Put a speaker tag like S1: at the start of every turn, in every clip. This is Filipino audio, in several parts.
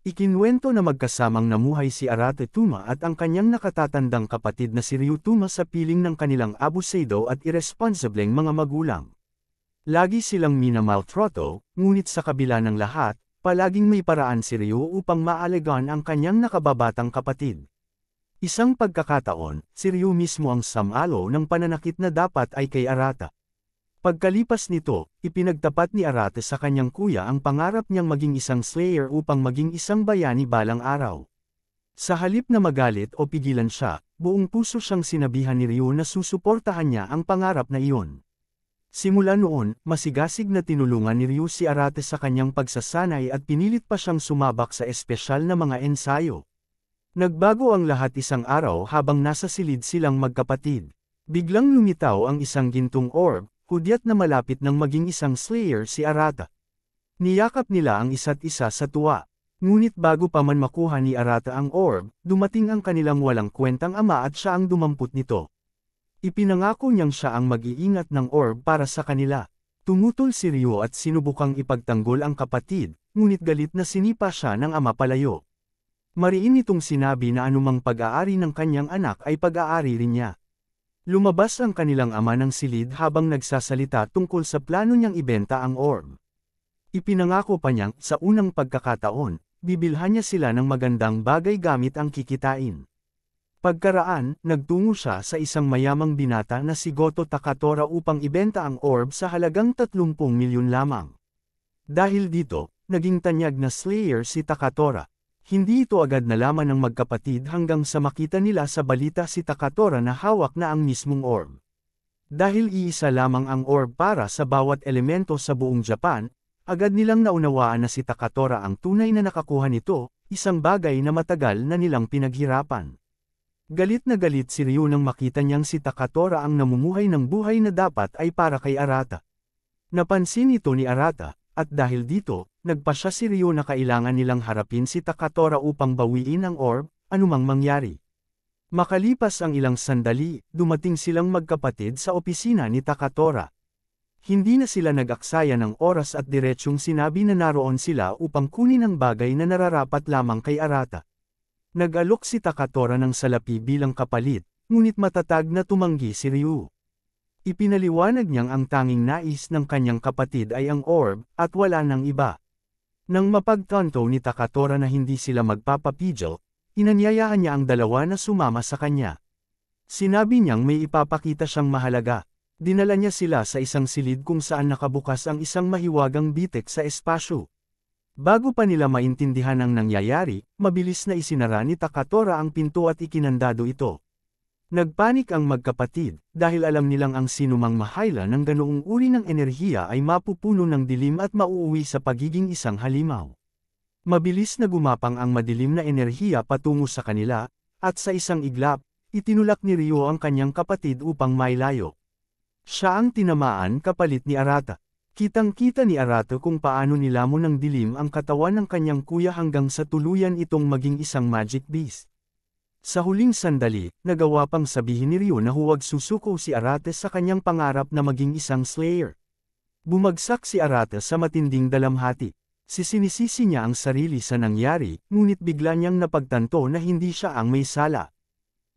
S1: Ikinuwento na magkasamang namuhay si Arata Tuma at ang kanyang nakatatandang kapatid na si Ryu Tuma sa piling ng kanilang abusado at irresponsibleng mga magulang. Lagi silang minamaltrato, ngunit sa kabila ng lahat, palaging may paraan si Ryu upang maalagaan ang kanyang nakababatang kapatid. Isang pagkakataon, si Ryu mismo ang samalo ng pananakit na dapat ay kay Arata. Pagkalipas nito, ipinagtapat ni Arata sa kanyang kuya ang pangarap niyang maging isang slayer upang maging isang bayani balang araw. Sa halip na magalit o pigilan siya, buong puso siyang sinabihan ni Ryu na susuportahan niya ang pangarap na iyon. Simula noon, masigasig na tinulungan ni Ryu si Arata sa kanyang pagsasanay at pinilit pa siyang sumabak sa espesyal na mga ensayo. Nagbago ang lahat isang araw habang nasa silid silang magkapatid. Biglang lumitaw ang isang gintong orb, hudyat na malapit ng maging isang slayer si Arata. Niyakap nila ang isa't isa sa tuwa. Ngunit bago pa man makuha ni Arata ang orb, dumating ang kanilang walang kwentang ama at siya ang dumampot nito. Ipinangako niyang siya ang mag-iingat ng orb para sa kanila. Tumutol si Ryu at sinubukang ipagtanggol ang kapatid, ngunit galit na sinipa siya ng ama palayo. Mariin itong sinabi na anumang pag-aari ng kanyang anak ay pag-aari rin niya. Lumabas ang kanilang ama ng silid habang nagsasalita tungkol sa plano niyang ibenta ang orb. Ipinangako pa niyang, sa unang pagkakataon, bibilhan niya sila ng magandang bagay gamit ang kikitain. Pagkaraan, nagtungo siya sa isang mayamang binata na si Goto Takatora upang ibenta ang orb sa halagang 30 milyon lamang. Dahil dito, naging tanyag na slayer si Takatora. Hindi ito agad nalaman ng magkapatid hanggang sa makita nila sa balita si Takatora na hawak na ang mismong orb. Dahil iisa lamang ang orb para sa bawat elemento sa buong Japan, agad nilang naunawaan na si Takatora ang tunay na nakakuha nito, isang bagay na matagal na nilang pinaghirapan. Galit na galit si Ryu nang makita niyang si Takatora ang namumuhay ng buhay na dapat ay para kay Arata. Napansin ito ni Arata, at dahil dito, nagpasya si Ryu na kailangan nilang harapin si Takatora upang bawiin ang orb, anumang mangyari. Makalipas ang ilang sandali, dumating silang magkapatid sa opisina ni Takatora. Hindi na sila nag-aksaya ng oras at diretsyong sinabi na naroon sila upang kunin ang bagay na nararapat lamang kay Arata. Nag-alok si Takatora ng salapi bilang kapalit, ngunit matatag na tumanggi si Ryu. Ipinaliwanag niyang ang tanging nais ng kanyang kapatid ay ang orb, at wala nang iba. Nang mapagtanto ni Takatora na hindi sila magpapapigil, inanyayahan niya ang dalawa na sumama sa kanya. Sinabi niyang may ipapakita siyang mahalaga. Dinala niya sila sa isang silid kung saan nakabukas ang isang mahiwagang bitek sa espasyo. Bago pa nila maintindihan ang nangyayari, mabilis na isinara ni Takatora ang pinto at ikinandado ito. Nagpanik ang magkapatid, dahil alam nilang ang sinumang mahayla ng ganoong uri ng enerhiya ay mapupuno ng dilim at mauuwi sa pagiging isang halimaw. Mabilis na gumapang ang madilim na enerhiya patungo sa kanila, at sa isang iglap, itinulak ni Ryu ang kanyang kapatid upang mailayo. Siya ang tinamaan kapalit ni Arata. Kitang-kita ni Arata kung paano nilamon ng dilim ang katawan ng kanyang kuya hanggang sa tuluyan itong maging isang magic beast. Sa huling sandali, nagawa pang sabihin ni Ryu na huwag susuko si Arata sa kanyang pangarap na maging isang slayer. Bumagsak si Arata sa matinding dalamhati. Sinisisi niya ang sarili sa nangyari, ngunit bigla niyang napagtanto na hindi siya ang may sala.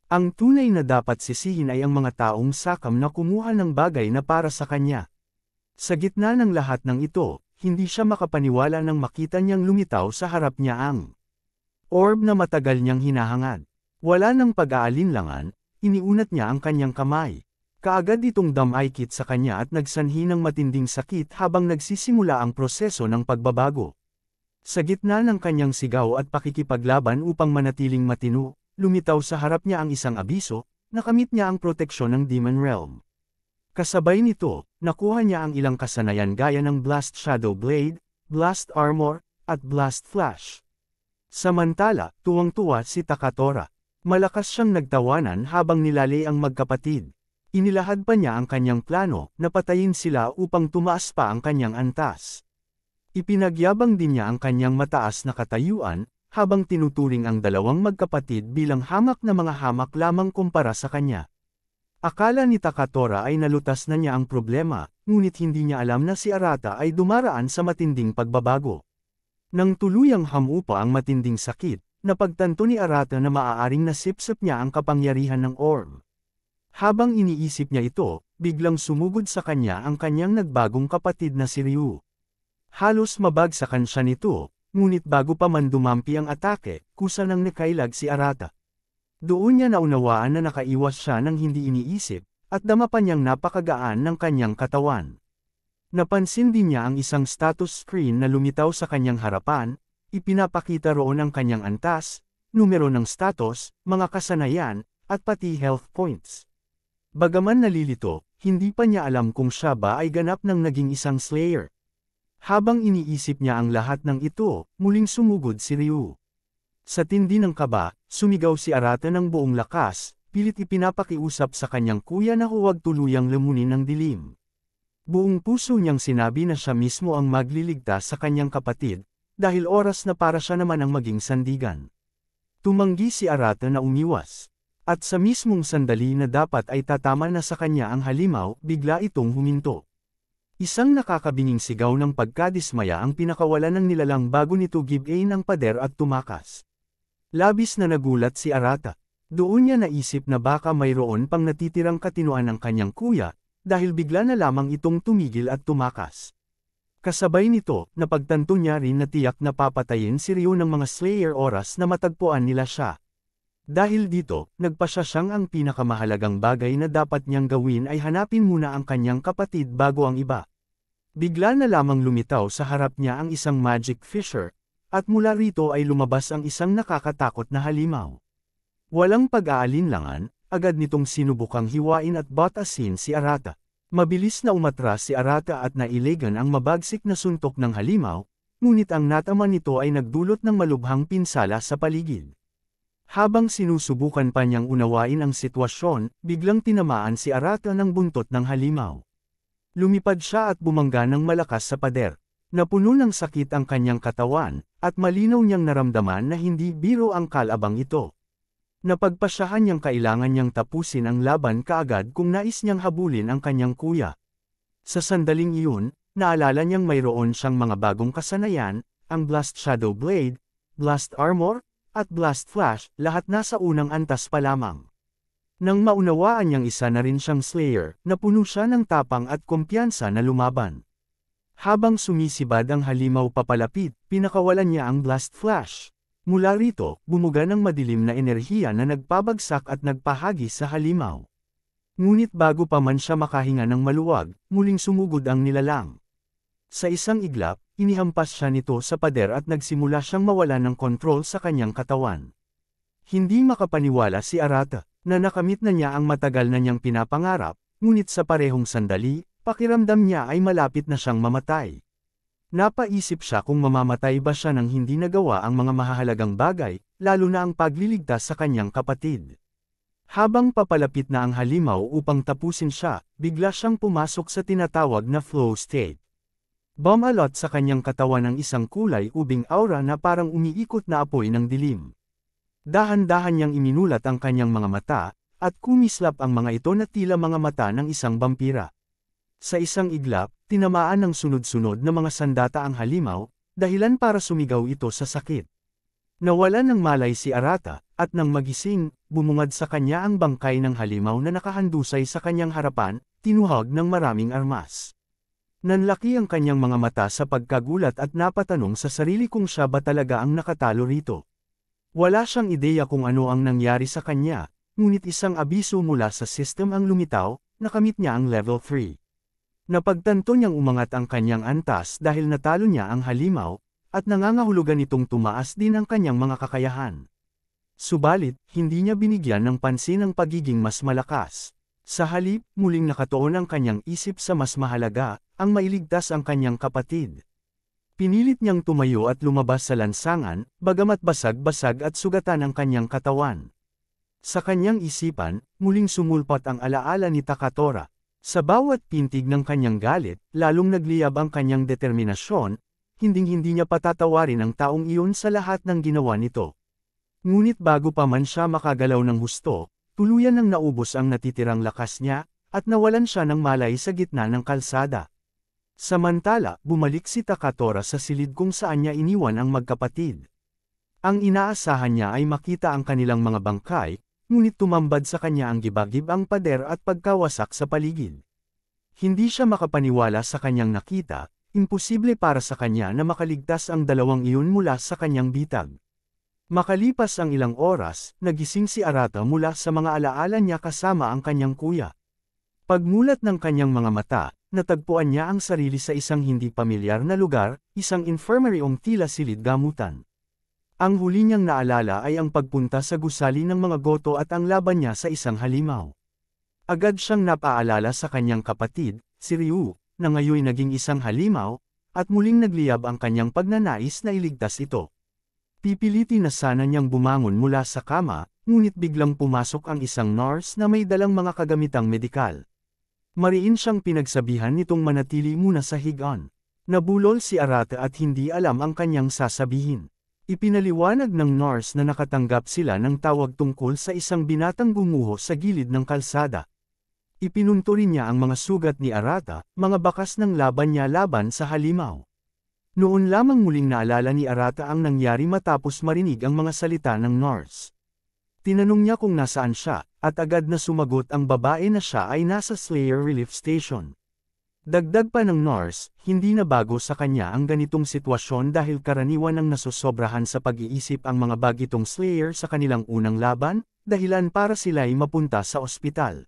S1: Ang tunay na dapat sisihin ay ang mga taong sakam na kumuha ng bagay na para sa kanya. Sa gitna ng lahat ng ito, hindi siya makapaniwala nang makita niyang lumitaw sa harap niya ang orb na matagal niyang hinahangad. Wala nang pag-aalinlangan, iniunat niya ang kanyang kamay. Kaagad itong damaykit sa kanya at nagsanhi ng matinding sakit habang nagsisimula ang proseso ng pagbabago. Sa gitna ng kanyang sigaw at pakikipaglaban upang manatiling matino, lumitaw sa harap niya ang isang abiso, nakamit niya ang proteksyon ng Demon Realm. Kasabay nito, nakuha niya ang ilang kasanayan gaya ng Blast Shadow Blade, Blast Armor, at Blast Flash. Samantala, tuwang-tuwa si Takatora. Malakas siyang nagtawanan habang nilalay ang magkapatid. Inilahad pa niya ang kanyang plano, na patayin sila upang tumaas pa ang kanyang antas. Ipinagyabang din niya ang kanyang mataas na katayuan, habang tinuturing ang dalawang magkapatid bilang hamak na mga hamak lamang kumpara sa kanya. Akala ni Takatora ay nalutas na niya ang problema, ngunit hindi niya alam na si Arata ay dumaraan sa matinding pagbabago. Nang tuluyang hamupa ang matinding sakit, napagtanto ni Arata na maaaring nasipsip niya ang kapangyarihan ng orb. Habang iniisip niya ito, biglang sumugod sa kanya ang kanyang nagbagong kapatid na si Ryu. Halos mabagsakan siya nito, ngunit bago pa man dumampi ang atake, kusa nang nakailag si Arata. Doon niya naunawaan na nakaiwas siya ng hindi iniisip, at dama pa niyang napakagaan ng kanyang katawan. Napansin din niya ang isang status screen na lumitaw sa kanyang harapan, ipinapakita roon ang kanyang antas, numero ng status, mga kasanayan, at pati health points. Bagaman nalilito, hindi pa niya alam kung siya ba ay ganap ng naging isang Slayer. Habang iniisip niya ang lahat ng ito, muling sumugod si Ryu. Sa tindi ng kaba, sumigaw si Arata ng buong lakas, pilit ipinapakiusap sa kanyang kuya na huwag tuluyang lamunin ng dilim. Buong puso niyang sinabi na siya mismo ang magliligtas sa kanyang kapatid, dahil oras na para siya naman ang maging sandigan. Tumanggi si Arata na umiwas. At sa mismong sandali na dapat ay tatama na sa kanya ang halimaw, bigla itong huminto. Isang nakakabinging sigaw ng pagkadismaya ang pinakawalan ng nilalang bago nito give-in ang pader at tumakas. Labis na nagulat si Arata. Doon niya naisip na baka mayroon pang natitirang katinuan ng kanyang kuya, dahil bigla na lamang itong tumigil at tumakas. Kasabay nito, napagtanto niya rin na tiyak na papatayin si Ryu ng mga Slayer oras na matagpuan nila siya. Dahil dito, nagpasya siyang ang pinakamahalagang bagay na dapat niyang gawin ay hanapin muna ang kanyang kapatid bago ang iba. Bigla na lamang lumitaw sa harap niya ang isang magic fisher, at mula rito ay lumabas ang isang nakakatakot na halimaw. Walang pag-aalinlangan, agad nitong sinubukang hiwain at batasin si Arata. Mabilis na umatras si Arata at nailegan ang mabagsik na suntok ng halimaw, ngunit ang natama nito ay nagdulot ng malubhang pinsala sa paligid. Habang sinusubukan pa niyang unawain ang sitwasyon, biglang tinamaan si Arata ng buntot ng halimaw. Lumipad siya at bumangga ng malakas sa pader. Napuno ng sakit ang kanyang katawan, at malinaw niyang naramdaman na hindi biro ang kalabang ito. Napagpasyahan niyang kailangan niyang tapusin ang laban kaagad kung nais niyang habulin ang kanyang kuya. Sa sandaling iyon, naalala niyang mayroon siyang mga bagong kasanayan, ang Blast Shadow Blade, Blast Armor, at Blast Flash, lahat nasa unang antas pa lamang. Nang maunawaan niyang isa na rin siyang Slayer, napuno siya ng tapang at kumpiyansa na lumaban. Habang sumisibad ang halimaw papalapit, pinakawalan niya ang Blast Flash. Mula rito, bumuga ng madilim na enerhiya na nagpabagsak at nagpahagi sa halimaw. Ngunit bago pa man siya makahinga ng maluwag, muling sumugod ang nilalang. Sa isang iglap, inihampas siya nito sa pader at nagsimula siyang mawala ng kontrol sa kanyang katawan. Hindi makapaniwala si Arata, na nakamit na niya ang matagal na niyang pinapangarap, ngunit sa parehong sandali, pakiramdam niya ay malapit na siyang mamatay. Napaisip siya kung mamamatay ba siya nang hindi nagawa ang mga mahahalagang bagay, lalo na ang pagliligtas sa kanyang kapatid. Habang papalapit na ang halimaw upang tapusin siya, bigla siyang pumasok sa tinatawag na flow state. Bumalot sa kanyang katawan ang isang kulay ubing aura na parang umiikot na apoy ng dilim. Dahan-dahan niyang iminulat ang kanyang mga mata, at kumislap ang mga ito na tila mga mata ng isang vampira. Sa isang iglap, tinamaan ng sunod-sunod na mga sandata ang halimaw, dahilan para sumigaw ito sa sakit. Nawalan ng malay si Arata, at nang magising, bumungad sa kanya ang bangkay ng halimaw na nakahandusay sa kanyang harapan, tinuhog ng maraming armas. Nanlaki ang kanyang mga mata sa pagkagulat at napatanong sa sarili kung siya ba talaga ang nakatalo rito. Wala siyang ideya kung ano ang nangyari sa kanya, ngunit isang abiso mula sa system ang lumitaw, nakamit niya ang level 3. Napagtanto niyang umangat ang kanyang antas dahil natalo niya ang halimaw, at nangangahulugan itong tumaas din ang kanyang mga kakayahan. Subalit, hindi niya binigyan ng pansin ang pagiging mas malakas. Sa halip, muling nakatuon ang kanyang isip sa mas mahalaga, ang mailigtas ang kanyang kapatid. Pinilit niyang tumayo at lumabas sa lansangan, bagamat basag-basag at sugatan ang kanyang katawan. Sa kanyang isipan, muling sumulpat ang alaala ni Takatora. Sa bawat pintig ng kanyang galit, lalong nagliyab ang kanyang determinasyon, hinding-hindi niya patatawarin ang taong iyon sa lahat ng ginawa nito. Ngunit bago pa man siya makagalaw ng husto, tuluyan nang naubos ang natitirang lakas niya, at nawalan siya ng malay sa gitna ng kalsada. Samantala, bumalik si Takatora sa silid kung saan niya iniwan ang magkapatid. Ang inaasahan niya ay makita ang kanilang mga bangkay, ngunit tumambad sa kanya ang gibagibang pader at pagkawasak sa paligid. Hindi siya makapaniwala sa kanyang nakita, imposible para sa kanya na makaligtas ang dalawang iyon mula sa kanyang bitag. Makalipas ang ilang oras, nagising si Arata mula sa mga alaala niya kasama ang kanyang kuya. Pagmulat ng kanyang mga mata, natagpuan niya ang sarili sa isang hindi pamilyar na lugar, isang infirmary o tila silid gamutan. Ang huli niyang naalala ay ang pagpunta sa gusali ng mga goto at ang laban niya sa isang halimaw. Agad siyang napaalala sa kanyang kapatid, si Ryu, na ngayon naging isang halimaw, at muling nagliyab ang kanyang pagnanais na iligtas ito. Pipiliti na sana niyang bumangon mula sa kama, ngunit biglang pumasok ang isang nurse na may dalang mga kagamitang medikal. Mariin siyang pinagsabihan nitong manatili muna sa higaan. Nabulol si Arata at hindi alam ang kanyang sasabihin. Ipinaliwanag ng nurse na nakatanggap sila ng tawag tungkol sa isang binatang gumuho sa gilid ng kalsada. Ipinunto rin niya ang mga sugat ni Arata, mga bakas ng laban niya laban sa halimaw. Noon lamang muling naalala ni Arata ang nangyari matapos marinig ang mga salita ng nurse. Tinanong niya kung nasaan siya, at agad na sumagot ang babae na siya ay nasa Slayer Relief Station. Dagdag pa ng nurse, hindi na bago sa kanya ang ganitong sitwasyon dahil karaniwan ang nasosobrahan sa pag-iisip ang mga bagitong Slayer sa kanilang unang laban, dahilan para sila ay mapunta sa ospital.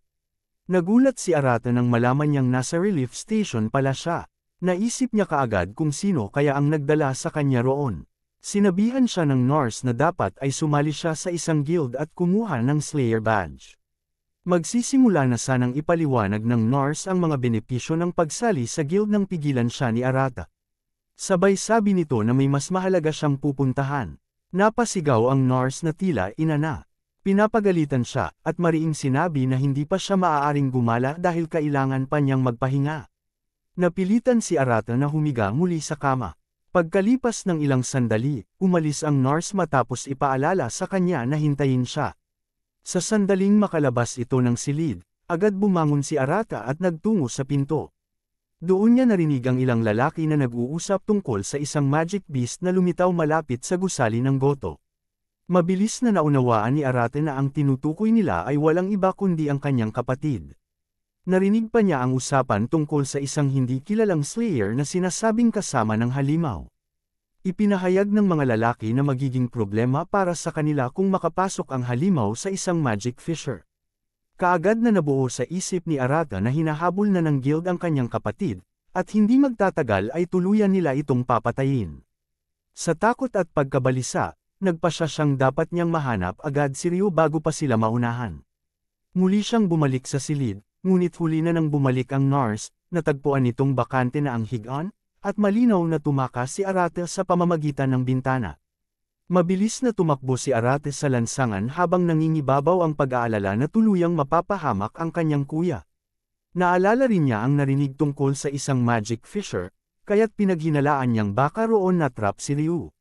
S1: Nagulat si Arata nang malaman niyang nasa relief station pala siya. Naisip niya kaagad kung sino kaya ang nagdala sa kanya roon. Sinabihan siya ng nurse na dapat ay sumali siya sa isang guild at kumuha ng Slayer badge. Magsisimula na sanang ipaliwanag ng nurse ang mga benepisyo ng pagsali sa guild nang pigilan siya ni Arata. Sabay sabi nito na may mas mahalaga siyang pupuntahan. Napasigaw ang nurse na tila inana. Pinapagalitan siya, at mariing sinabi na hindi pa siya maaaring gumala dahil kailangan pa niyang magpahinga. Napilitan si Arata na humiga muli sa kama. Pagkalipas ng ilang sandali, umalis ang nurse matapos ipaalala sa kanya na hintayin siya. Sa sandaling makalabas ito ng silid, agad bumangon si Arata at nagtungo sa pinto. Doon niya narinig ang ilang lalaki na nag-uusap tungkol sa isang magic beast na lumitaw malapit sa gusali ng goto. Mabilis na naunawaan ni Arata na ang tinutukoy nila ay walang iba kundi ang kanyang kapatid. Narinig pa niya ang usapan tungkol sa isang hindi kilalang Slayer na sinasabing kasama ng halimaw. Ipinahayag ng mga lalaki na magiging problema para sa kanila kung makapasok ang halimaw sa isang magic fisher. Kaagad na nabuo sa isip ni Arata na hinahabol na ng guild ang kanyang kapatid, at hindi magtatagal ay tuluyan nila itong papatayin. Sa takot at pagkabalisa, nagpasya siyang dapat niyang mahanap agad si Ryu bago pa sila maunahan. Muli siyang bumalik sa silid. Ngunit huli na nang bumalik ang nurse, natagpuan nitong bakante na ang higaan, at malinaw na tumakas si Arata sa pamamagitan ng bintana. Mabilis na tumakbo si Arata sa lansangan habang nangingibabaw ang pag-aalala na tuluyang mapapahamak ang kanyang kuya. Naalala rin niya ang narinig tungkol sa isang magic fisher, kaya't pinaghinalaan niyang baka roon na-trap si Ryu.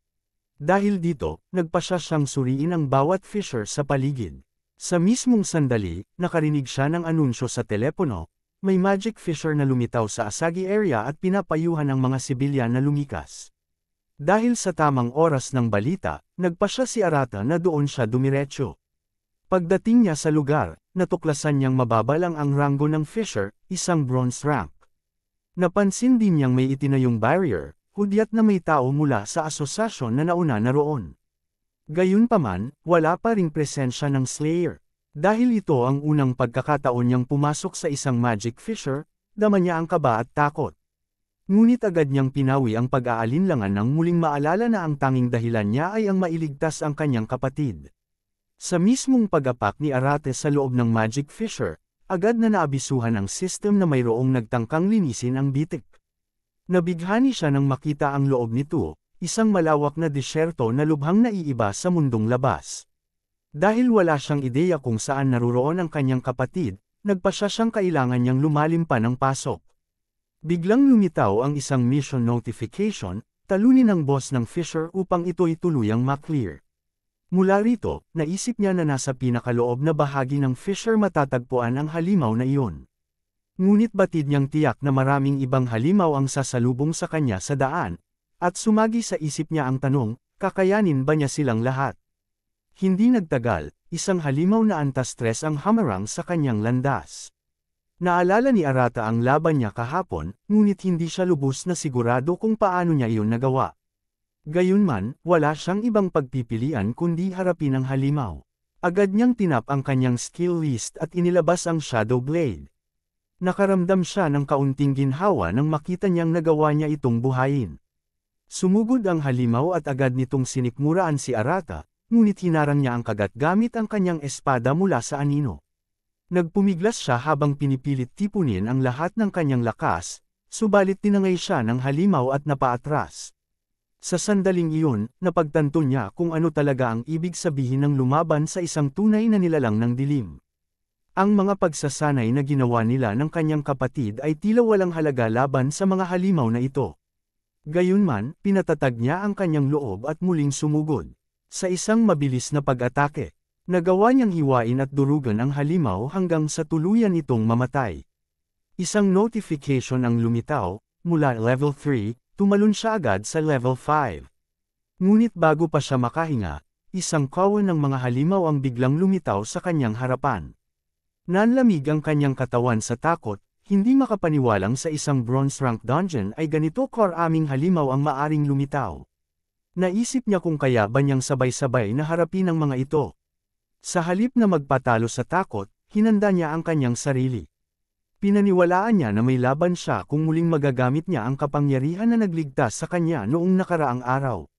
S1: Dahil dito, nagpasya siyang suriin ang bawat fisher sa paligid. Sa mismong sandali, nakarinig siya ng anunsyo sa telepono, may magic fisher na lumitaw sa Asagi area at pinapayuhan ang mga sibilyan na lumikas. Dahil sa tamang oras ng balita, nagpasya si Arata na doon siya dumiretso. Pagdating niya sa lugar, natuklasan niyang mababa lang ang ranggo ng fisher, isang bronze rank. Napansin din niyang may itinayong barrier, hudyat na may tao mula sa asosasyon na nauna na roon. Gayunpaman, wala pa ring presensya ng Slayer. Dahil ito ang unang pagkakataon niyang pumasok sa isang magic fisher, dama niya ang kaba at takot. Ngunit agad niyang pinawi ang pag-aalinlangan nang muling maalala na ang tanging dahilan niya ay ang mailigtas ang kanyang kapatid. Sa mismong pag-apak ni Arata sa loob ng magic fisher, agad na naabisuhan ang system na mayroong nagtangkang linisin ang bitik. Nabighani siya nang makita ang loob nito. Isang malawak na disyerto na lubhang naiiba sa mundong labas. Dahil wala siyang ideya kung saan naruroon ang kanyang kapatid, nagpasya siyang kailangan niyang lumalim pa ng pasok. Biglang lumitaw ang isang mission notification, talunin ang boss ng fisher upang ito'y tuluyang ma-clear. Mula rito, naisip niya na nasa pinakaloob na bahagi ng fisher matatagpuan ang halimaw na iyon. Ngunit batid niyang tiyak na maraming ibang halimaw ang sasalubong sa kanya sa daan, at sumagi sa isip niya ang tanong, kakayanin ba niya silang lahat? Hindi nagtagal, isang halimaw na antas-stress ang hamarang sa kanyang landas. Naalala ni Arata ang laban niya kahapon, ngunit hindi siya lubos na sigurado kung paano niya iyon nagawa. Gayunman, wala siyang ibang pagpipilian kundi harapin ang halimaw. Agad niyang tinap ang kanyang skill list at inilabas ang Shadow Blade. Nakaramdam siya ng kaunting ginhawa nang makita niyang nagawa niya itong buhayin. Sumugod ang halimaw at agad nitong sinikmuraan si Arata, ngunit hinarang niya ang kagat gamit ang kanyang espada mula sa anino. Nagpumiglas siya habang pinipilit tipunin ang lahat ng kanyang lakas, subalit tinangay siya ng halimaw at napaatras. Sa sandaling iyon, napagtanto niya kung ano talaga ang ibig sabihin ng lumaban sa isang tunay na nilalang ng dilim. Ang mga pagsasanay na ginawa nila ng kanyang kapatid ay tila walang halaga laban sa mga halimaw na ito. Gayunman, pinatatag niya ang kanyang loob at muling sumugod. Sa isang mabilis na pag-atake, nagawa niyang hiwain at durugan ang halimaw hanggang sa tuluyan itong mamatay. Isang notification ang lumitaw, mula level 3, tumalon siya agad sa level 5. Ngunit bago pa siya makahinga, isang kawan ng mga halimaw ang biglang lumitaw sa kanyang harapan. Nanlamig ang kanyang katawan sa takot, hindi makapaniwalang sa isang bronze rank dungeon ay ganito karaming halimaw ang maaring lumitaw. Naisip niya kung kaya ba niyang sabay-sabay na harapin ang mga ito. Sa halip na magpatalo sa takot, hinanda niya ang kanyang sarili. Pinaniwalaan niya na may laban siya kung muling magagamit niya ang kapangyarihan na nagligtas sa kanya noong nakaraang araw.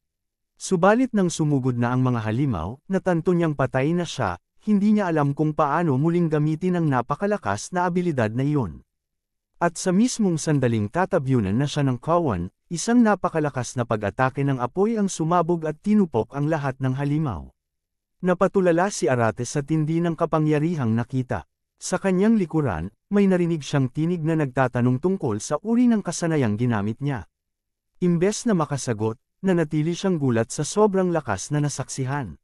S1: Subalit nang sumugod na ang mga halimaw, natanto niyang patay na siya. Hindi niya alam kung paano muling gamitin ang napakalakas na abilidad na iyon. At sa mismong sandaling tatabyunan na siya ng kawan, isang napakalakas na pag-atake ng apoy ang sumabog at tinupok ang lahat ng halimaw. Napatulala si Arate sa tindi ng kapangyarihang nakita. Sa kanyang likuran, may narinig siyang tinig na nagtatanong tungkol sa uri ng kasanayang ginamit niya. Imbes na makasagot, nanatili siyang gulat sa sobrang lakas na nasaksihan.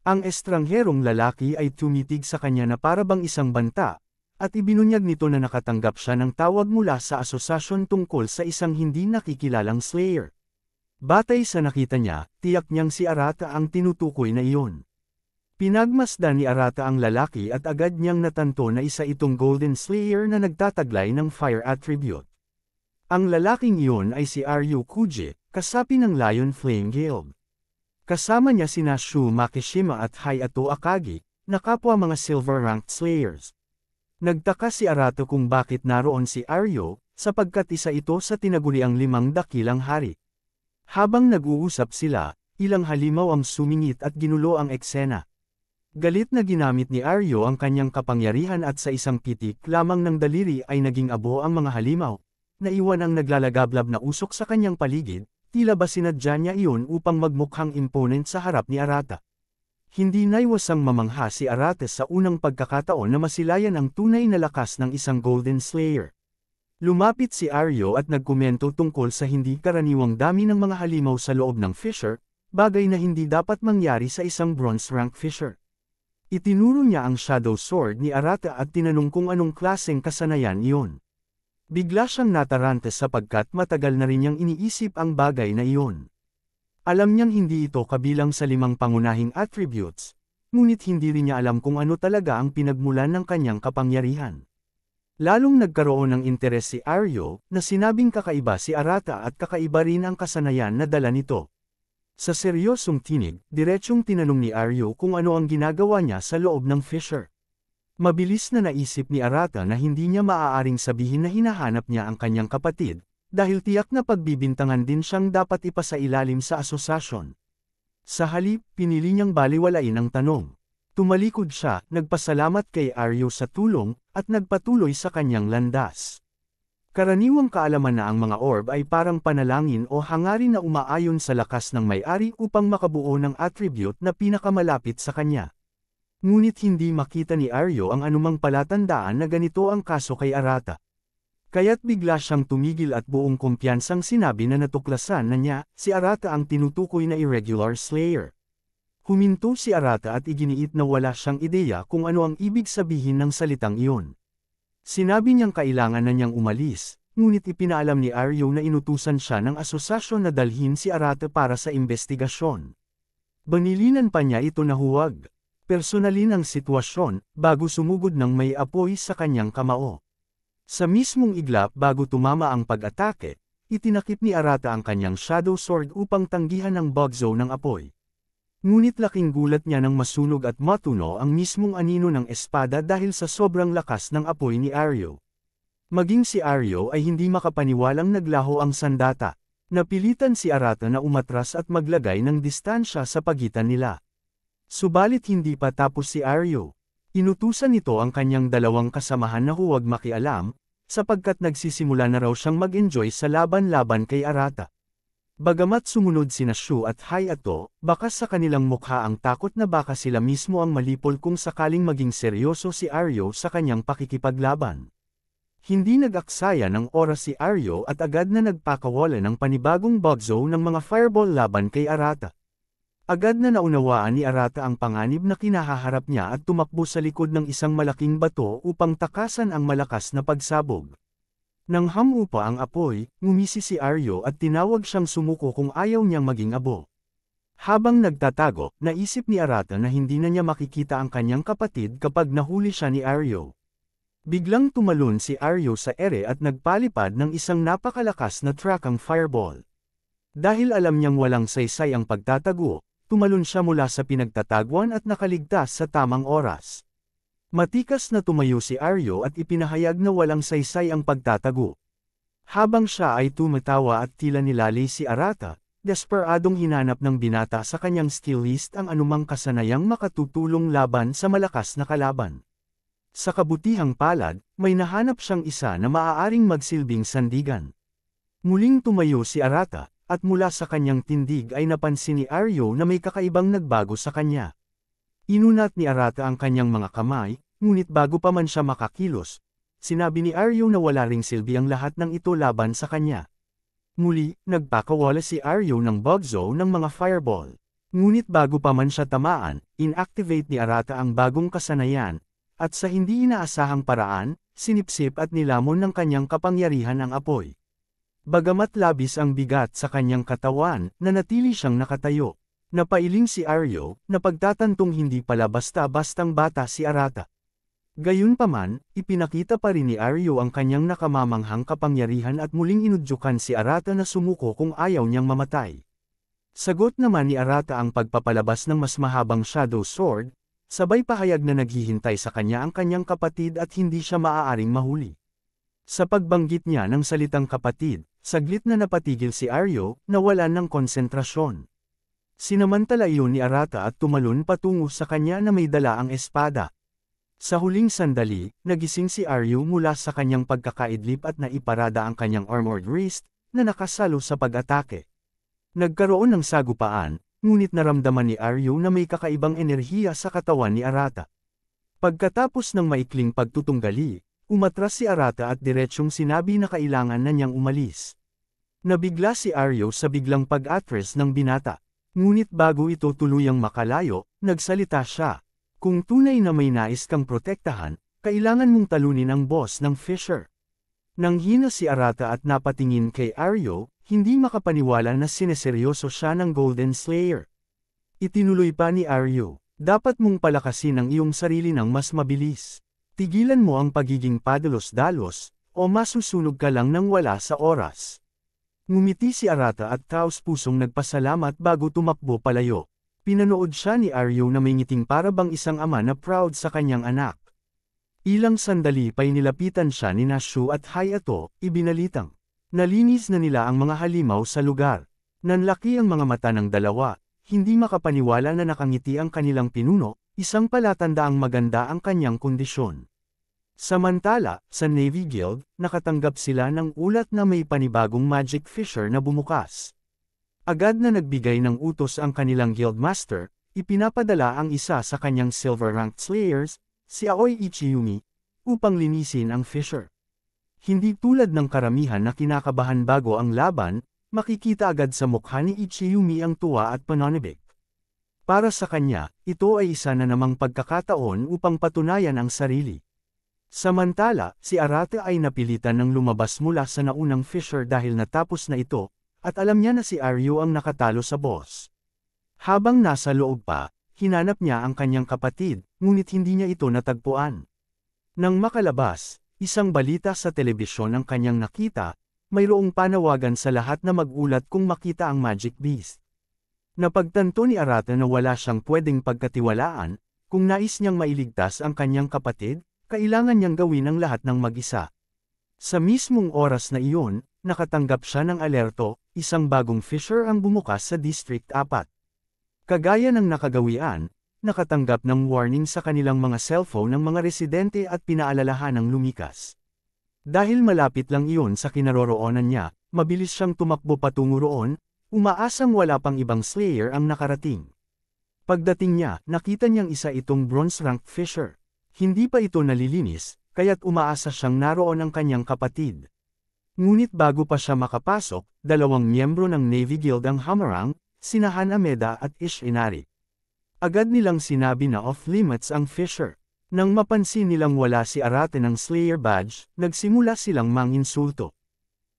S1: Ang estrangherong lalaki ay tumitig sa kanya na parabang isang banta, at ibinunyag nito na nakatanggap siya ng tawag mula sa asosasyon tungkol sa isang hindi nakikilalang slayer. Batay sa nakita niya, tiyak niyang si Arata ang tinutukoy na iyon. Pinagmasdan ni Arata ang lalaki at agad niyang natanto na isa itong Golden Slayer na nagtataglay ng fire attribute. Ang lalaking iyon ay si Ryu Kuji, kasapi ng Lion Flame Guild. Kasama niya sina Shu Makishima at Hayato Akagi, na kapwa mga silver-ranked slayers. Nagtaka si Arata kung bakit naroon si Ryo, sapagkat isa ito sa tinaguriang 5 dakilang hari. Habang nag-uusap sila, ilang halimaw ang sumingit at ginulo ang eksena. Galit na ginamit ni Ryo ang kanyang kapangyarihan at sa isang pitik lamang ng daliri ay naging abo ang mga halimaw. Naiwan ang naglalagablab na usok sa kanyang paligid. Tila ba sinadya niya iyon upang magmukhang imponent sa harap ni Arata. Hindi naiwasang mamangha si Arata sa unang pagkakataon na masilayan ang tunay na lakas ng isang Golden Slayer. Lumapit si Ryo at nagkomento tungkol sa hindi karaniwang dami ng mga halimaw sa loob ng fissure, bagay na hindi dapat mangyari sa isang bronze rank fissure. Itinuro niya ang Shadow Sword ni Arata at tinanong kung anong klaseng kasanayan iyon. Bigla siyang natarante sapagkat matagal na rin niyang iniisip ang bagay na iyon. Alam niyang hindi ito kabilang sa 5 pangunahing attributes, ngunit hindi rin niya alam kung ano talaga ang pinagmulan ng kanyang kapangyarihan. Lalong nagkaroon ng interes si Ryo, na sinabing kakaiba si Arata at kakaiba rin ang kasanayan na dala nito. Sa seryosong tinig, diretsyong tinanong ni Ryo kung ano ang ginagawa niya sa loob ng fissure. Mabilis na naisip ni Arata na hindi niya maaaring sabihin na hinahanap niya ang kanyang kapatid, dahil tiyak na pagbibintangan din siyang dapat ipasailalim sa asosasyon. Sa halip, pinili niyang baliwalain ang tanong. Tumalikod siya, nagpasalamat kay Ryo sa tulong, at nagpatuloy sa kanyang landas. Karaniwang kaalaman na ang mga orb ay parang panalangin o hangarin na umaayon sa lakas ng may-ari upang makabuo ng attribute na pinakamalapit sa kanya. Ngunit hindi makita ni Ryo ang anumang palatandaan na ganito ang kaso kay Arata. Kaya't bigla siyang tumigil at buong kumpiyansang sinabi na natuklasan na niya, si Arata ang tinutukoy na irregular slayer. Huminto si Arata at iginiit na wala siyang ideya kung ano ang ibig sabihin ng salitang iyon. Sinabi niyang kailangan na niyang umalis, ngunit ipinaalam ni Aryo na inutusan siya ng asosasyon na dalhin si Arata para sa investigasyon. Banilinan pa niya ito na huwag personalin ang sitwasyon, bago sumugod ng may apoy sa kanyang kamao. Sa mismong iglap bago tumama ang pag-atake, itinakip ni Arata ang kanyang Shadow Sword upang tanggihan ang bugzo ng apoy. Ngunit laking gulat niya nang masunog at matuno ang mismong anino ng espada dahil sa sobrang lakas ng apoy ni Aryo. Maging si Aryo ay hindi makapaniwalang naglaho ang sandata. Napilitan si Arata na umatras at maglagay ng distansya sa pagitan nila. Subalit hindi pa tapos si Aryo. Inutusan nito ang kanyang dalawang kasamahan na huwag makialam, sapagkat nagsisimula na raw siyang mag-enjoy sa laban-laban kay Arata. Bagamat sumunod sina Shu at Hayato, bakas sa kanilang mukha ang takot na baka sila mismo ang malipol kung sakaling maging seryoso si Aryo sa kanyang pakikipaglaban. Hindi nag-aksaya ng oras si Aryo at agad na nagpakawala ng panibagong bugzo ng mga fireball laban kay Arata. Agad na naunawaan ni Arata ang panganib na kinahaharap niya at tumakbo sa likod ng isang malaking bato upang takasan ang malakas na pagsabog. Nang hamupa ang apoy, ngumisi si Aryo at tinawag siyang sumuko kung ayaw niyang maging abo. Habang nagtatago, naisip ni Arata na hindi na niya makikita ang kanyang kapatid kapag nahuli siya ni Aryo. Biglang tumalon si Aryo sa ere at nagpalipad ng isang napakalakas na trakang fireball. Dahil alam niyang walang saysay ang pagtatago, tumalon siya mula sa pinagtataguan at nakaligtas sa tamang oras. Matikas na tumayo si Aryo at ipinahayag na walang saysay ang pagtatago. Habang siya ay tumatawa at tila nilali si Arata, desperadong hinanap ng binata sa kanyang skill list ang anumang kasanayang makatutulong laban sa malakas na kalaban. Sa kabutihang palad, may nahanap siyang isa na maaaring magsilbing sandigan. Muling tumayo si Arata, at mula sa kanyang tindig ay napansin ni Aryo na may kakaibang nagbago sa kanya. Inunat ni Arata ang kanyang mga kamay, ngunit bago pa man siya makakilos, sinabi ni Aryo na wala ring silbi ang lahat ng ito laban sa kanya. Muli, nagpakawala si Aryo ng bugzo ng mga fireball. Ngunit bago pa man siya tamaan, inactivate ni Arata ang bagong kasanayan, at sa hindi inaasahang paraan, sinipsip at nilamon ng kanyang kapangyarihan ang apoy. Bagamat labis ang bigat sa kanyang katawan, nanatili siyang nakatayo. Napailing si Aryo, na pagtatantong hindi pala basta-bastang bata si Arata. Gayunpaman, ipinakita pa rin ni Aryo ang kanyang nakamamanghang kapangyarihan at muling inudyukan si Arata na sumuko kung ayaw niyang mamatay. Sagot naman ni Arata ang pagpapalabas ng mas mahabang Shadow Sword, sabay pahayag na naghihintay sa kanya ang kanyang kapatid at hindi siya maaaring mahuli. Sa pagbanggit niya ng salitang kapatid, saglit na napatigil si Aryo, nawalan ng konsentrasyon. Sinamantala iyon ni Arata at tumalon patungo sa kanya na may dala ang espada. Sa huling sandali, nagising si Aryo mula sa kanyang pagkakaidlip at naiparada ang kanyang armored wrist, na nakasalo sa pag-atake. Nagkaroon ng sagupaan, ngunit naramdaman ni Aryo na may kakaibang enerhiya sa katawan ni Arata. Pagkatapos ng maikling pagtutunggali, umatras si Arata at diretsyong sinabi na kailangan na niyang umalis. Nabigla si Aryo sa biglang pag-atras ng binata. Ngunit bago ito tuluyang makalayo, nagsalita siya. Kung tunay na may nais kang protektahan, kailangan mong talunin ang boss ng Fisher. Nang hina si Arata at napatingin kay Aryo, hindi makapaniwala na sineseryoso siya ng Golden Slayer. Itinuloy pa ni Aryo, dapat mong palakasin ang iyong sarili ng mas mabilis. Tigilan mo ang pagiging padalos-dalos, o masusunog ka lang ng wala sa oras. Ngumiti si Arata at taos-pusong nagpasalamat bago tumakbo palayo. Pinanood siya ni Aryo na may ngiting para bang isang ama na proud sa kanyang anak. Ilang sandali pa'y nilapitan siya ni Shu at Hayato, ibinalitang. Nalinis na nila ang mga halimaw sa lugar. Nanlaki ang mga mata ng dalawa, hindi makapaniwala na nakangiti ang kanilang pinuno, isang palatandaang maganda ang kanyang kondisyon. Samantala, sa Navy Guild, nakatanggap sila ng ulat na may panibagong Magic Fisher na bumukas. Agad na nagbigay ng utos ang kanilang Guildmaster, ipinapadala ang isa sa kanyang silver-ranked slayers, si Aoi Ichiyumi, upang linisin ang Fisher. Hindi tulad ng karamihan na kinakabahan bago ang laban, makikita agad sa mukha ni Ichiyumi ang tuwa at pananabik. Para sa kanya, ito ay isa na namang pagkakataon upang patunayan ang sarili. Samantala, si Arate ay napilitan ng lumabas mula sa naunang fissure dahil natapos na ito, at alam niya na si Aryu ang nakatalo sa boss. Habang nasa loob pa, hinanap niya ang kanyang kapatid, ngunit hindi niya ito natagpuan. Nang makalabas, isang balita sa telebisyon ang kanyang nakita, mayroong panawagan sa lahat na magulat kung makita ang Magic Beast. Napagtanto ni Arate na wala siyang pwedeng pagkatiwalaan, kung nais niyang mailigtas ang kanyang kapatid, kailangan niyang gawin ang lahat ng mag-isa. Sa mismong oras na iyon, nakatanggap siya ng alerto, isang bagong fissure ang bumukas sa District 4. Kagaya ng nakagawian, nakatanggap ng warning sa kanilang mga cellphone ng mga residente at pinaalalahanang lumikas. Dahil malapit lang iyon sa kinaroroonan niya, mabilis siyang tumakbo patungo roon, umaasang wala pang ibang Slayer ang nakarating. Pagdating niya, nakita niyang isa itong bronze-ranked fissure. Hindi pa ito nalilinis, kaya't umaasa siyang naroon ang kanyang kapatid. Ngunit bago pa siya makapasok, dalawang miyembro ng Navy Guild ang hamarang, sina Hanameda at Ishinari. Agad nilang sinabi na off-limits ang fissure. Nang mapansin nilang wala si Arate ng Slayer badge, nagsimula silang manginsulto.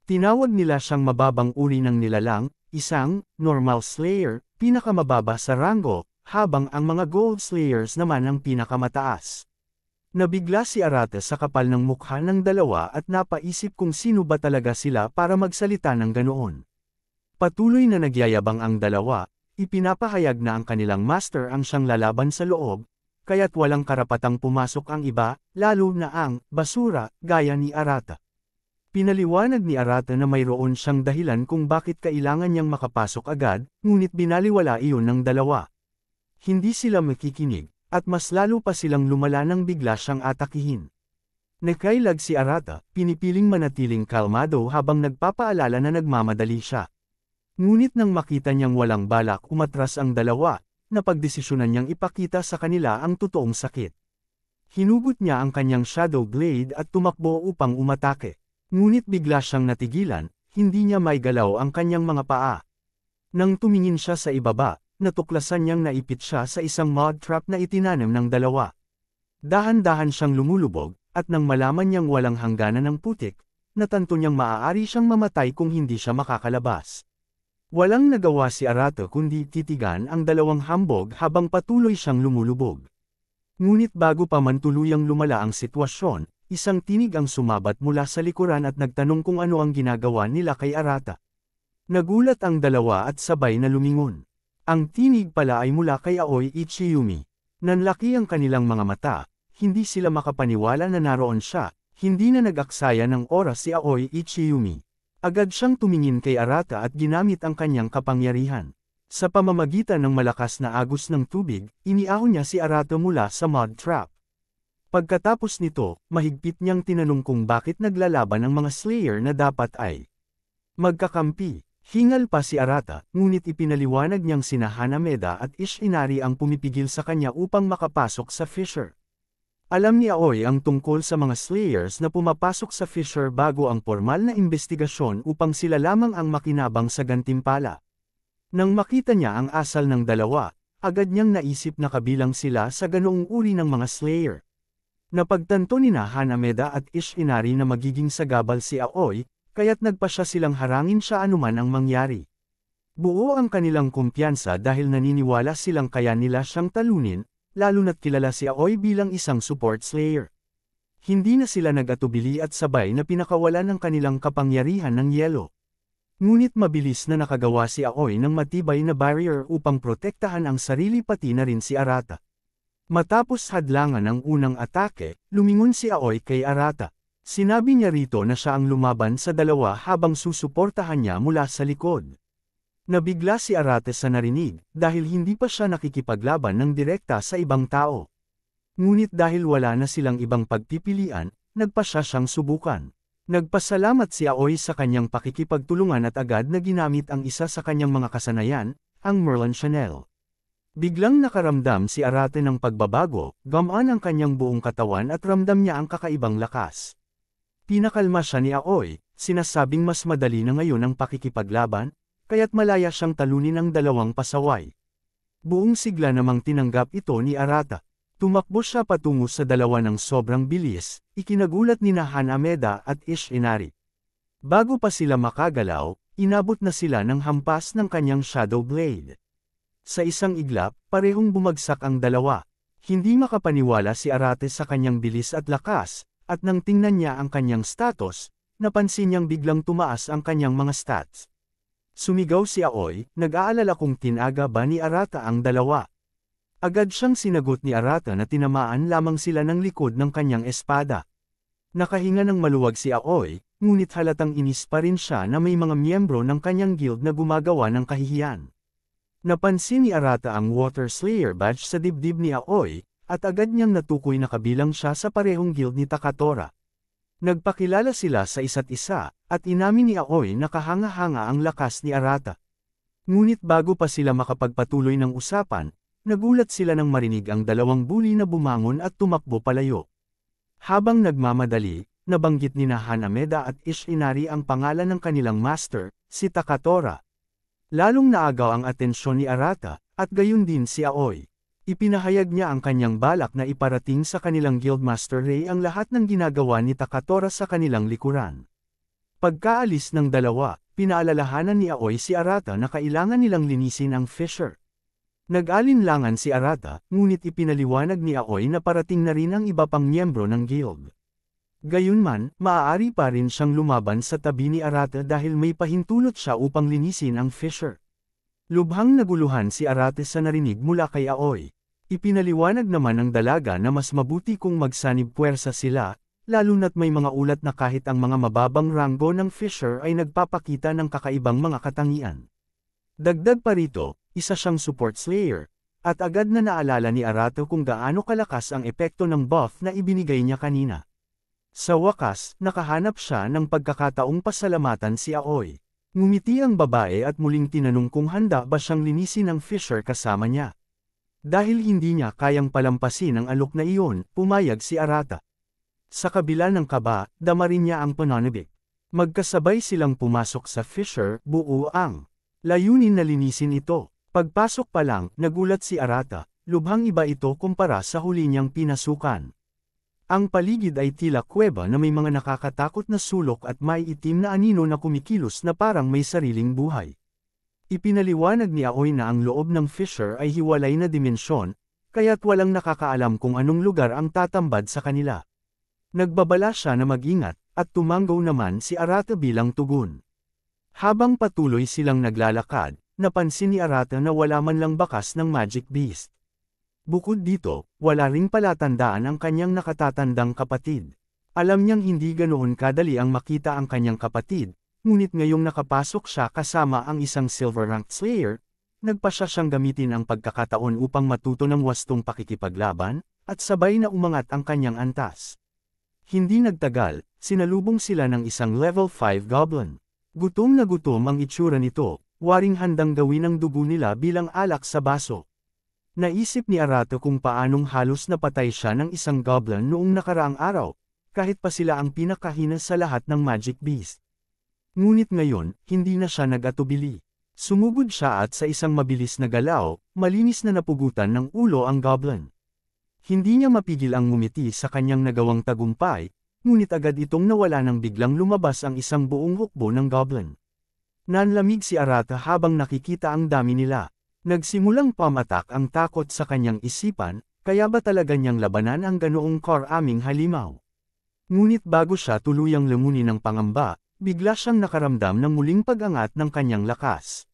S1: Tinawag nila siyang mababang uri ng nilalang, isang normal Slayer, pinakamababa sa rango, habang ang mga Gold Slayers naman ang pinakamataas. Nabigla si Arate sa kapal ng mukha ng dalawa at napaisip kung sino ba talaga sila para magsalita ng ganoon. Patuloy na nagyayabang ang dalawa, ipinapahayag na ang kanilang master ang siyang lalaban sa loob, kaya't walang karapatang pumasok ang iba, lalo na ang basura, gaya ni Arata. Pinaliwanag ni Arata na mayroon siyang dahilan kung bakit kailangan niyang makapasok agad, ngunit binaliwala iyon ng dalawa. Hindi sila makikinig, at mas lalo pa silang lumala nang bigla siyang atakihin. Nakailag si Arata, pinipiling manatiling kalmado habang nagpapaalala na nagmamadali siya. Ngunit nang makita niyang walang balak umatras ang dalawa, napagdesisyonan niyang ipakita sa kanila ang totoong sakit. Hinugot niya ang kanyang Shadow Blade at tumakbo upang umatake. Ngunit bigla siyang natigilan, hindi niya maigalaw ang kanyang mga paa. Nang tumingin siya sa ibaba, natuklasan niyang naipit siya sa isang mud trap na itinanim ng dalawa. Dahan-dahan siyang lumulubog, at nang malaman niyang walang hangganan ng putik, natanto niyang maaari siyang mamatay kung hindi siya makakalabas. Walang nagawa si Arate kundi titigan ang dalawang hambog habang patuloy siyang lumulubog. Ngunit bago pa man tuluyang lumala ang sitwasyon, isang tinig ang sumabat mula sa likuran at nagtanong kung ano ang ginagawa nila kay Arata. Nagulat ang dalawa at sabay na lumingon. Ang tinig pala ay mula kay Aoi Ichiyumi. Nanlaki ang kanilang mga mata, hindi sila makapaniwala na naroon siya, hindi na nag-aksaya ng oras si Aoi Ichiyumi. Agad siyang tumingin kay Arata at ginamit ang kanyang kapangyarihan. Sa pamamagitan ng malakas na agos ng tubig, iniahon niya si Arata mula sa mud trap. Pagkatapos nito, mahigpit niyang tinanong kung bakit naglalaban ang mga Slayer na dapat ay magkakampi. Hingal pa si Arata, ngunit ipinaliwanag niyang sina Hanameda at Ishinari ang pumipigil sa kanya upang makapasok sa fissure. Alam ni Aoi ang tungkol sa mga Slayers na pumapasok sa fissure bago ang formal na investigasyon upang sila lamang ang makinabang sa gantimpala. Nang makita niya ang asal ng dalawa, agad niyang naisip na kabilang sila sa ganoong uri ng mga Slayer. Napagtanto ni Hanameda at Ishinari na magiging sagabal si Aoi, kaya't nagpa siya silang harangin siya anuman ang mangyari. Buo ang kanilang kumpiyansa dahil naniniwala silang kaya nila siyang talunin, lalo na't kilala si Aoi bilang isang support slayer. Hindi na sila nag-atubili at sabay na pinakawalan ng kanilang kapangyarihan ng yelo. Ngunit mabilis na nakagawa si Aoi ng matibay na barrier upang protektahan ang sarili pati na rin si Arata. Matapos hadlangan ang unang atake, lumingon si Aoi kay Arata. Sinabi niya rito na siya ang lumaban sa dalawa habang susuportahan niya mula sa likod. Nabigla si Arate sa narinig, dahil hindi pa siya nakikipaglaban ng direkta sa ibang tao. Ngunit dahil wala na silang ibang pagpipilian, nagpa siya siyang subukan. Nagpasalamat si Aoi sa kanyang pakikipagtulungan at agad na ginamit ang isa sa kanyang mga kasanayan, ang Merlin Chanel. Biglang nakaramdam si Arate ng pagbabago, gumaan ang kanyang buong katawan at ramdam niya ang kakaibang lakas. Pinakalma siya ni Aoi, sinasabing mas madali na ngayon ang pakikipaglaban, kaya't malaya siyang talunin ang dalawang pasaway. Buong sigla namang tinanggap ito ni Arata. Tumakbo siya patungo sa dalawa ng sobrang bilis, ikinagulat ni Hanameda at Ishinari. Bago pa sila makagalaw, inabot na sila ng hampas ng kanyang Shadow Blade. Sa isang iglap, parehong bumagsak ang dalawa. Hindi makapaniwala si Arate sa kanyang bilis at lakas, at nang tingnan niya ang kanyang status, napansin niyang biglang tumaas ang kanyang mga stats. Sumigaw si Aoy, nag-aalala kung tinaga ba ni Arata ang dalawa. Agad siyang sinagot ni Arata na tinamaan lamang sila ng likod ng kanyang espada. Nakahinga ng maluwag si Aoy, ngunit halatang inis pa rin siya na may mga miyembro ng kanyang guild na gumagawa ng kahihiyan. Napansin ni Arata ang Water Slayer badge sa dibdib ni Aoy, at agad niyang natukoy na kabilang siya sa parehong guild ni Takatora. Nagpakilala sila sa isa't isa, at inamin ni Aoy na kahanga-hanga ang lakas ni Arata. Ngunit bago pa sila makapagpatuloy ng usapan, nagulat sila nang marinig ang dalawang bully na bumangon at tumakbo palayo. Habang nagmamadali, nabanggit ni Hanameda at Ishinari ang pangalan ng kanilang master, si Takatora. Lalong naagaw ang atensyon ni Arata, at gayon din si Aoy. Ipinahayag niya ang kanyang balak na iparating sa kanilang Guildmaster Ray ang lahat ng ginagawa ni Takatora sa kanilang likuran. Pagkaalis ng dalawa, pinaalalahanan ni Aoy si Arata na kailangan nilang linisin ang fissure. Nag-alinlangan si Arata, ngunit ipinaliwanag ni Aoy na parating na rin ang iba pang miyembro ng guild. Gayunman, maaari pa rin siyang lumaban sa tabi ni Arata dahil may pahintulot siya upang linisin ang fissure. Lubhang naguluhan si Arata sa narinig mula kay Aoy. Ipinaliwanag naman ng dalaga na mas mabuti kung magsanib puwersa sila, lalo na't may mga ulat na kahit ang mga mababang ranggo ng fissure ay nagpapakita ng kakaibang mga katangian. Dagdag pa rito, isa siyang support slayer, at agad na naalala ni Arata kung gaano kalakas ang epekto ng buff na ibinigay niya kanina. Sa wakas, nakahanap siya ng pagkakataong pasalamatan si Aoy. Ngumiti ang babae at muling tinanong kung handa ba siyang linisin ang fissure kasama niya. Dahil hindi niya kayang palampasin ang alok na iyon, pumayag si Arata. Sa kabila ng kaba, dama rin niya ang pananabik. Magkasabay silang pumasok sa fissure, buo ang layunin na linisin ito. Pagpasok pa lang, nagulat si Arata, lubhang iba ito kumpara sa huli niyang pinasukan. Ang paligid ay tila kuweba na may mga nakakatakot na sulok at may itim na anino na kumikilos na parang may sariling buhay. Ipinaliwanag ni Aoy na ang loob ng fissure ay hiwalay na dimensyon, kaya't walang nakakaalam kung anong lugar ang tatambad sa kanila. Nagbabala siya na mag-ingat, at tumanggaw naman si Arata bilang tugon. Habang patuloy silang naglalakad, napansin ni Arata na wala man lang bakas ng magic beast. Bukod dito, wala ring palatandaan ang kanyang nakatatandang kapatid. Alam niyang hindi ganoon kadali ang makita ang kanyang kapatid, ngunit ngayong nakapasok siya kasama ang isang silver-ranked slayer, nagpasya siyang gamitin ang pagkakataon upang matuto ng wastong pakikipaglaban, at sabay na umangat ang kanyang antas. Hindi nagtagal, sinalubong sila ng isang level 5 goblin. Gutom na gutom ang itsura nito, waring handang gawin ang dugo nila bilang alak sa baso. Naisip ni Arata kung paanong halos napatay siya ng isang goblin noong nakaraang araw, kahit pa sila ang pinakahina sa lahat ng magic beast. Ngunit ngayon, hindi na siya nag-atubili. Sumugod siya at sa isang mabilis na galaw, malinis na napugutan ng ulo ang goblin. Hindi niya mapigil ang ngumiti sa kanyang nagawang tagumpay, ngunit agad itong nawala nang biglang lumabas ang isang buong hukbo ng goblin. Nanlamig si Arata habang nakikita ang dami nila. Nagsimulang pamatak ang takot sa kanyang isipan, kaya ba talaga niyang labanan ang ganoong karaming halimaw? Ngunit bago siya tuluyang lamunin ng pangamba, bigla siyang nakaramdam ng muling pag-angat ng kanyang lakas.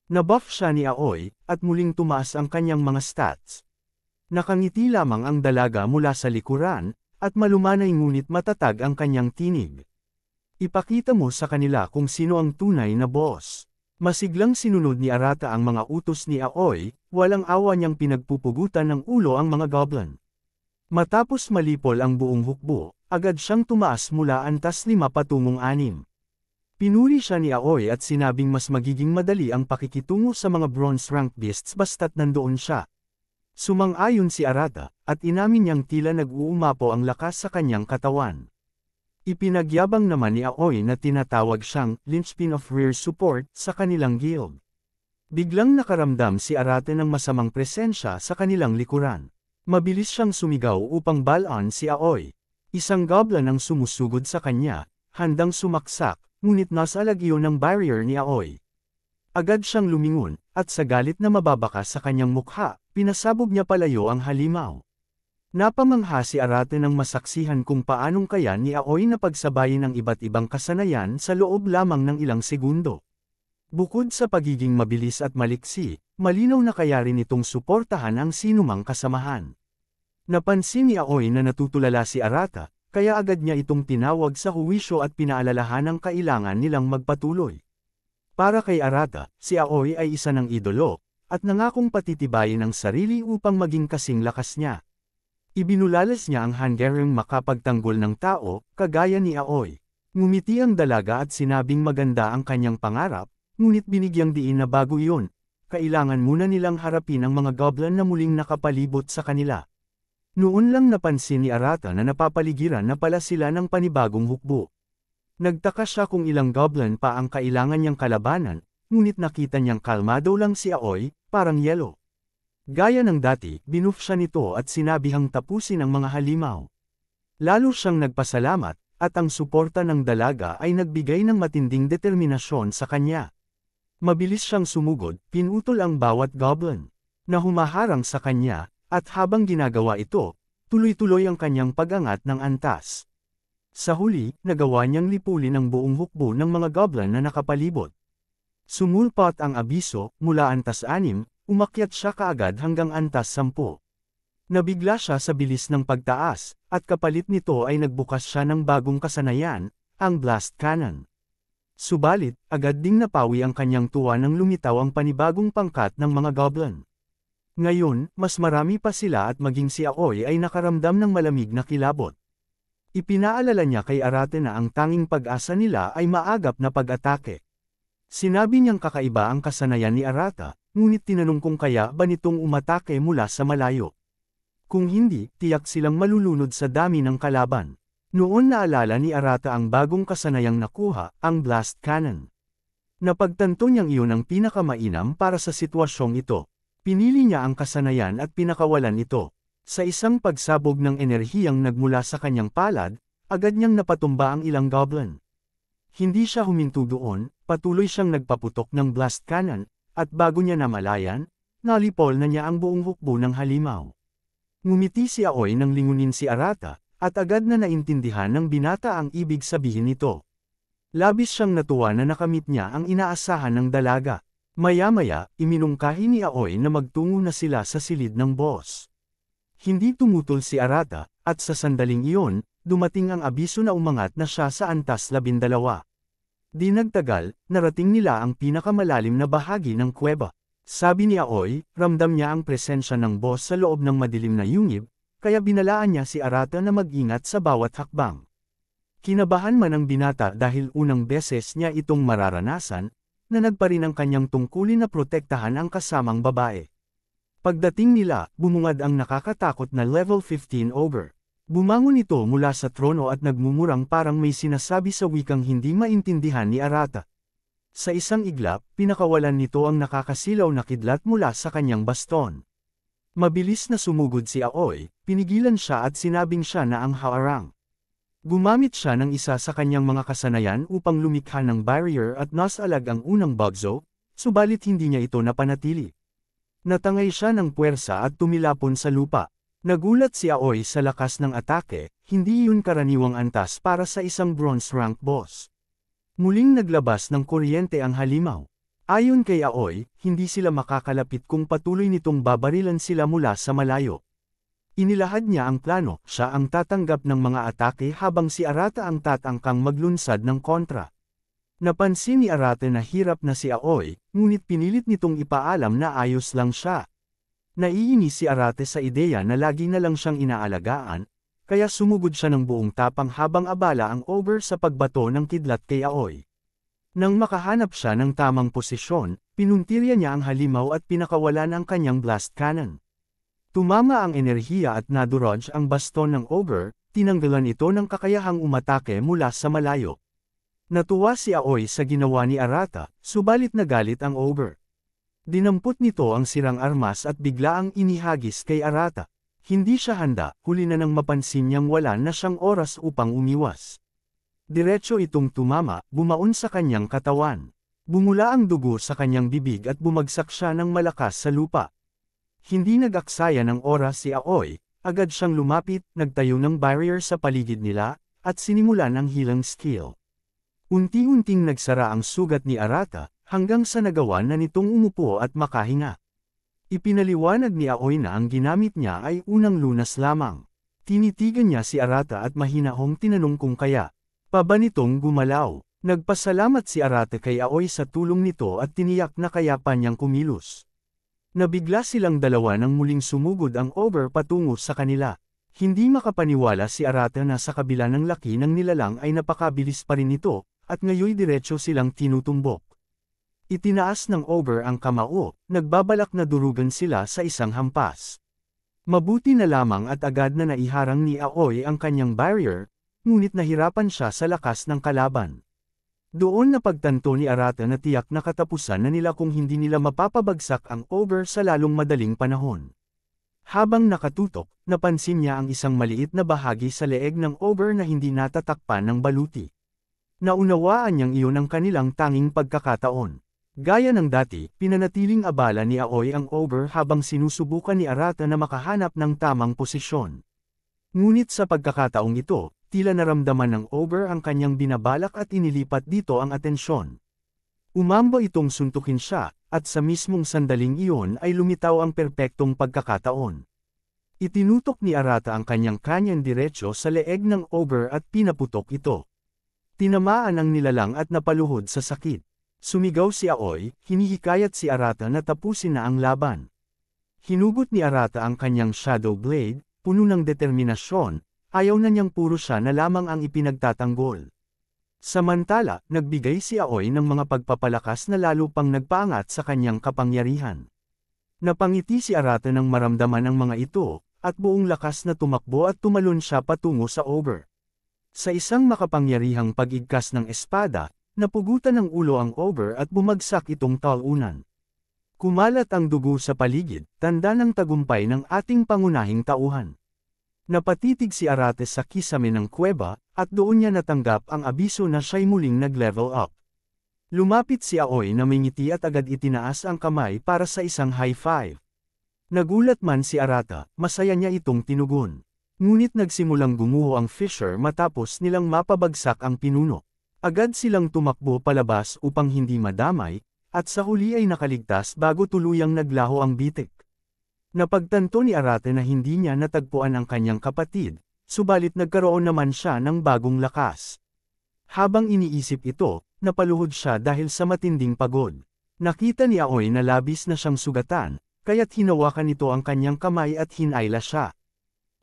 S1: Nabuff siya ni Aoy, at muling tumaas ang kanyang mga stats. Nakangiti lamang ang dalaga mula sa likuran, at malumanay ngunit matatag ang kanyang tinig. Ipakita mo sa kanila kung sino ang tunay na boss. Masiglang sinunod ni Arata ang mga utos ni Aoy, walang awa niyang pinagpupugutan ng ulo ang mga goblin. Matapos malipol ang buong hukbo, agad siyang tumaas mula antas 5 patungong 6. Pinuri siya ni Aoy at sinabing mas magiging madali ang pakikitungo sa mga bronze-ranked beasts basta't nandoon siya. Sumang-ayon si Arata, at inamin niyang tila nag-uumapo ang lakas sa kanyang katawan. Ipinagyabang naman ni Aoy na tinatawag siyang linchpin of rear support sa kanilang guild. Biglang nakaramdam si Arata ng masamang presensya sa kanilang likuran. Mabilis siyang sumigaw upang balaan si Aoy. Isang goblin ang sumusugod sa kanya, handang sumaksak, ngunit nasa lagyo ng barrier ni Aoy. Agad siyang lumingon, at sa galit na mababakas sa kanyang mukha, pinasabog niya palayo ang halimaw. Napamangha si Arate nang masaksihan kung paanong kaya ni Aoy na pagsabayin ang iba't ibang kasanayan sa loob lamang ng ilang segundo. Bukod sa pagiging mabilis at maliksi, malinaw na kaya rin itong suportahan ang sinumang kasamahan. Napansin ni Aoy na natutulala si Arata, kaya agad niya itong tinawag sa huwisyo at pinaalalahan ang kailangan nilang magpatuloy. Para kay Arata, si Aoy ay isa ng idolo, at nangakong patitibayin ang sarili upang maging kasing lakas niya. Ibinulalas niya ang hanggaring makapagtanggol ng tao, kagaya ni Aoy. Ngumiti ang dalaga at sinabing maganda ang kanyang pangarap, ngunit binigyang diin na bago iyon, kailangan muna nilang harapin ang mga goblin na muling nakapalibot sa kanila. Noon lang napansin ni Arata na napapaligiran na pala sila ng panibagong hukbo. Nagtaka siya kung ilang goblin pa ang kailangan niyang kalabanan, ngunit nakita niyang kalmado lang si Aoy, parang yelo. Gaya ng dati, binuff siya nito at sinabihang tapusin ang mga halimaw. Lalo siyang nagpasalamat, at ang suporta ng dalaga ay nagbigay ng matinding determinasyon sa kanya. Mabilis siyang sumugod, pinutol ang bawat goblin na humaharang sa kanya, at habang ginagawa ito, tuloy-tuloy ang kanyang pag-angat ng antas. Sa huli, nagawa niyang lipulin ang buong hukbo ng mga goblin na nakapalibot. Sumulpot ang abiso, mula antas 6, umakyat siya kaagad hanggang antas 10. Nabigla siya sa bilis ng pagtaas, at kapalit nito ay nagbukas siya ng bagong kasanayan, ang blast cannon. Subalit, agad ding napawi ang kanyang tuwa nang lumitaw ang panibagong pangkat ng mga goblin. Ngayon, mas marami pa sila at maging si Aoy ay nakaramdam ng malamig na kilabot. Ipinaalala niya kay Arate na ang tanging pag-asa nila ay maagap na pag-atake. Sinabi niyang kakaiba ang kasanayan ni Arata, ngunit tinanong kung kaya ba nitong umatake mula sa malayo. Kung hindi, tiyak silang malulunod sa dami ng kalaban. Noon naalala ni Arata ang bagong kasanayang nakuha, ang blast cannon. Napagtanto niyang iyon ang pinakamainam para sa sitwasyong ito. Pinili niya ang kasanayan at pinakawalan ito. Sa isang pagsabog ng enerhiyang nagmula sa kanyang palad, agad niyang napatumba ang ilang goblin. Hindi siya huminto doon, patuloy siyang nagpaputok ng blast cannon, at bago niya namalayan, nalipol na niya ang buong hukbo ng halimaw. Ngumiti si Aoy nang lingunin si Arata, at agad na naintindihan ng binata ang ibig sabihin nito. Labis siyang natuwa na nakamit niya ang inaasahan ng dalaga. Maya-maya, iminungkahi ni Aoy na magtungo na sila sa silid ng boss. Hindi tumutol si Arata, at sa sandaling iyon, dumating ang abiso na umangat na siya sa antas 12. Di nagtagal, narating nila ang pinakamalalim na bahagi ng kuweba. Sabi ni Aoy, ramdam niya ang presensya ng boss sa loob ng madilim na yungib, kaya binalaan niya si Arata na mag-ingat sa bawat hakbang. Kinabahan man ang binata dahil unang beses niya itong mararanasan, na nagpa rin ang kanyang tungkulin na protektahan ang kasamang babae. Pagdating nila, bumungad ang nakakatakot na level 15 ogre. Bumangon ito mula sa trono at nagmumurang parang may sinasabi sa wikang hindi maintindihan ni Arata. Sa isang iglap, pinakawalan nito ang nakakasilaw na kidlat mula sa kanyang baston. Mabilis na sumugod si Aoy, pinigilan siya at sinabing siya na ang haarang. Gumamit siya ng isa sa kanyang mga kasanayan upang lumikha ng barrier at nasalag ang unang bugzo, subalit hindi niya ito napanatili. Natangay siya ng puwersa at tumilapon sa lupa. Nagulat si Aoy sa lakas ng atake, hindi yun karaniwang antas para sa isang bronze rank boss. Muling naglabas ng kuryente ang halimaw. Ayon kay Aoy, hindi sila makakalapit kung patuloy nitong babarilan sila mula sa malayo. Inilahad niya ang plano, siya ang tatanggap ng mga atake habang si Arata ang tatangkang maglunsad ng kontra. Napansin ni Arate na hirap na si Aoy, ngunit pinilit nitong ipaalam na ayos lang siya. Naiinis si Arate sa ideya na lagi na lang siyang inaalagaan, kaya sumugod siya ng buong tapang habang abala ang ogre sa pagbato ng kidlat kay Aoy. Nang makahanap siya ng tamang posisyon, pinuntirya niya ang halimaw at pinakawalan ang kanyang blast cannon. Tumama ang enerhiya at nadurog ang baston ng ogre, tinanggalan ito ng kakayahang umatake mula sa malayo. Natuwa si Aoy sa ginawa ni Arata, subalit nagalit ang ogre. Dinampot nito ang sirang armas at bigla ang inihagis kay Arata. Hindi siya handa, huli na nang mapansin niyang wala na siyang oras upang umiwas. Diretso itong tumama, bumaon sa kanyang katawan. Bumula ang dugo sa kanyang bibig at bumagsak siya ng malakas sa lupa. Hindi nag-aksaya ng oras si Aoi, agad siyang lumapit, nagtayo ng barrier sa paligid nila, at sinimulan ang healing skill. Unti-unting nagsara ang sugat ni Arata, hanggang sa nagawa na nitong umupo at makahinga. Ipinaliwanag ni Aoi na ang ginamit niya ay unang lunas lamang. Tinitigan niya si Arata at mahinahong tinanong kung kaya pa ba nitong gumalaw. Nagpasalamat si Arata kay Aoi sa tulong nito at tiniyak na kaya pa niyang kumilos. Nabigla silang dalawa nang muling sumugod ang ogre patungo sa kanila. Hindi makapaniwala si Arata na sa kabila ng laki ng nilalang ay napakabilis pa rin ito, at ngayoy diretso silang tinutumbok. Itinaas ng ogre ang kamao, nagbabalak na durugan sila sa isang hampas. Mabuti na lamang at agad na naiharang ni Aoi ang kanyang barrier, ngunit nahirapan siya sa lakas ng kalaban. Doon napagtanto ni Arata na tiyak na katapusan na nila kung hindi nila mapapabagsak ang ogre sa lalong madaling panahon. Habang nakatutok, napansin niya ang isang maliit na bahagi sa leeg ng ogre na hindi natatakpan ng baluti. Naunawaan niyang iyon ang kanilang tanging pagkakataon. Gaya ng dati, pinanatiling abala ni Aoi ang ogre habang sinusubukan ni Arata na makahanap ng tamang posisyon. Ngunit sa pagkakataong ito, tila naramdaman ng ogre ang kanyang binabalak at inilipat dito ang atensyon. Umamba itong suntukin siya, at sa mismong sandaling iyon ay lumitaw ang perpektong pagkakataon. Itinutok ni Arata ang kanyang kanyan diretso sa leeg ng ogre at pinaputok ito. Tinamaan ang nilalang at napaluhod sa sakit. Sumigaw si Aoi, hinihikayat si Arata na tapusin na ang laban. Hinugot ni Arata ang kanyang Shadow Blade, puno ng determinasyon, ayaw na niyang puro siya na lamang ang ipinagtatanggol. Samantala, nagbigay si Aoi ng mga pagpapalakas na lalo pang nagpaangat sa kanyang kapangyarihan. Napangiti si Arata nang maramdaman ang mga ito, at buong lakas na tumakbo at tumalon siya patungo sa ogre. Sa isang makapangyarihang pag-igkas ng espada, napugutan ng ulo ang ogre at bumagsak itong talunan. Kumalat ang dugo sa paligid, tanda ng tagumpay ng ating pangunahing tauhan. Napatitig si Arate sa kisame ng kuweba, at doon niya natanggap ang abiso na siya'y muling nag-level up. Lumapit si Aoi na may ngiti at agad itinaas ang kamay para sa isang high five. Nagulat man si Arata, masaya niya itong tinugon. Ngunit nagsimulang gumuho ang Fisher matapos nilang mapabagsak ang pinuno. Agad silang tumakbo palabas upang hindi madamay, at sa huli ay nakaligtas bago tuluyang naglaho ang bitik. Napagtanto ni Arate na hindi niya natagpuan ang kanyang kapatid, subalit nagkaroon naman siya ng bagong lakas. Habang iniisip ito, napaluhod siya dahil sa matinding pagod. Nakita ni Aoi na labis na siyang sugatan, kaya't hinawakan nito ang kanyang kamay at hinayla siya.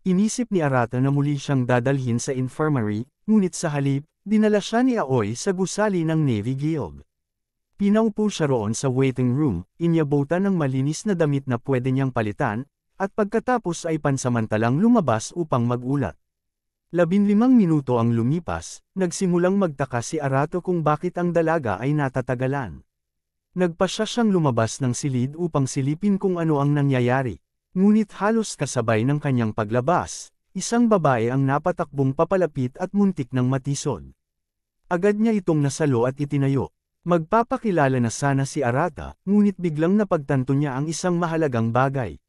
S1: Inisip ni Arate na muli siyang dadalhin sa infirmary, ngunit sa halip, dinala siya ni Aoi sa gusali ng Navy Guild. Pinaupo siya roon sa waiting room, inyabutan ng malinis na damit na pwede niyang palitan, at pagkatapos ay pansamantalang lumabas upang magulat. 15 minuto ang lumipas, nagsimulang magtaka si Arato kung bakit ang dalaga ay natatagalan. Nagpasya siyang lumabas ng silid upang silipin kung ano ang nangyayari. Ngunit halos kasabay ng kanyang paglabas, isang babae ang napatakbong papalapit at muntik ng matisod. Agad niya itong nasalo at itinayo. Magpapakilala na sana si Arata, ngunit biglang napagtanto niya ang isang mahalagang bagay.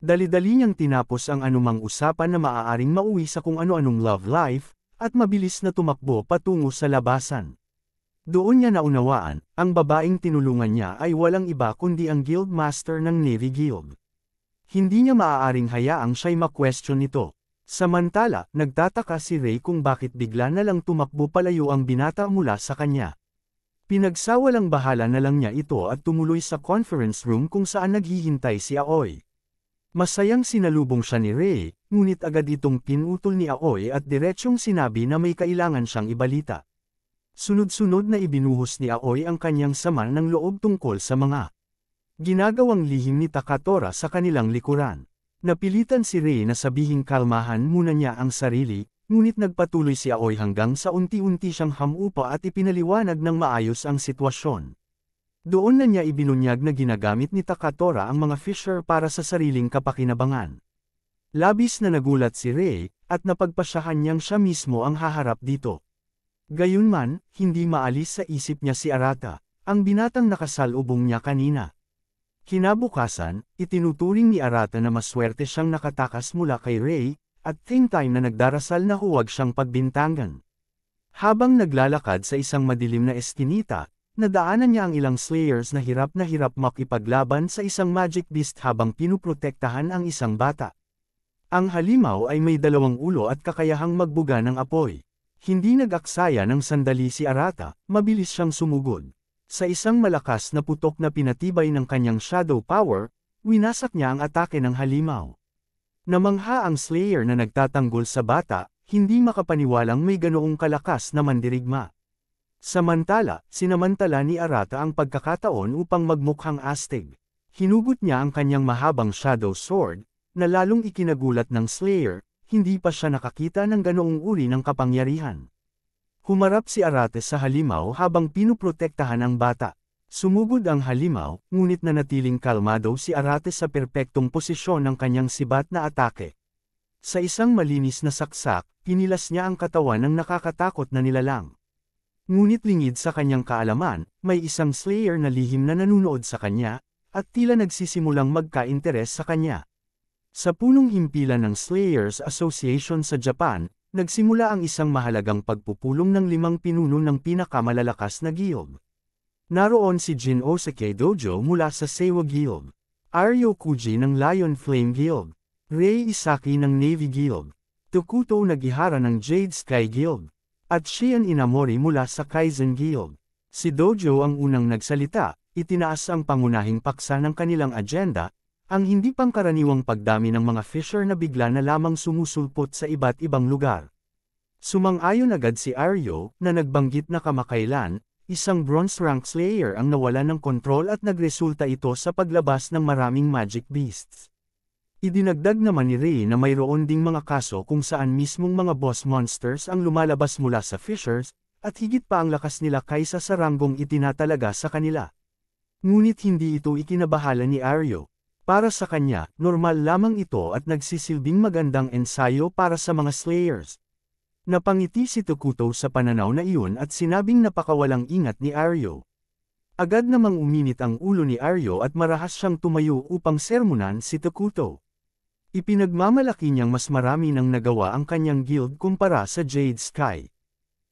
S1: Dali-dali niyang tinapos ang anumang usapan na maaaring mauwi sa kung ano-anong love life, at mabilis na tumakbo patungo sa labasan. Doon niya naunawaan, ang babaeng tinulungan niya ay walang iba kundi ang Guild Master ng Navy Guild. Hindi niya maaaring hayaang siya'y ma-question nito. Samantala, nagtataka si Ray kung bakit bigla na lang tumakbo palayo ang binata mula sa kanya. Pinagsawalang bahala na lang niya ito at tumuloy sa conference room kung saan naghihintay si Aoi. Masayang sinalubong siya ni Ray, ngunit agad itong pinutol ni Aoi at diretsyong sinabi na may kailangan siyang ibalita. Sunod-sunod na ibinuhos ni Aoi ang kanyang sama ng loob tungkol sa mga ginagawang lihim ni Takatora sa kanilang likuran. Napilitan si Ray na sabihing kalmahan muna niya ang sarili, ngunit nagpatuloy si Aoi hanggang sa unti-unti siyang hamupa at ipinaliwanag ng maayos ang sitwasyon. Doon na niya ibinunyag na ginagamit ni Takatora ang mga Fisher para sa sariling kapakinabangan. Labis na nagulat si Rey, at napagpasyahan niyang siya mismo ang haharap dito. Gayunman, hindi maalis sa isip niya si Arata, ang binatang nakasalubong niya kanina. Kinabukasan, itinuturing ni Arata na maswerte siyang nakatakas mula kay Rey, at same time na nagdarasal na huwag siyang pagbintangan. Habang naglalakad sa isang madilim na eskinita, nadaanan niya ang ilang slayers na hirap makipaglaban sa isang magic beast habang pinuprotektahan ang isang bata. Ang halimaw ay may 2 ulo at kakayahang magbuga ng apoy. Hindi nag-aksaya ng sandali si Arata, mabilis siyang sumugod. Sa isang malakas na putok na pinatibay ng kanyang shadow power, winasak niya ang atake ng halimaw. Namangha ang slayer na nagtatanggol sa bata, hindi makapaniwalang may ganoong kalakas na mandirigma. Samantala, sinamantala ni Arata ang pagkakataon upang magmukhang astig. Hinugot niya ang kanyang mahabang shadow sword, na lalong ikinagulat ng slayer, hindi pa siya nakakita ng ganoong uri ng kapangyarihan. Humarap si Arate sa halimaw habang pinuprotektahan ang bata. Sumugod ang halimaw, ngunit nanatiling kalmado si Arate sa perpektong posisyon ng kanyang sibat na atake. Sa isang malinis na saksak, pinilas niya ang katawan ng nakakatakot na nilalang. Ngunit lingid sa kanyang kaalaman, may isang slayer na lihim na nanunood sa kanya, at tila nagsisimulang magka-interes sa kanya. Sa punong himpilan ng Slayers Association sa Japan, nagsimula ang isang mahalagang pagpupulong ng 5 pinuno ng pinakamalalakas na guild. Naroon si Jin Osake Dojo mula sa Seiwa Guild, Aryo Kuji ng Lion Flame Guild, Rei Isaki ng Navy Guild, Tokuto Nagihara ng Jade Sky Guild, at Shion Inamori mula sa Kaizen Guild. Si Dojo ang unang nagsalita, itinaas ang pangunahing paksa ng kanilang agenda, ang hindi pangkaraniwang pagdami ng mga fisher na bigla na lamang sumusulpot sa iba't ibang lugar. Sumang-ayon agad si Aryo, na nagbanggit na kamakailan, isang bronze rank slayer ang nawala ng kontrol at nagresulta ito sa paglabas ng maraming magic beasts. Idinagdag naman ni Rey na mayroon ding mga kaso kung saan mismong mga boss monsters ang lumalabas mula sa fishers, at higit pa ang lakas nila kaysa sa ranggong itinatalaga sa kanila. Ngunit hindi ito ikinabahala ni Aryo. Para sa kanya, normal lamang ito at nagsisilbing magandang ensayo para sa mga slayers. Napangiti si Tokuto sa pananaw na iyon at sinabing napakawalang ingat ni Aryo. Agad namang uminit ang ulo ni Aryo at marahas siyang tumayo upang sermonan si Tokuto. Ipinagmamalaki niyang mas marami nang nagawa ang kanyang guild kumpara sa Jade Sky.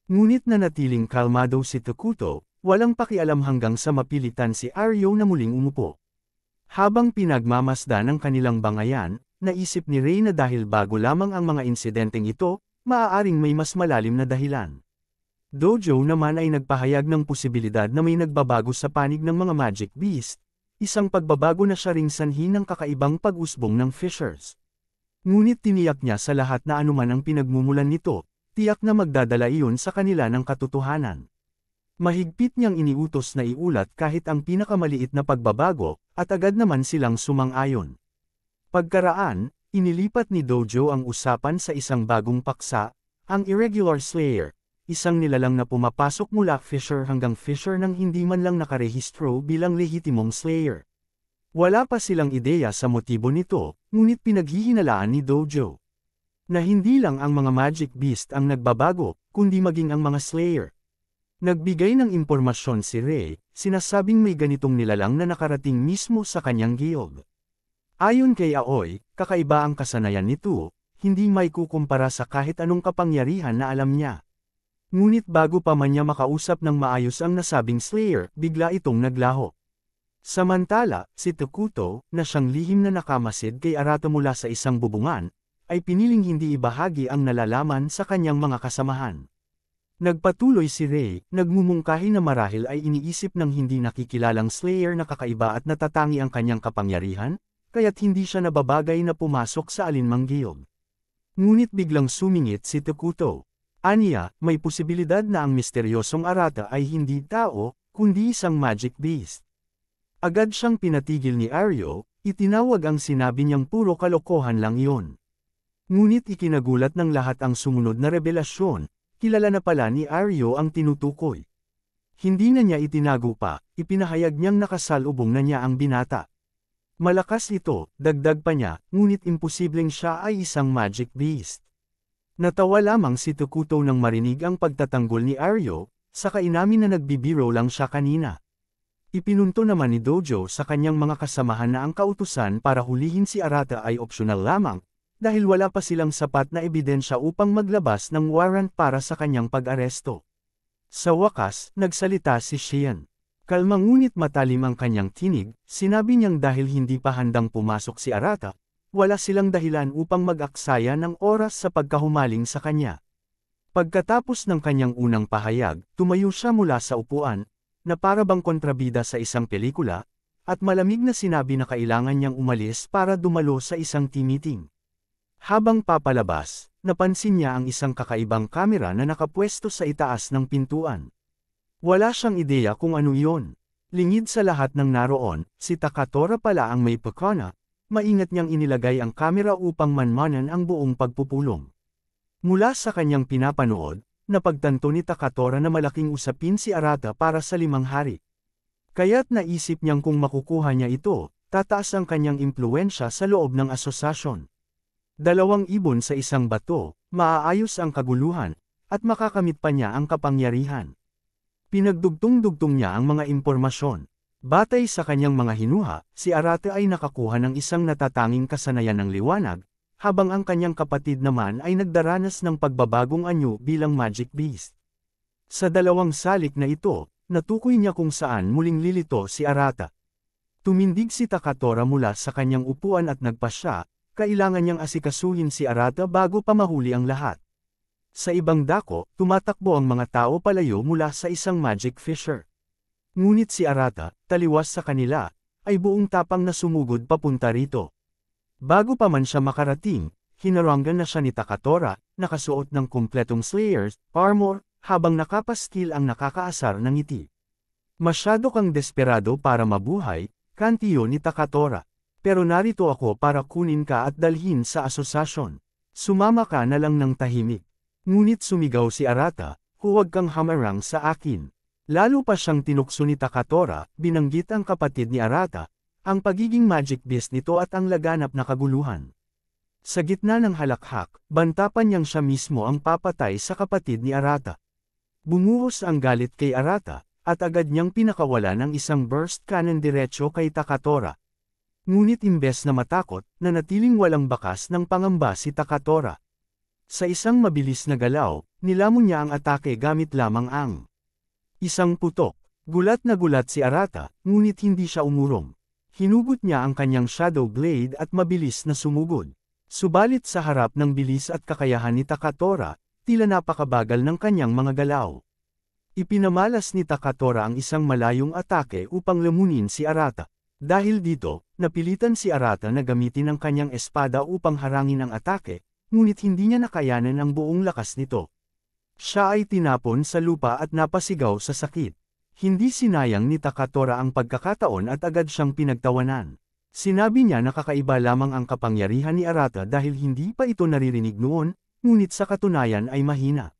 S1: Ngunit nanatiling kalmado si Tokuto, walang pakialam hanggang sa mapilitan si Aryo na muling umupo. Habang pinagmamasdan ang kanilang bangayan, naisip ni Rey na dahil bago lamang ang mga insidenteng ito, maaaring may mas malalim na dahilan. Dojo naman ay nagpahayag ng posibilidad na may nagbabago sa panig ng mga magic beast, isang pagbabago na siya ring sanhi ng kakaibang pag-usbong ng fishers. Ngunit tiniyak niya sa lahat na anuman ang pinagmumulan nito, tiyak na magdadala iyon sa kanila ng katotohanan. Mahigpit niyang iniutos na iulat kahit ang pinakamaliit na pagbabago, at agad naman silang sumang-ayon. Pagkaraan, inilipat ni Dojo ang usapan sa isang bagong paksa, ang Irregular Slayer, isang nilalang na pumapasok mula fisher hanggang fisher nang hindi man lang nakarehistro bilang lehitimong slayer. Wala pa silang ideya sa motibo nito, ngunit pinaghihinalaan ni Dojo na hindi lang ang mga magic beast ang nagbabago, kundi maging ang mga slayer. Nagbigay ng impormasyon si Rey, sinasabing may ganitong nilalang na nakarating mismo sa kanyang guild. Ayon kay Aoi, kakaiba ang kasanayan nito, hindi may kukumpara sa kahit anong kapangyarihan na alam niya. Ngunit bago pa man niya makausap ng maayos ang nasabing slayer, bigla itong naglaho. Samantala, si Tokuto, na siyang lihim na nakamasid kay Arata mula sa isang bubungan, ay piniling hindi ibahagi ang nalalaman sa kanyang mga kasamahan. Nagpatuloy si Rey, nagmumungkahi na marahil ay iniisip ng hindi nakikilalang slayer na kakaiba at natatangi ang kanyang kapangyarihan, kaya't hindi siya nababagay na pumasok sa alinmang guild. Ngunit biglang sumingit si Tokuto. Aniya, may posibilidad na ang misteryosong Arata ay hindi tao, kundi isang magic beast. Agad siyang pinatigil ni Aryo, itinawag ang sinabi niyang puro kalokohan lang iyon. Ngunit ikinagulat ng lahat ang sumunod na revelasyon. Kilala na pala ni Aryo ang tinutukoy. Hindi na niya itinago pa, ipinahayag niyang nakasalubong na niya ang binata. Malakas ito, dagdag pa niya, ngunit imposibleng siya ay isang magic beast. Natawa lamang si Tokuto nang marinig ang pagtatanggol ni Aryo, saka inamin na nagbibiro lang siya kanina. Ipinunto naman ni Dojo sa kanyang mga kasamahan na ang kautusan para hulihin si Arata ay opsyonal lamang, dahil wala pa silang sapat na ebidensya upang maglabas ng warrant para sa kanyang pag-aresto. Sa wakas, nagsalita si Shion. Kalmang ngunit matalim ang kanyang tinig, sinabi niyang dahil hindi pa handang pumasok si Arata, wala silang dahilan upang mag-aksaya ng oras sa pagkahumaling sa kanya. Pagkatapos ng kanyang unang pahayag, tumayo siya mula sa upuan, na para bang kontrabida sa isang pelikula, at malamig na sinabi na kailangan niyang umalis para dumalo sa isang team meeting. Habang papalabas, napansin niya ang isang kakaibang kamera na nakapwesto sa itaas ng pintuan. Wala siyang ideya kung ano iyon. Lingid sa lahat ng naroon, si Takatora pala ang may pakana, maingat niyang inilagay ang kamera upang manmanan ang buong pagpupulong. Mula sa kanyang pinapanood, napagtanto ni Takatora na malaking usapin si Arata para sa 5 hari. Kaya't naisip niyang kung makukuha niya ito, tataas ang kanyang impluwensya sa loob ng asosasyon. 2 ibon sa isang bato, maaayos ang kaguluhan, at makakamit pa niya ang kapangyarihan. Pinagdugtong-dugtong niya ang mga impormasyon. Batay sa kanyang mga hinuha, si Arata ay nakakuha ng isang natatanging kasanayan ng liwanag, habang ang kanyang kapatid naman ay nagdaranas ng pagbabagong anyo bilang magic beast. Sa 2 salik na ito, natukoy niya kung saan muling lilito si Arata. Tumindig si Takatora mula sa kanyang upuan at nagpasya, kailangan niyang asikasuhin si Arata bago pa mahuli ang lahat. Sa ibang dako, tumatakbo ang mga tao palayo mula sa isang magic fisher. Ngunit si Arata, taliwas sa kanila, ay buong tapang na sumugod papunta rito. Bago pa man siya makarating, hinaranggan na siya ni Takatora, nakasuot ng kumpletong Slayer's armor, habang nakapastil ang nakakaasar ng ngiti. Masyado kang desperado para mabuhay, kantiyo ni Takatora. Pero narito ako para kunin ka at dalhin sa asosasyon. Sumama ka na lang ng tahimik. Ngunit sumigaw si Arata, huwag kang hamarang sa akin. Lalo pa siyang tinukso ni Takatora, binanggit ang kapatid ni Arata, ang pagiging magic beast nito at ang laganap na kaguluhan. Sa gitna ng halakhak, bantapan niyang siya mismo ang papatay sa kapatid ni Arata. Bumuhos ang galit kay Arata, at agad niyang pinakawala ng isang burst cannon diretso kay Takatora. Ngunit imbes na matakot, nanatiling walang bakas ng pangamba si Takatora. Sa isang mabilis na galaw, nilamon niya ang atake gamit lamang ang isang putok. Gulat na gulat si Arata, ngunit hindi siya umurong. Hinugot niya ang kanyang shadow blade at mabilis na sumugod. Subalit sa harap ng bilis at kakayahan ni Takatora, tila napakabagal ng kanyang mga galaw. Ipinamalas ni Takatora ang isang malayong atake upang lamunin si Arata. Dahil dito, napilitan si Arata na gamitin ang kanyang espada upang harangin ang atake, ngunit hindi niya nakayanan ang buong lakas nito. Siya ay tinapon sa lupa at napasigaw sa sakit. Hindi sinayang ni Takatora ang pagkakataon at agad siyang pinagtawanan. Sinabi niya na kakaiba lamang ang kapangyarihan ni Arata dahil hindi pa ito naririnig noon, ngunit sa katunayan ay mahina.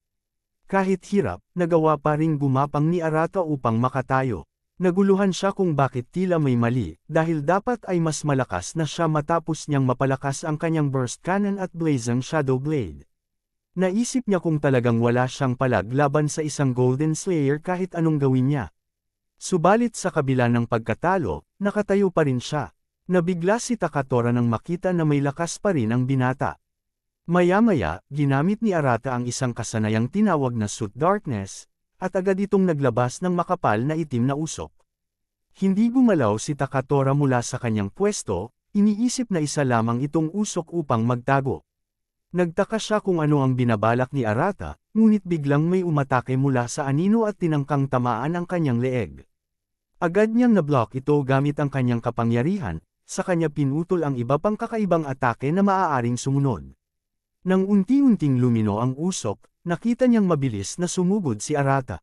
S1: Kahit hirap, nagawa pa ring gumapang ni Arata upang makatayo. Naguluhan siya kung bakit tila may mali, dahil dapat ay mas malakas na siya matapos niyang mapalakas ang kanyang burst cannon at blazing shadow blade. Naisip niya kung talagang wala siyang palag laban sa isang Golden Slayer kahit anong gawin niya. Subalit sa kabila ng pagkatalo, nakatayo pa rin siya. Nabigla si Takatora nang makita na may lakas pa rin ang binata. Maya-maya, ginamit ni Arata ang isang kasanayang tinawag na Suit Darkness, at agad itong naglabas ng makapal na itim na usok. Hindi gumalaw si Takatora mula sa kanyang pwesto, iniisip na isa lamang itong usok upang magtago. Nagtaka siya kung ano ang binabalak ni Arata, ngunit biglang may umatake mula sa anino at tinangkang tamaan ang kanyang leeg. Agad niyang nablock ito gamit ang kanyang kapangyarihan, sa kanya pinutol ang iba pang kakaibang atake na maaaring sumunod. Nang unti-unting lumino ang usok, nakita niyang mabilis na sumugod si Arata.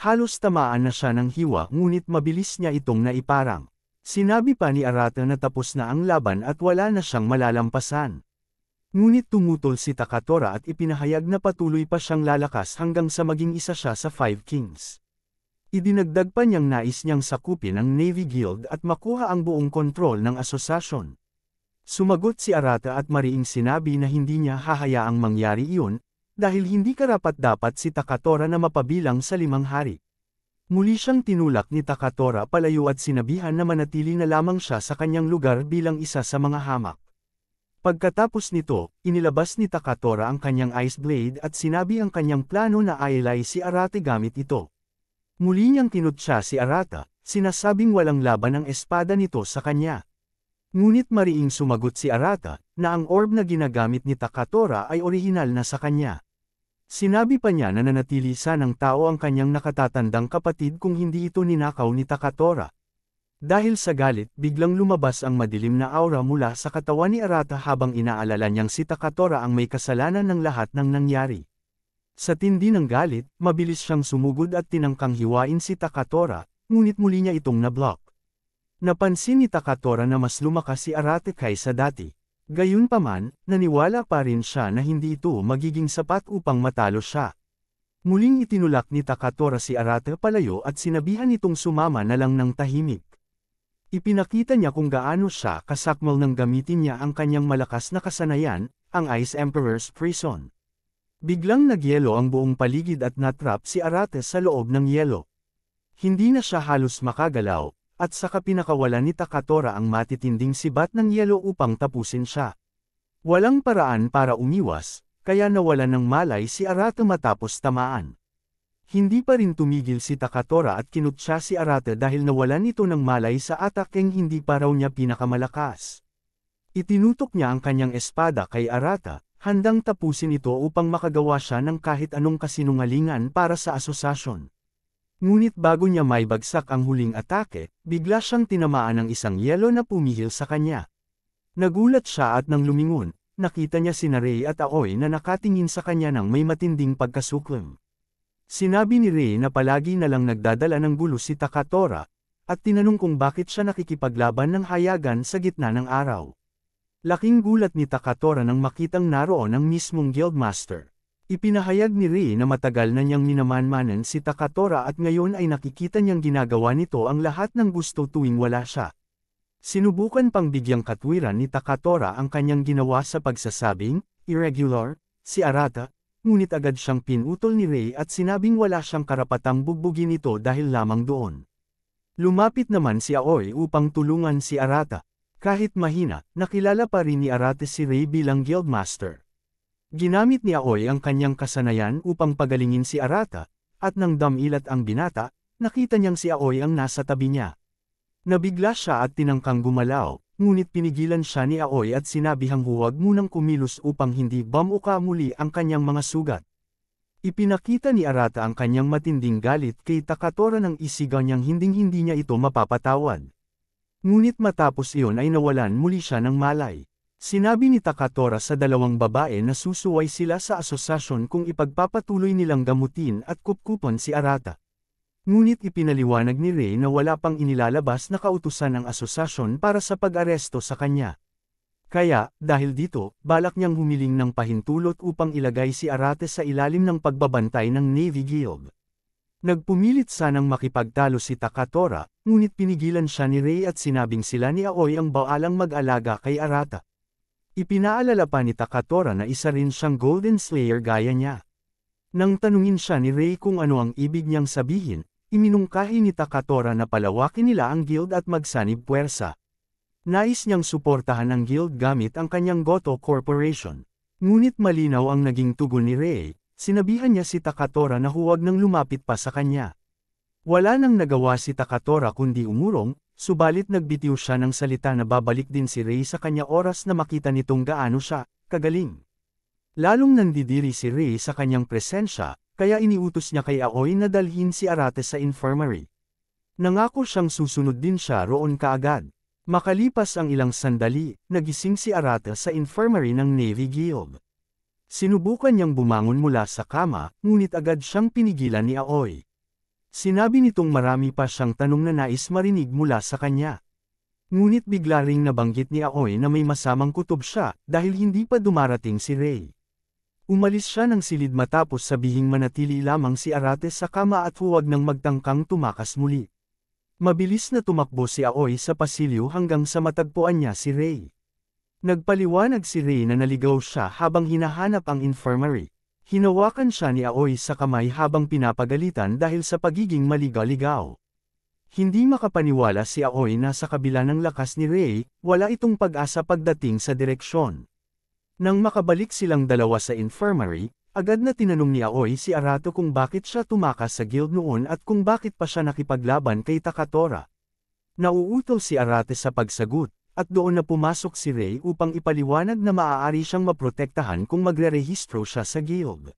S1: Halos tamaan na siya ng hiwa ngunit mabilis niya itong naiparang. Sinabi pa ni Arata na tapos na ang laban at wala na siyang malalampasan. Ngunit tumutol si Takatora at ipinahayag na patuloy pa siyang lalakas hanggang sa maging isa siya sa 5 kings. Idinagdag pa niyang nais niyang sakupin ang Navy Guild at makuha ang buong kontrol ng asosasyon. Sumagot si Arata at mariing sinabi na hindi niya hahayaang mangyari iyon, dahil hindi karapat-dapat si Takatora na mapabilang sa 5 hari. Muli siyang tinulak ni Takatora palayo at sinabihan na manatili na lamang siya sa kanyang lugar bilang isa sa mga hamak. Pagkatapos nito, inilabas ni Takatora ang kanyang Ice Blade at sinabi ang kanyang plano na ailay si Arata gamit ito. Muli niyang kinutya si Arata, sinasabing walang laban ang espada nito sa kanya. Ngunit mariing sumagot si Arata, na ang orb na ginagamit ni Takatora ay orihinal na sa kanya. Sinabi pa niya na nanatili ng tao ang kanyang nakatatandang kapatid kung hindi ito ninakaw ni Takatora. Dahil sa galit, biglang lumabas ang madilim na aura mula sa katawan ni Arata habang inaalala niyang si Takatora ang may kasalanan ng lahat ng nangyari. Sa tindi ng galit, mabilis siyang sumugod at tinangkang hiwain si Takatora, ngunit muli niya itong nablock. Napansin ni Takatora na mas lumakas si Arata kaysa dati. Gayunpaman, naniwala pa rin siya na hindi ito magiging sapat upang matalo siya. Muling itinulak ni Takatora si Arata palayo at sinabihan itong sumama na lang ng tahimik. Ipinakita niya kung gaano siya kasakmal nang gamitin niya ang kanyang malakas na kasanayan, ang Ice Emperor's Prison. Biglang nagyelo ang buong paligid at natrap si Arata sa loob ng yelo. Hindi na siya halos makagalaw, at saka pinakawalan ni Takatora ang matitinding sibat ng yelo upang tapusin siya. Walang paraan para umiwas, kaya nawalan ng malay si Arata matapos tamaan. Hindi pa rin tumigil si Takatora at kinutya si Arata dahil nawalan ito ng malay sa atakeng hindi pa raw niya pinakamalakas. Itinutok niya ang kanyang espada kay Arata, handang tapusin ito upang makagawa siya ng kahit anong kasinungalingan para sa asosasyon. Ngunit bago niya maibagsak ang huling atake, bigla siyang tinamaan ng isang yelo na pumihil sa kanya. Nagulat siya at nang lumingon, nakita niya sina Rei at Aoi na nakatingin sa kanya ng may matinding pagkasuklam. Sinabi ni Rei na palagi na lang nagdadala ng gulo si Takatora, at tinanong kung bakit siya nakikipaglaban ng hayagan sa gitna ng araw. Laking gulat ni Takatora nang makitang naroon ang mismong Guildmaster. Ipinahayag ni Rei na matagal na niyang minamanmanan si Takatora at ngayon ay nakikita niyang ginagawa nito ang lahat ng gusto tuwing wala siya. Sinubukan pang bigyang katwiran ni Takatora ang kanyang ginawa sa pagsasabing, irregular, si Arata, ngunit agad siyang pinutol ni Rei at sinabing wala siyang karapatang bugbugin ito dahil lamang doon. Lumapit naman si Aoi upang tulungan si Arata. Kahit mahina, nakilala pa rin ni Arata si Rei bilang Guildmaster. Ginamit ni Aoi ang kanyang kasanayan upang pagalingin si Arata, at nang damilat ang binata, nakita niyang si Aoi ang nasa tabi niya. Nabigla siya at tinangkang gumalaw, ngunit pinigilan siya ni Aoi at sinabihang huwag munang kumilos upang hindi bamuka muli ang kanyang mga sugat. Ipinakita ni Arata ang kanyang matinding galit kay Takatora nang isigaw niyang hinding-hindi niya ito mapapatawad. Ngunit matapos iyon ay nawalan muli siya ng malay. Sinabi ni Takatora sa dalawang babae na susuway sila sa asosasyon kung ipagpapatuloy nilang gamutin at kupkupon si Arata. Ngunit ipinaliwanag ni Rei na wala pang inilalabas na kautusan ng asosasyon para sa pag-aresto sa kanya. Kaya, dahil dito, balak niyang humiling ng pahintulot upang ilagay si Arata sa ilalim ng pagbabantay ng Navy Guild. Nagpumilit sanang makipagtalo si Takatora, ngunit pinigilan siya ni Rei at sinabing sila ni Aoi ang baalang mag-alaga kay Arata. Ipinaalala pa ni Takatora na isa rin siyang Golden Slayer gaya niya. Nang tanungin siya ni Rei kung ano ang ibig niyang sabihin, iminungkahi ni Takatora na palawakin nila ang guild at magsanib puwersa. Nais niyang suportahan ang guild gamit ang kanyang Goto Corporation. Ngunit malinaw ang naging tugon ni Rei. Sinabihan niya si Takatora na huwag nang lumapit pa sa kanya. Wala nang nagawa si Takatora kundi umurong, subalit nagbitiw siya ng salita na babalik din si Rei sa kanya oras na makita nitong gaano siya kagaling. Lalong nandidiri si Rei sa kanyang presensya, kaya iniutos niya kay Aoi na dalhin si Arata sa infirmary. Nangako siyang susunod din siya roon kaagad. Makalipas ang ilang sandali, nagising si Arata sa infirmary ng Navy Guild. Sinubukan niyang bumangon mula sa kama, ngunit agad siyang pinigilan ni Aoi. Sinabi nitong marami pa siyang tanong na nais marinig mula sa kanya. Ngunit bigla ring nabanggit ni Aoi na may masamang kutob siya, dahil hindi pa dumarating si Rei. Umalis siya ng silid matapos sabihing manatili lamang si Arate sa kama at huwag nang magtangkang tumakas muli. Mabilis na tumakbo si Aoi sa pasilyo hanggang sa matagpuan niya si Rei. Nagpaliwanag si Rei na naligaw siya habang hinahanap ang infirmary. Hinawakan siya ni Aoi sa kamay habang pinapagalitan dahil sa pagiging maligaw-ligaw. Hindi makapaniwala si Aoi na sa kabila ng lakas ni Rei, wala itong pag-asa pagdating sa direksyon. Nang makabalik silang dalawa sa infirmary, agad na tinanong ni Aoi si Arato kung bakit siya tumakas sa guild noon at kung bakit pa siya nakipaglaban kay Takatora. Nauutal si Arate sa pagsagot, at doon na pumasok si Rei upang ipaliwanag na maaari siyang maprotektahan kung magre-rehistro siya sa guild.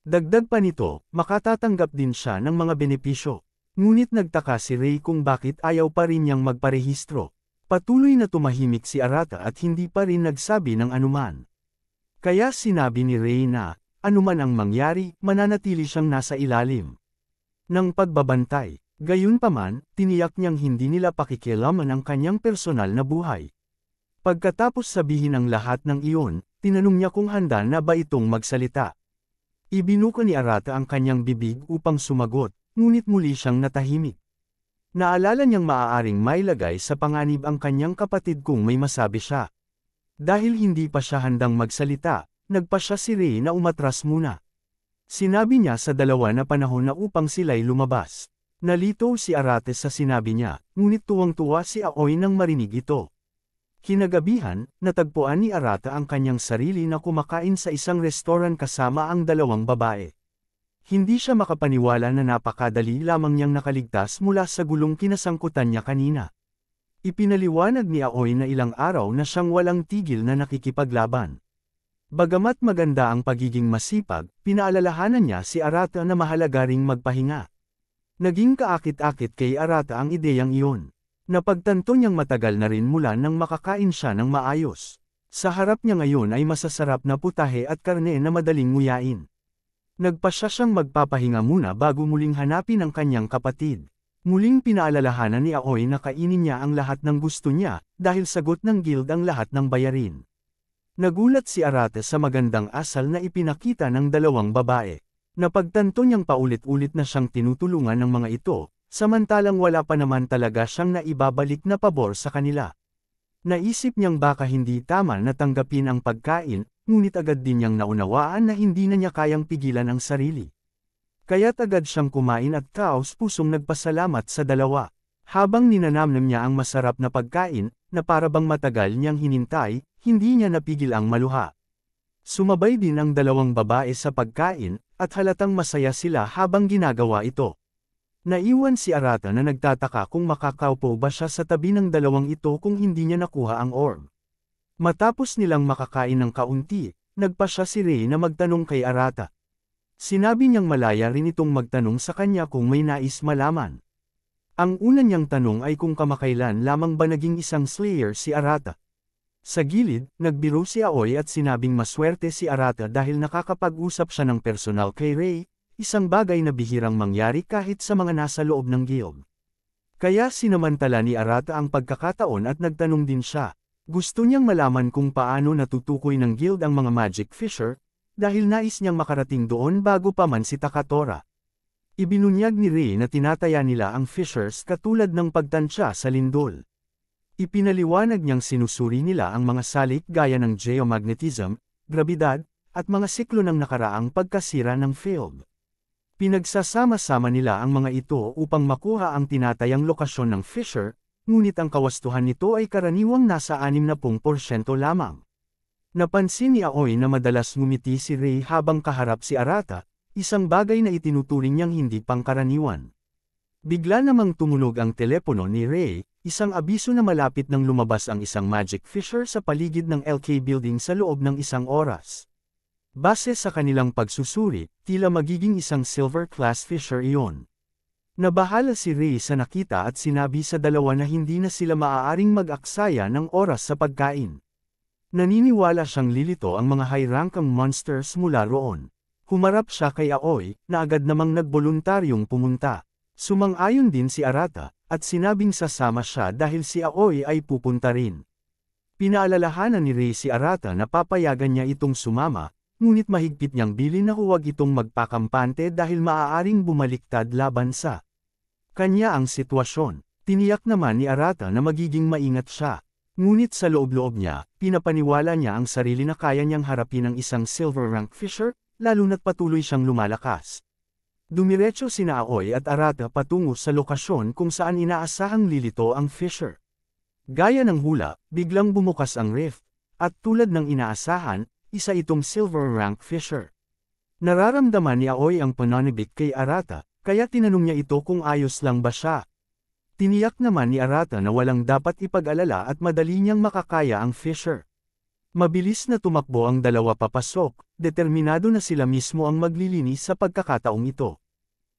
S1: Dagdag pa nito, makatatanggap din siya ng mga benepisyo. Ngunit nagtaka si Rei kung bakit ayaw pa rin niyang magparehistro. Patuloy na tumahimik si Arata at hindi pa rin nagsabi ng anuman. Kaya sinabi ni Rei na, anuman ang mangyari, mananatili siyang nasa ilalim ng pagbabantay. Gayunpaman, tiniyak niyang hindi nila pakikialaman ang kanyang personal na buhay. Pagkatapos sabihin ang lahat ng iyon, tinanong niya kung handa na ba itong magsalita. Ibinuka ni Arata ang kanyang bibig upang sumagot, ngunit muli siyang natahimik. Naalala niyang maaaring mailagay sa panganib ang kanyang kapatid kung may masabi siya. Dahil hindi pa siya handang magsalita, nagpa siya si Rei na umatras muna. Sinabi niya sa dalawa na panahon na upang sila'y lumabas. Nalito si Arate sa sinabi niya, ngunit tuwang-tuwa si Aoi nang marinig ito. Kinagabihan, natagpuan ni Arata ang kanyang sarili na kumakain sa isang restoran kasama ang dalawang babae. Hindi siya makapaniwala na napakadali lamang niyang nakaligtas mula sa gulong kinasangkutan niya kanina. Ipinaliwanag ni Aoi na ilang araw na siyang walang tigil na nakikipaglaban. Bagamat maganda ang pagiging masipag, pinaalalahanan niya si Arata na mahalaga ring magpahinga. Naging kaakit-akit kay Arata ang ideyang iyon. Napagtanto niyang matagal na rin mula nang makakain siya ng maayos. Sa harap niya ngayon ay masasarap na putahe at karne na madaling nguyain. Nagpasya siyang magpapahinga muna bago muling hanapin ang kanyang kapatid. Muling pinaalalahanan ni Aoi na kainin niya ang lahat ng gusto niya, dahil sagot ng guild ang lahat ng bayarin. Nagulat si Arate sa magandang asal na ipinakita ng dalawang babae. Napagtanto niyang paulit-ulit na siyang tinutulungan ng mga ito, samantalang wala pa naman talaga siyang naibabalik na pabor sa kanila. Naisip niyang baka hindi tama na tanggapin ang pagkain, ngunit agad din niyang naunawaan na hindi na niya kayang pigilan ang sarili. Kaya't agad siyang kumain at taos-pusong nagpasalamat sa dalawa. Habang ninanamnam niya ang masarap na pagkain, na parabang matagal niyang hinintay, hindi niya napigil ang maluha. Sumabay din ang dalawang babae sa pagkain, at halatang masaya sila habang ginagawa ito. Naiwan si Arata na nagtataka kung makakaupo ba siya sa tabi ng dalawang ito kung hindi niya nakuha ang orb. Matapos nilang makakain ng kaunti, nagpa siya si Rei na magtanong kay Arata. Sinabi niyang malaya rin itong magtanong sa kanya kung may nais malaman. Ang una niyang tanong ay kung kamakailan lamang ba naging isang slayer si Arata. Sa gilid, nagbiro si Aoi at sinabing maswerte si Arata dahil nakakapag-usap siya ng personal kay Rei, isang bagay na bihirang mangyari kahit sa mga nasa loob ng guild. Kaya sinamantala ni Arata ang pagkakataon at nagtanong din siya. Gusto niyang malaman kung paano natutukoy ng guild ang mga magic fisher, dahil nais niyang makarating doon bago pa man si Takatora. Ibinunyag ni Rei na tinataya nila ang fishers katulad ng pagtansya sa lindol. Ipinaliwanag niyang sinusuri nila ang mga salik gaya ng geomagnetism, grabidad, at mga siklo ng nakaraang pagkasira ng field. Pinagsasama-sama nila ang mga ito upang makuha ang tinatayang lokasyon ng fisher, ngunit ang kawastuhan nito ay karaniwang nasa 60% lamang. Napansin ni Aoi na madalas ngumiti si Rei habang kaharap si Arata, isang bagay na itinuturing niyang hindi pangkaraniwan. Bigla namang tumunog ang telepono ni Rei, isang abiso na malapit nang lumabas ang isang magic fisher sa paligid ng LK building sa loob ng isang oras. Base sa kanilang pagsusuri, tila magiging isang silver class fisher iyon. Nabahala si Rei sa nakita at sinabi sa dalawa na hindi na sila maaaring mag-aksaya ng oras sa pagkain. Naniniwala siyang lilito ang mga high-rankang monsters mula roon. Humarap siya kay Aoi, na agad namang nagboluntaryong pumunta. Sumang-ayon din si Arata, at sinabing sasama siya dahil si Aoi ay pupunta rin. Pinaalalahanan ni Rei si Arata na papayagan niya itong sumama, ngunit mahigpit niyang bilin na huwag itong magpakampante dahil maaaring bumaliktad laban sa kanya ang sitwasyon. Tiniyak naman ni Arata na magiging maingat siya. Ngunit sa loob-loob niya, pinapaniwala niya ang sarili na kaya niyang harapin ang isang silver rank fisher, lalo na't patuloy siyang lumalakas. Dumiretso sina Aoy at Arata patungo sa lokasyon kung saan inaasahang lilito ang fisher. Gaya ng hula, biglang bumukas ang rift, at tulad ng inaasahan, isa itong silver rank fisher. Nararamdaman ni Aoy ang pananibik kay Arata, kaya tinanong niya ito kung ayos lang ba siya. Tiniyak naman ni Arata na walang dapat ipag-alala at madali niyang makakaya ang fisher. Mabilis na tumakbo ang dalawa papasok, determinado na sila mismo ang maglilinis sa pagkakataong ito.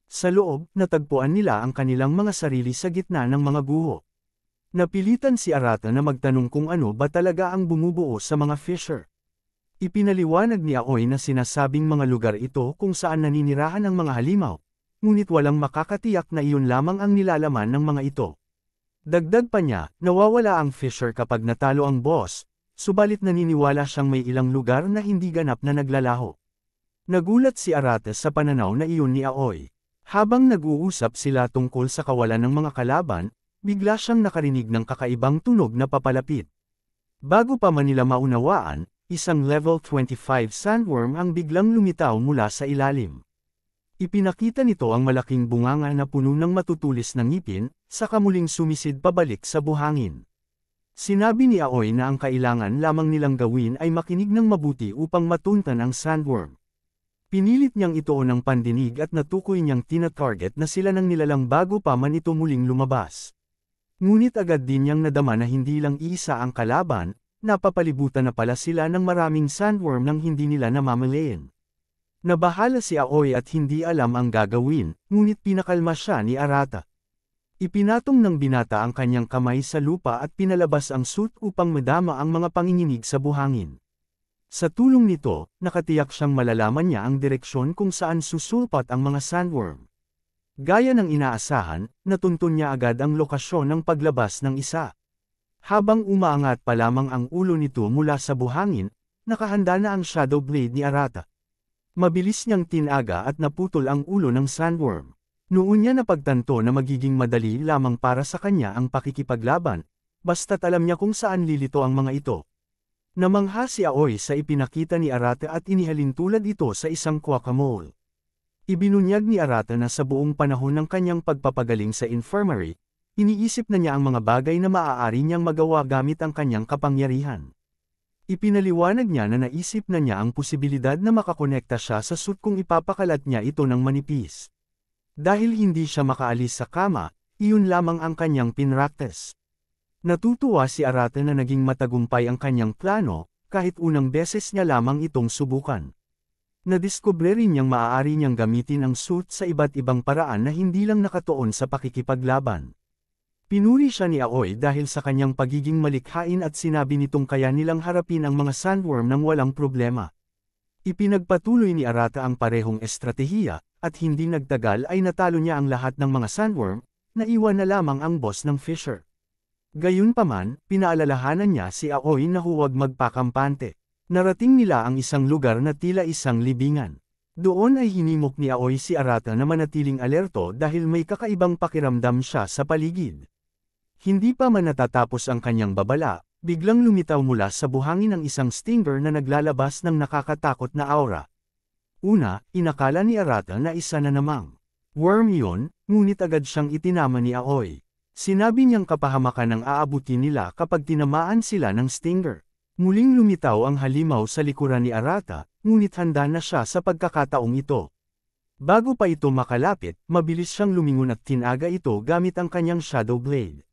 S1: Sa loob, natagpuan nila ang kanilang mga sarili sa gitna ng mga guho. Napilitan si Arata na magtanong kung ano ba talaga ang bumubuo sa mga fisher. Ipinaliwanag ni Aoy na sinasabing mga lugar ito kung saan naninirahan ang mga halimaw, ngunit walang makakatiyak na iyon lamang ang nilalaman ng mga ito. Dagdag pa niya, nawawala ang fisher kapag natalo ang boss, subalit naniniwala siyang may ilang lugar na hindi ganap na naglalaho. Nagulat si Arata sa pananaw na iyon ni Aoy. Habang nag-uusap sila tungkol sa kawalan ng mga kalaban, bigla siyang nakarinig ng kakaibang tunog na papalapit. Bago pa man nila maunawaan, isang level 25 sandworm ang biglang lumitaw mula sa ilalim. Ipinakita nito ang malaking bunganga na puno ng matutulis na ngipin, saka muling sumisid pabalik sa buhangin. Sinabi ni Aoy na ang kailangan lamang nilang gawin ay makinig ng mabuti upang matuntan ang sandworm. Pinilit niyang itoon ang pandinig at natukoy niyang tina-target na sila ng nilalang bago pa man ito muling lumabas. Ngunit agad din niyang nadama na hindi lang iisa ang kalaban, napapalibutan na pala sila ng maraming sandworm nang hindi nila namamalayan. Nabahala si Aoy at hindi alam ang gagawin, ngunit pinakalma siya ni Arata. Ipinatong ng binata ang kanyang kamay sa lupa at pinalabas ang suit upang madama ang mga panginginig sa buhangin. Sa tulong nito, nakatiyak siyang malalaman niya ang direksyon kung saan susulpat ang mga sandworm. Gaya ng inaasahan, natuntun niya agad ang lokasyon ng paglabas ng isa. Habang umaangat pa lamang ang ulo nito mula sa buhangin, nakahanda na ang shadow blade ni Arata. Mabilis niyang tinaga at naputol ang ulo ng sandworm. Noon niya napagtanto na magiging madali lamang para sa kanya ang pakikipaglaban, basta't alam niya kung saan lilito ang mga ito. Namangha si Aoy sa ipinakita ni Arata at inihalin tulad ito sa isang guacamole. Ibinunyag ni Arata na sa buong panahon ng kanyang pagpapagaling sa infirmary, iniisip na niya ang mga bagay na maaari niyang magawa gamit ang kanyang kapangyarihan. Ipinaliwanag niya na naisip na niya ang posibilidad na makakonekta siya sa suit kung ipapakalat niya ito ng manipis. Dahil hindi siya makaalis sa kama, iyon lamang ang kanyang pinraktes. Natutuwa si Arata na naging matagumpay ang kanyang plano, kahit unang beses niya lamang itong subukan. Nadiskubre rin niyang maaari niyang gamitin ang suit sa iba't ibang paraan na hindi lang nakatuon sa pakikipaglaban. Pinuri siya ni Aoy dahil sa kanyang pagiging malikhain at sinabi nitong kaya nilang harapin ang mga sandworm nang walang problema. Ipinagpatuloy ni Arata ang parehong estratehiya, at hindi nagtagal ay natalo niya ang lahat ng mga sandworm, naiwan na lamang ang boss ng fisher. Gayunpaman, pinaalalahanan niya si Aoy na huwag magpakampante. Narating nila ang isang lugar na tila isang libingan. Doon ay hinimok ni Aoy si Arata na manatiling alerto dahil may kakaibang pakiramdam siya sa paligid. Hindi pa man natatapos ang kanyang babala, biglang lumitaw mula sa buhangin ang isang stinger na naglalabas ng nakakatakot na aura. Una, inakala ni Arata na isa na namang worm yun, ngunit agad siyang itinama ni Aoy. Sinabi niyang kapahamakan ang aabutin nila kapag tinamaan sila ng stinger. Muling lumitaw ang halimaw sa likuran ni Arata, ngunit handa na siya sa pagkakataong ito. Bago pa ito makalapit, mabilis siyang lumingon at tinaga ito gamit ang kanyang shadow blade.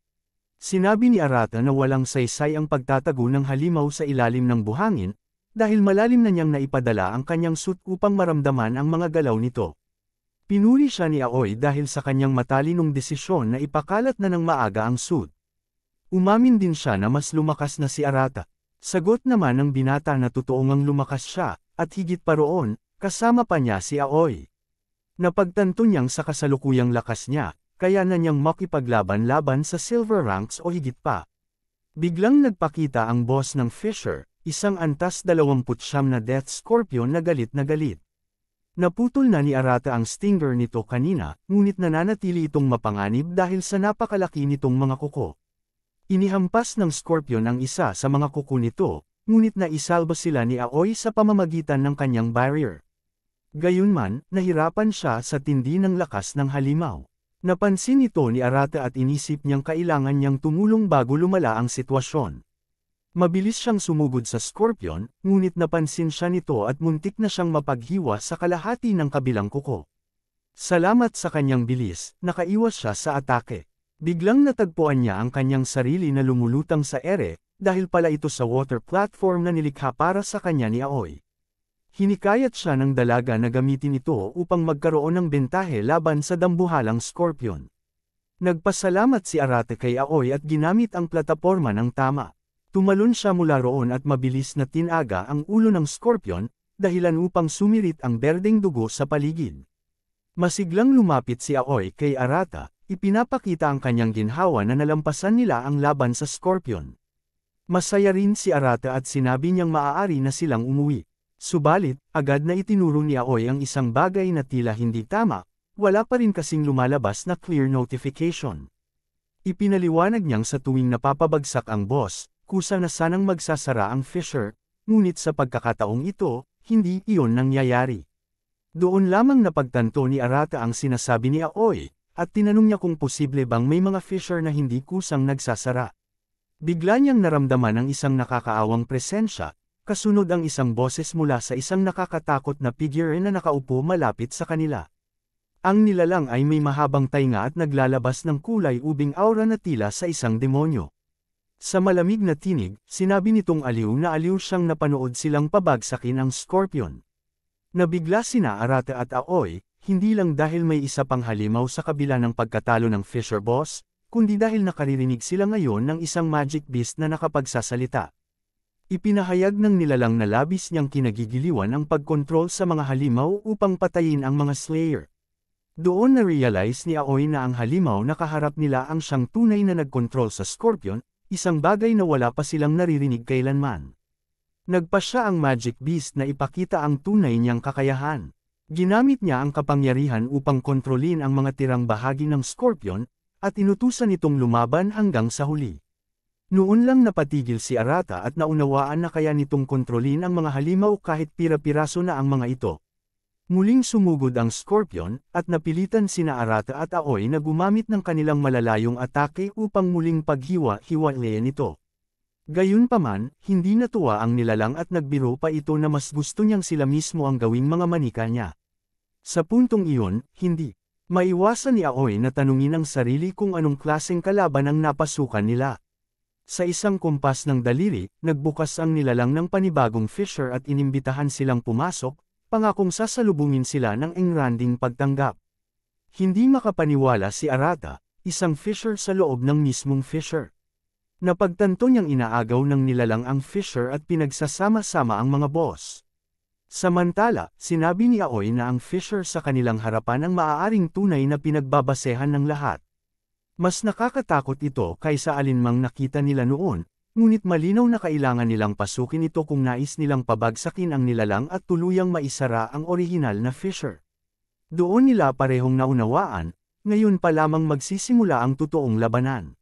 S1: Sinabi ni Arata na walang saysay ang pagtatago ng halimaw sa ilalim ng buhangin, dahil malalim na niyang naipadala ang kanyang suit upang maramdaman ang mga galaw nito. Pinuri siya ni Aoy dahil sa kanyang matalinong desisyon na ipakalat na ng maaga ang suit. Umamin din siya na mas lumakas na si Arata. Sagot naman ng binata na totoong ang lumakas siya, at higit pa roon, kasama pa niya si Aoy. Napagtanto niyang sa kasalukuyang lakas niya, kaya na niyang makipaglaban-laban sa silver ranks o higit pa. Biglang nagpakita ang boss ng fisher, isang antas 29 na Death Scorpion na galit na galit. Naputol na ni Arata ang stinger nito kanina, ngunit nananatili itong mapanganib dahil sa napakalaki nitong mga kuko. Inihampas ng Scorpion ang isa sa mga kuko nito, ngunit naisalba sila ni Aoi sa pamamagitan ng kanyang barrier. Gayunman, nahirapan siya sa tindi ng lakas ng halimaw. Napansin ito ni Arata at inisip niyang kailangan niyang tumulong bago lumala ang sitwasyon. Mabilis siyang sumugod sa Scorpion, ngunit napansin siya nito at muntik na siyang mapaghiwa sa kalahati ng kabilang kuko. Salamat sa kanyang bilis, nakaiwas siya sa atake. Biglang natagpuan niya ang kanyang sarili na lumulutang sa ere, dahil pala ito sa water platform na nilikha para sa kanya ni Aoi. Hinikayat siya ng dalaga na gamitin ito upang magkaroon ng bentahe laban sa dambuhalang Scorpion. Nagpasalamat si Arata kay Aoi at ginamit ang plataporma ng tama. Tumalon siya mula roon at mabilis na tinaga ang ulo ng Scorpion, dahilan upang sumirit ang berdeng dugo sa paligid. Masiglang lumapit si Aoi kay Arata, ipinapakita ang kanyang ginhawa na nalampasan nila ang laban sa Scorpion. Masaya rin si Arata at sinabi niyang maaari na silang umuwi. Subalit, agad na itinuro ni Aoi ang isang bagay na tila hindi tama, wala pa rin kasing lumalabas na clear notification. Ipinaliwanag niyang sa tuwing napapabagsak ang boss, kusa na sanang magsasara ang fissure, ngunit sa pagkakataong ito, hindi iyon nangyayari. Doon lamang napagtanto ni Arata ang sinasabi ni Aoi, at tinanong niya kung posible bang may mga fissure na hindi kusang nagsasara. Bigla niyang naramdaman ang isang nakakaawang presensya, kasunod ang isang boses mula sa isang nakakatakot na figure na nakaupo malapit sa kanila. Ang nilalang ay may mahabang tainga at naglalabas ng kulay ubing aura na tila sa isang demonyo. Sa malamig na tinig, sinabi nitong aliw na aliw siyang napanood silang pabagsakin ang Scorpion. Nabigla sina Arata at Aoi, hindi lang dahil may isa pang halimaw sa kabila ng pagkatalo ng Fisher Boss, kundi dahil nakaririnig sila ngayon ng isang magic beast na nakapagsasalita. Ipinahayag ng nilalang na labis niyang kinagigiliwan ang pagkontrol sa mga halimaw upang patayin ang mga Slayer. Doon na-realize ni Aoi na ang halimaw na kaharap nila ang siyang tunay na nagkontrol sa Scorpion, isang bagay na wala pa silang naririnig kailanman. Nagpa siya ang magic beast na ipakita ang tunay niyang kakayahan. Ginamit niya ang kapangyarihan upang kontrolin ang mga tirang bahagi ng Scorpion, at inutusan itong lumaban hanggang sa huli. Noon lang napatigil si Arata at naunawaan na kaya nitong kontrolin ang mga halimaw kahit pira-piraso na ang mga ito. Muling sumugod ang Scorpion, at napilitan sina Arata at Aoi na gumamit ng kanilang malalayong atake upang muling paghiwa-hiwalayan ito. Gayunpaman, hindi natuwa ang nilalang at nagbiro pa ito na mas gusto niyang sila mismo ang gawing mga manika niya. Sa puntong iyon, hindi maiwasan ni Aoi na tanungin ang sarili kung anong klaseng kalaban ang napasukan nila. Sa isang kumpas ng daliri, nagbukas ang nilalang ng panibagong fissure at inimbitahan silang pumasok, pangakong sasalubungin sila ng engranding pagtanggap. Hindi makapaniwala si Arata, isang fissure sa loob ng mismong fissure. Napagtanto niyang inaagaw ng nilalang ang fissure at pinagsasama-sama ang mga boss. Samantala, sinabi ni Aoi na ang fissure sa kanilang harapan ang maaaring tunay na pinagbabasehan ng lahat. Mas nakakatakot ito kaysa alinmang nakita nila noon, ngunit malinaw na kailangan nilang pasukin ito kung nais nilang pabagsakin ang nilalang at tuluyang maisara ang orihinal na fissure. Doon nila parehong naunawaan, ngayon pa lamang magsisimula ang totoong labanan.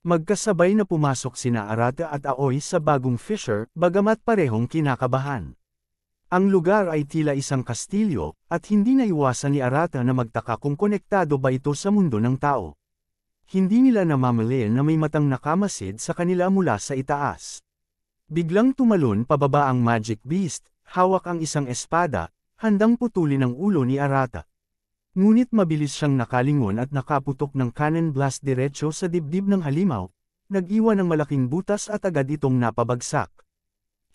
S1: Magkasabay na pumasok sina Arata at Aoi sa bagong fissure, bagamat parehong kinakabahan. Ang lugar ay tila isang kastilyo, at hindi naiwasan ni Arata na magtaka kung konektado ba ito sa mundo ng tao. Hindi nila namamalayan na may matang nakamasid sa kanila mula sa itaas. Biglang tumalon pababa ang magic beast, hawak ang isang espada, handang putulin ang ulo ni Arata. Ngunit mabilis siyang nakalingon at nakaputok ng cannon blast diretso sa dibdib ng halimaw, nag-iwan ng malaking butas at agad itong napabagsak.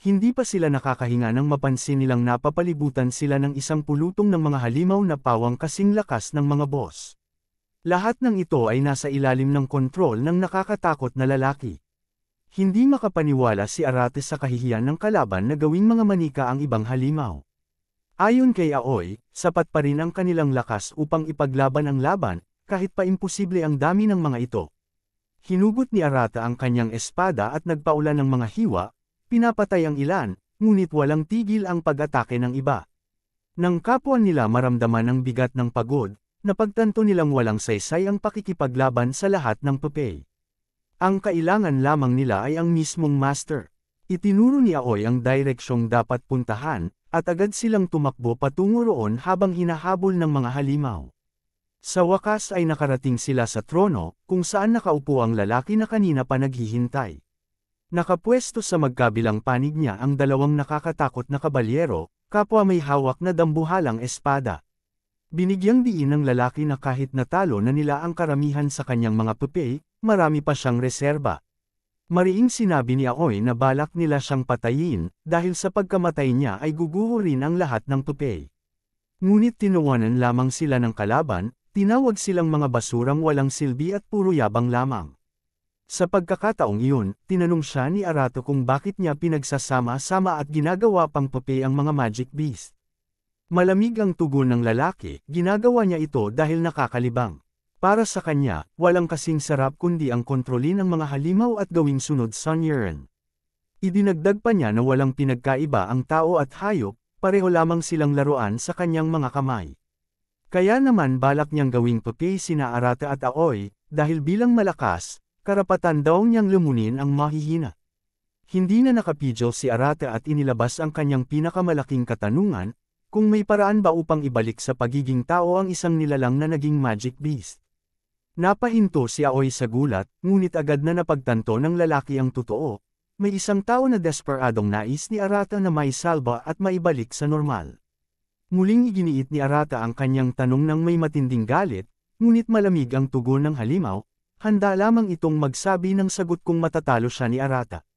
S1: Hindi pa sila nakakahinga nang mapansin nilang napapalibutan sila ng isang pulutong ng mga halimaw na pawang kasing lakas ng mga boss. Lahat ng ito ay nasa ilalim ng kontrol ng nakakatakot na lalaki. Hindi makapaniwala si Arata sa kahihiyan ng kalaban na gawing mga manika ang ibang halimaw. Ayon kay Aoi, sapat pa rin ang kanilang lakas upang ipaglaban ang laban, kahit pa imposible ang dami ng mga ito. Hinugot ni Arata ang kanyang espada at nagpaulan ng mga hiwa, pinapatay ang ilan, ngunit walang tigil ang pag-atake ng iba. Nang kapwa nila maramdaman ang bigat ng pagod, napagtanto nilang walang saysay ang pakikipaglaban sa lahat ng Popeye. Ang kailangan lamang nila ay ang mismong master. Itinuro ni Aoy ang direksyong dapat puntahan, at agad silang tumakbo patungo roon habang hinahabol ng mga halimaw. Sa wakas ay nakarating sila sa trono, kung saan nakaupo ang lalaki na kanina pa naghihintay. Nakapwesto sa magkabilang panig niya ang dalawang nakakatakot na kabalyero, kapwa may hawak na dambuhalang espada. Binigyang diin ng lalaki na kahit natalo na nila ang karamihan sa kanyang mga Popeye, marami pa siyang reserba. Mariing sinabi ni Aoy na balak nila siyang patayin, dahil sa pagkamatay niya ay guguho rin ang lahat ng Popeye. Ngunit tinawanan lamang sila ng kalaban, tinawag silang mga basurang walang silbi at puro yabang lamang. Sa pagkakataong iyon, tinanong siya ni Arato kung bakit niya pinagsasama-sama at ginagawa pang Popeye ang mga magic beast. Malamig ang tugon ng lalaki, ginagawa niya ito dahil nakakalibang. Para sa kanya, walang kasing sarap kundi ang kontrolin ng mga halimaw at gawing sunod sa Niren. Idinagdag pa niya na walang pinagkaiba ang tao at hayop, pareho lamang silang laruan sa kanyang mga kamay. Kaya naman balak niyang gawing Popeye sina Arata at Aoy, dahil bilang malakas, karapatan daw niyang lumunin ang mahihina. Hindi na nakapidyo si Arata at inilabas ang kanyang pinakamalaking katanungan, kung may paraan ba upang ibalik sa pagiging tao ang isang nilalang na naging magic beast. Napahinto si Aoy sa gulat, ngunit agad na napagtanto ng lalaki ang totoo. May isang tao na desperadong nais ni Arata na maisalba at maibalik sa normal. Muling iginiit ni Arata ang kanyang tanong ng may matinding galit, ngunit malamig ang tugon ng halimaw. Handa lamang itong magsabi ng sagot kung matatalo siya ni Arata.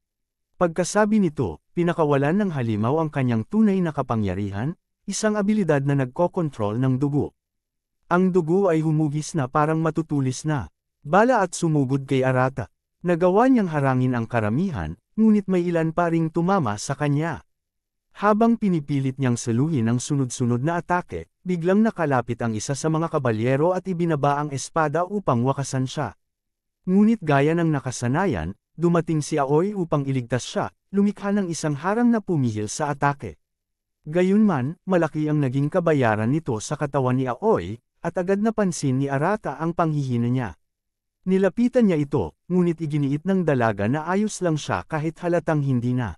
S1: Pagkasabi nito, pinakawalan ng halimaw ang kanyang tunay na kapangyarihan, isang abilidad na nagkokontrol ng dugo. Ang dugo ay humugis na parang matutulis na. Bala at sumugod kay Arata. Nagawa niyang harangin ang karamihan, ngunit may ilan pa ring tumama sa kanya. Habang pinipilit niyang saluhin ang sunod-sunod na atake, biglang nakalapit ang isa sa mga kabalyero at ibinaba ang espada upang wakasan siya. Ngunit gaya ng nakasanayan, dumating si Aoy upang iligtas siya, lumikha ng isang harang na pumihil sa atake. Gayunman, malaki ang naging kabayaran nito sa katawan ni Aoy, at agad napansin ni Arata ang panghihina niya. Nilapitan niya ito, ngunit iginiit ng dalaga na ayos lang siya kahit halatang hindi na.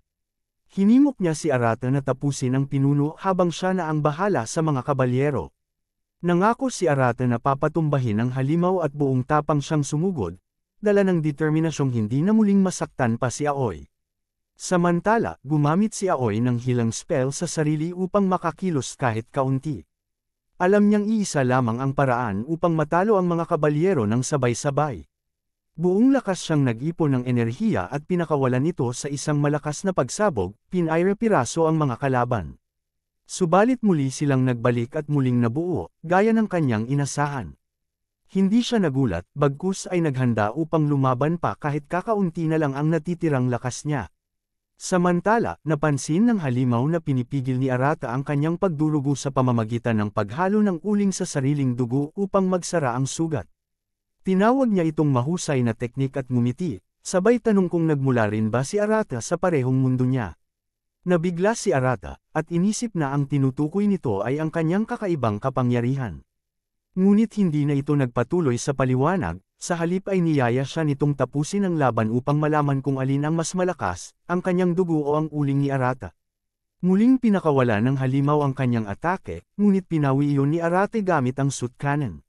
S1: Hinimok niya si Arata na tapusin ang pinuno habang siya na ang bahala sa mga kabalyero. Nangako si Arata na papatumbahin ang halimaw at buong tapang siyang sumugod, dala ng determinasyong hindi na muling masaktan pa si Aoy. Samantala, gumamit si Aoy ng healing spell sa sarili upang makakilos kahit kaunti. Alam niyang iisa lamang ang paraan upang matalo ang mga kabalyero ng sabay-sabay. Buong lakas siyang nag-ipon ng enerhiya at pinakawalan ito sa isang malakas na pagsabog, pinaira-piraso ang mga kalaban. Subalit muli silang nagbalik at muling nabuo, gaya ng kanyang inasahan. Hindi siya nagulat, bagkus ay naghanda upang lumaban pa kahit kakaunti na lang ang natitirang lakas niya. Samantala, napansin ng halimaw na pinipigil ni Arata ang kanyang pagdurugo sa pamamagitan ng paghalo ng uling sa sariling dugo upang magsara ang sugat. Tinawag niya itong mahusay na teknik at ngumiti, sabay tanong kung nagmula rin ba si Arata sa parehong mundo niya. Nabigla si Arata, at inisip na ang tinutukoy nito ay ang kanyang kakaibang kapangyarihan. Ngunit hindi na ito nagpatuloy sa paliwanag, sa halip ay niyaya siya nitong tapusin ang laban upang malaman kung alin ang mas malakas, ang kanyang dugo o ang uling ni Arata. Muling pinakawala ng halimaw ang kanyang atake, ngunit pinawi iyon ni Arata gamit ang shoot cannon.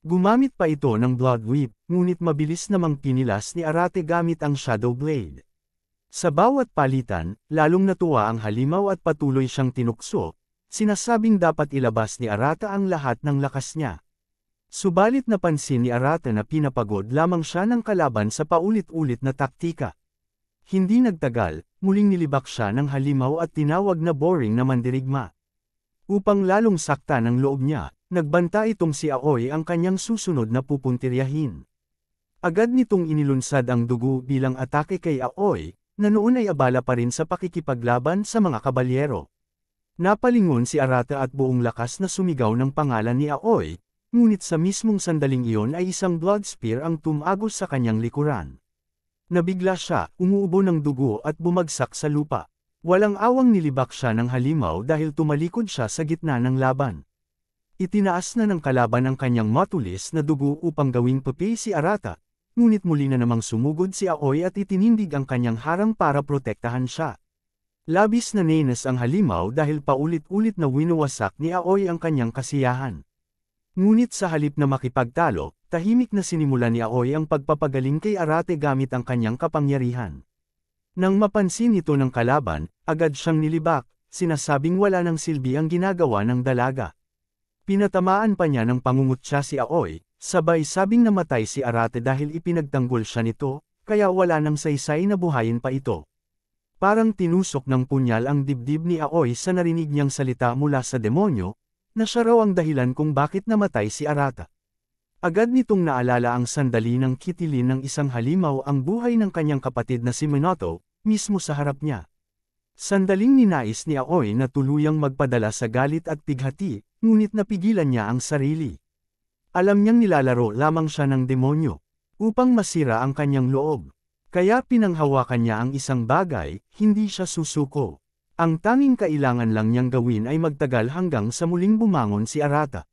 S1: Gumamit pa ito ng blood whip, ngunit mabilis namang pinilas ni Arata gamit ang shadow blade. Sa bawat palitan, lalong natuwa ang halimaw at patuloy siyang tinukso, sinasabing dapat ilabas ni Arata ang lahat ng lakas niya. Subalit napansin ni Arata na pinapagod lamang siya ng kalaban sa paulit-ulit na taktika. Hindi nagtagal, muling nilibak siya ng halimaw at tinawag na boring na mandirigma. Upang lalong saktan ang loob niya, nagbanta itong si Aoy ang kanyang susunod na pupuntiryahin. Agad nitong inilunsad ang dugo bilang atake kay Aoy, na noon ay abala pa rin sa pakikipaglaban sa mga kabalyero. Napalingon si Arata at buong lakas na sumigaw ng pangalan ni Aoy, ngunit sa mismong sandaling iyon ay isang blood spear ang tumagos sa kanyang likuran. Nabigla siya, umuubo ng dugo at bumagsak sa lupa. Walang awang nilibak siya ng halimaw dahil tumalikod siya sa gitna ng laban. Itinaas na ng kalaban ang kanyang matulis na dugo upang gawing papi si Arata, ngunit muli na namang sumugod si Aoy at itinindig ang kanyang harang para protektahan siya. Labis na nainis ang halimaw dahil paulit-ulit na winuwasak ni Aoy ang kanyang kasiyahan. Ngunit sa halip na makipagtalo, tahimik na sinimulan ni Aoy ang pagpapagaling kay Arate gamit ang kanyang kapangyarihan. Nang mapansin ito ng kalaban, agad siyang nilibak, sinasabing wala ng silbi ang ginagawa ng dalaga. Pinatamaan pa niya ng pangungutya si Aoy, sabay sabing namatay si Arate dahil ipinagtanggol siya nito, kaya wala nang saysay na buhayin pa ito. Parang tinusok ng punyal ang dibdib ni Aoy sa narinig niyang salita mula sa demonyo, na siya raw ang dahilan kung bakit namatay si Arata. Agad nitong naalala ang sandali ng kitilin ng isang halimaw ang buhay ng kanyang kapatid na si Minato, mismo sa harap niya. Sandaling ninais ni Aoy na tuluyang magpadala sa galit at pighati, ngunit napigilan niya ang sarili. Alam niyang nilalaro lamang siya ng demonyo, upang masira ang kanyang loob. Kaya pinanghawakan niya ang isang bagay, hindi siya susuko. Ang tanging kailangan lang niyang gawin ay magtagal hanggang sa muling bumangon si Arata.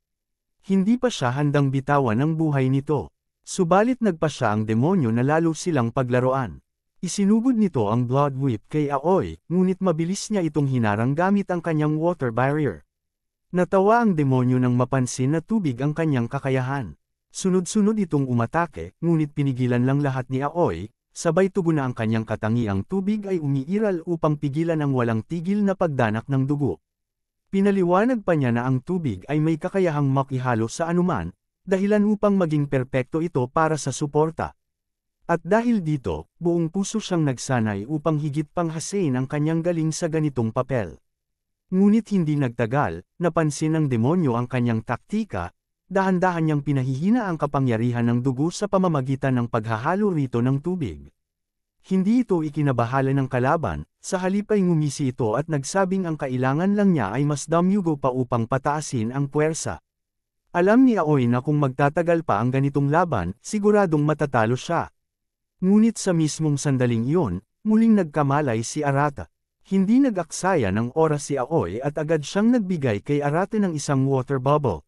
S1: Hindi pa siya handang bitawan ang buhay nito. Subalit nagpa siya ang demonyo na lalo silang paglaruan. Isinugod nito ang blood whip kay Aoy, ngunit mabilis niya itong hinarang gamit ang kanyang water barrier. Natawa ang demonyo nang mapansin na tubig ang kanyang kakayahan. Sunod-sunod itong umatake, ngunit pinigilan lang lahat ni Aoy. Sabay tugon na ang kanyang katangiang tubig ay umiiral upang pigilan ang walang tigil na pagdanak ng dugo. Pinaliwanag pa niya na ang tubig ay may kakayahang makihalo sa anuman, dahilan upang maging perpekto ito para sa suporta. At dahil dito, buong puso siyang nagsanay upang higit pang hasain ang kanyang galing sa ganitong papel. Ngunit hindi nagtagal, napansin ng demonyo ang kanyang taktika. Dahan-dahan niyang pinahihina ang kapangyarihan ng dugo sa pamamagitan ng paghahalo rito ng tubig. Hindi ito ikinabahala ng kalaban, sa halip ay ngumisi ito at nagsabing ang kailangan lang niya ay mas damyugo pa upang pataasin ang puwersa. Alam ni Aoy na kung magtatagal pa ang ganitong laban, siguradong matatalo siya. Ngunit sa mismong sandaling iyon, muling nagkamalay si Arata. Hindi nag-aksaya ng oras si Aoy at agad siyang nagbigay kay Arata ng isang water bubble.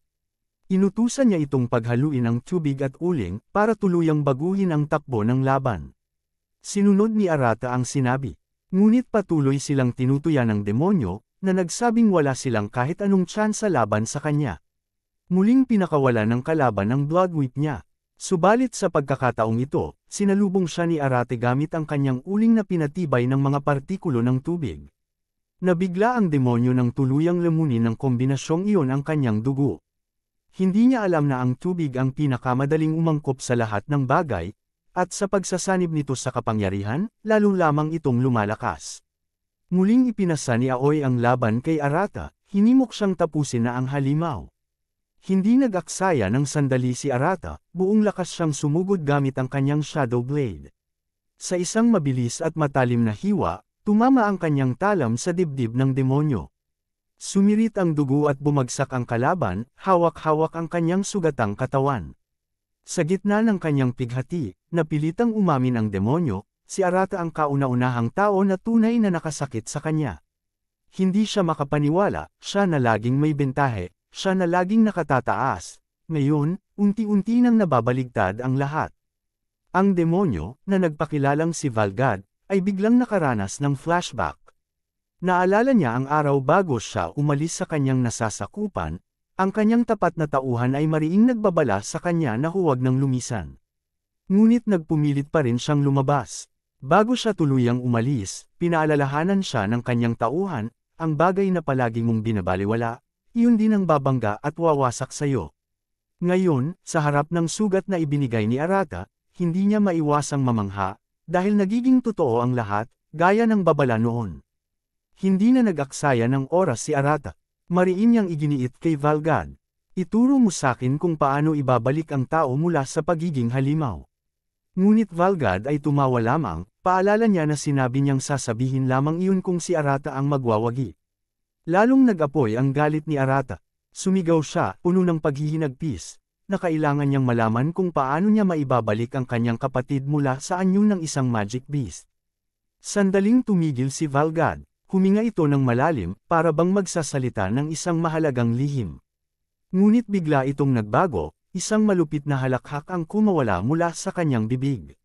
S1: Inutusan niya itong paghaluin ang tubig at uling para tuluyang baguhin ang takbo ng laban. Sinunod ni Arata ang sinabi. Ngunit patuloy silang tinutuya ng demonyo, na nagsabing wala silang kahit anong tsansa laban sa kanya. Muling pinakawala ng kalaban ang blood whip niya. Subalit sa pagkakataong ito, sinalubong siya ni Arate gamit ang kanyang uling na pinatibay ng mga partikulo ng tubig. Nabigla ang demonyo nang tuluyang lamunin ng kombinasyong iyon ang kanyang dugo. Hindi niya alam na ang tubig ang pinakamadaling umangkop sa lahat ng bagay, at sa pagsasanib nito sa kapangyarihan, lalo lamang itong lumalakas. Muling ipinasa ni Aoy ang laban kay Arata, hinimok siyang tapusin na ang halimaw. Hindi nag-aksaya ng sandali si Arata, buong lakas siyang sumugod gamit ang kanyang shadow blade. Sa isang mabilis at matalim na hiwa, tumama ang kanyang talam sa dibdib ng demonyo. Sumirit ang dugo at bumagsak ang kalaban, hawak-hawak ang kanyang sugatang katawan. Sa gitna ng kanyang pighati, napilitang umamin ang demonyo, si Arata ang kauna-unahang tao na tunay na nakasakit sa kanya. Hindi siya makapaniwala, siya na laging may bentahe, siya na laging nakatataas. Ngayon, unti-unti nang nababaligtad ang lahat. Ang demonyo, na nagpakilalang si Valgad, ay biglang nakaranas ng flashback. Naalala niya ang araw bago siya umalis sa kanyang nasasakupan, ang kanyang tapat na tauhan ay mariing nagbabala sa kanya na huwag nang lumisan. Ngunit nagpumilit pa rin siyang lumabas. Bago siya tuluyang umalis, pinaalalahanan siya ng kanyang tauhan, ang bagay na palagi mong binabaliwala, iyon din ang babangga at wawasak sayo. Ngayon, sa harap ng sugat na ibinigay ni Arata, hindi niya maiwasang mamangha, dahil nagiging totoo ang lahat, gaya ng babala noon. Hindi na nag-aksaya ng oras si Arata. Mariin niyang iginiit kay Valgad. Ituro mo sakin kung paano ibabalik ang tao mula sa pagiging halimaw. Ngunit Valgad ay tumawa lamang, paalala niya na sinabi niyang sasabihin lamang iyon kung si Arata ang magwawagi. Lalong nag-apoy ang galit ni Arata. Sumigaw siya, puno ng paghihinagpis. na kailangan niyang malaman kung paano niya maibabalik ang kanyang kapatid mula sa anyo ng isang magic beast. Sandaling tumigil si Valgad, huminga ito ng malalim para bang magsasalita ng isang mahalagang lihim. Ngunit bigla itong nagbago, isang malupit na halakhak ang kumawala mula sa kanyang bibig.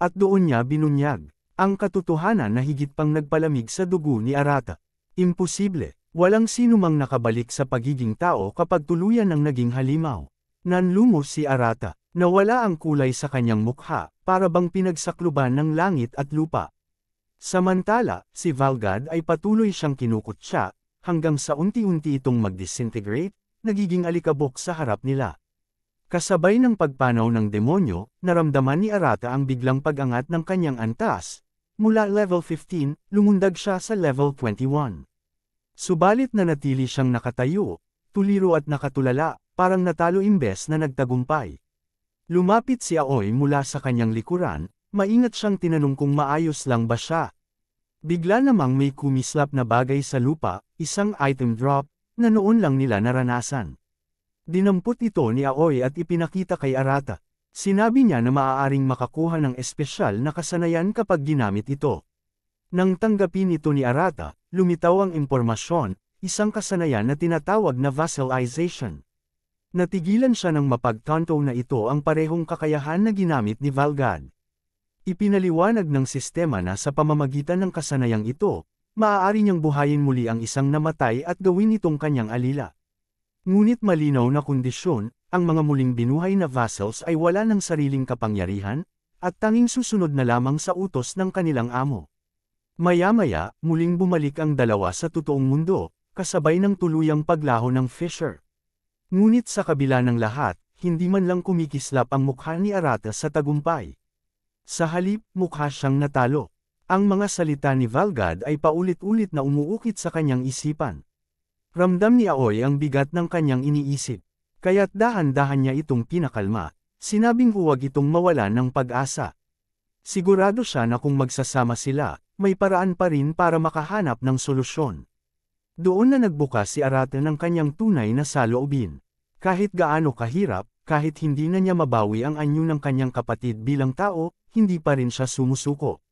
S1: At doon niya binunyag ang katotohanan na higit pang nagpalamig sa dugo ni Arata. Imposible, walang sinumang nakabalik sa pagiging tao kapag tuluyan ng naging halimaw. Nanlumos si Arata, nawala ang kulay sa kanyang mukha, para bang pinagsakluban ng langit at lupa. Samantala, si Valgad ay patuloy siyang kinukutya, hanggang sa unti-unti itong mag-disintegrate, nagiging alikabok sa harap nila. Kasabay ng pagpanaw ng demonyo, naramdaman ni Arata ang biglang pag-angat ng kanyang antas. Mula level 15, lumundag siya sa level 21. Subalit nanatili siyang nakatayo, tuliro at nakatulala, parang natalo imbes na nagtagumpay. Lumapit si Aoy mula sa kanyang likuran, maingat siyang tinanong kung maayos lang ba siya. Bigla namang may kumislap na bagay sa lupa, isang item drop, na noon lang nila naranasan. Dinampot ito ni Aoy at ipinakita kay Arata. Sinabi niya na maaaring makakuha ng espesyal na kasanayan kapag ginamit ito. Nang tanggapin ito ni Arata, lumitaw ang impormasyon, isang kasanayan na tinatawag na vassalization. Natigilan siya ng mapagtanto na ito ang parehong kakayahan na ginamit ni Valgad. Ipinaliwanag ng sistema na sa pamamagitan ng kasanayang ito, maaari niyang buhayin muli ang isang namatay at gawin itong kanyang alila. Ngunit malinaw na kondisyon, ang mga muling binuhay na vassals ay wala ng sariling kapangyarihan, at tanging susunod na lamang sa utos ng kanilang amo. Maya-maya, muling bumalik ang dalawa sa totoong mundo, kasabay ng tuluyang paglaho ng Fisher. Ngunit sa kabila ng lahat, hindi man lang kumikislap ang mukha ni Arata sa tagumpay. Sa halip, mukha siyang natalo. Ang mga salita ni Valgad ay paulit-ulit na umuukit sa kanyang isipan. Ramdam ni Aoy ang bigat ng kanyang iniisip. Kaya't dahan-dahan niya itong pinakalma, sinabing huwag itong mawalan ng pag-asa. Sigurado siya na kung magsasama sila, may paraan pa rin para makahanap ng solusyon. Doon na nagbukas si Arata ng kanyang tunay na saloobin. Kahit gaano kahirap, kahit hindi na niya mabawi ang anyo ng kanyang kapatid bilang tao, hindi pa rin siya sumusuko.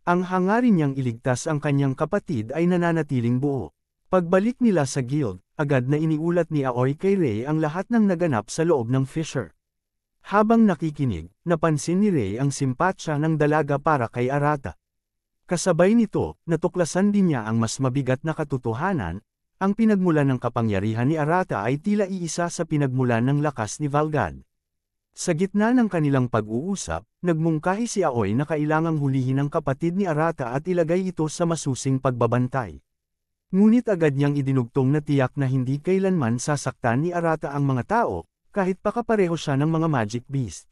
S1: Ang hangarin niyang iligtas ang kanyang kapatid ay nananatiling buo. Pagbalik nila sa guild, agad na iniulat ni Aoy kay Ray ang lahat ng naganap sa loob ng Fisher. Habang nakikinig, napansin ni Ray ang simpatsya ng dalaga para kay Arata. Kasabay nito, natuklasan din niya ang mas mabigat na katotohanan, ang pinagmulan ng kapangyarihan ni Arata ay tila iisa sa pinagmulan ng lakas ni Valgad. Sa gitna ng kanilang pag-uusap, nagmungkahi si Aoy na kailangang hulihin ang kapatid ni Arata at ilagay ito sa masusing pagbabantay. Ngunit agad niyang idinugtong na tiyak na hindi kailanman sasaktan ni Arata ang mga tao, kahit pa kapareho siya ng mga magic beast.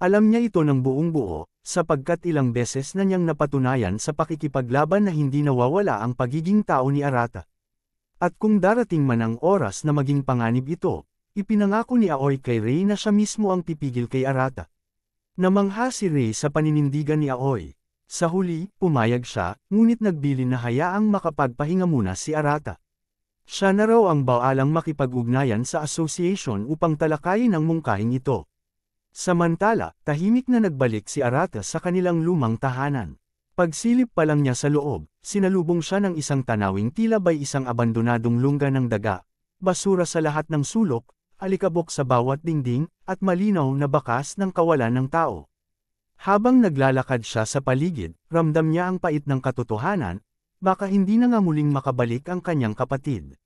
S1: Alam niya ito ng buong buo, sapagkat ilang beses na niyang napatunayan sa pakikipaglaban na hindi nawawala ang pagiging tao ni Arata. At kung darating man ang oras na maging panganib ito, ipinangako ni Aoy kay Ray na siya mismo ang pipigil kay Arata. Namangha si Ray sa paninindigan ni Aoy. Sa huli, pumayag siya, ngunit nagbilin na hayaang makapagpahinga muna si Arata. Siya na raw ang baalang makipag-ugnayan sa association upang talakayin ang mungkahing ito. Samantala, tahimik na nagbalik si Arata sa kanilang lumang tahanan. Pagsilip pa lang niya sa loob, sinalubong siya ng isang tanawing tila ba'y isang abandonadong lungga ng daga, basura sa lahat ng sulok, alikabok sa bawat dingding, at malinaw na bakas ng kawalan ng tao. Habang naglalakad siya sa paligid, ramdam niya ang pait ng katotohanan, baka hindi na nga muling makabalik ang kanyang kapatid.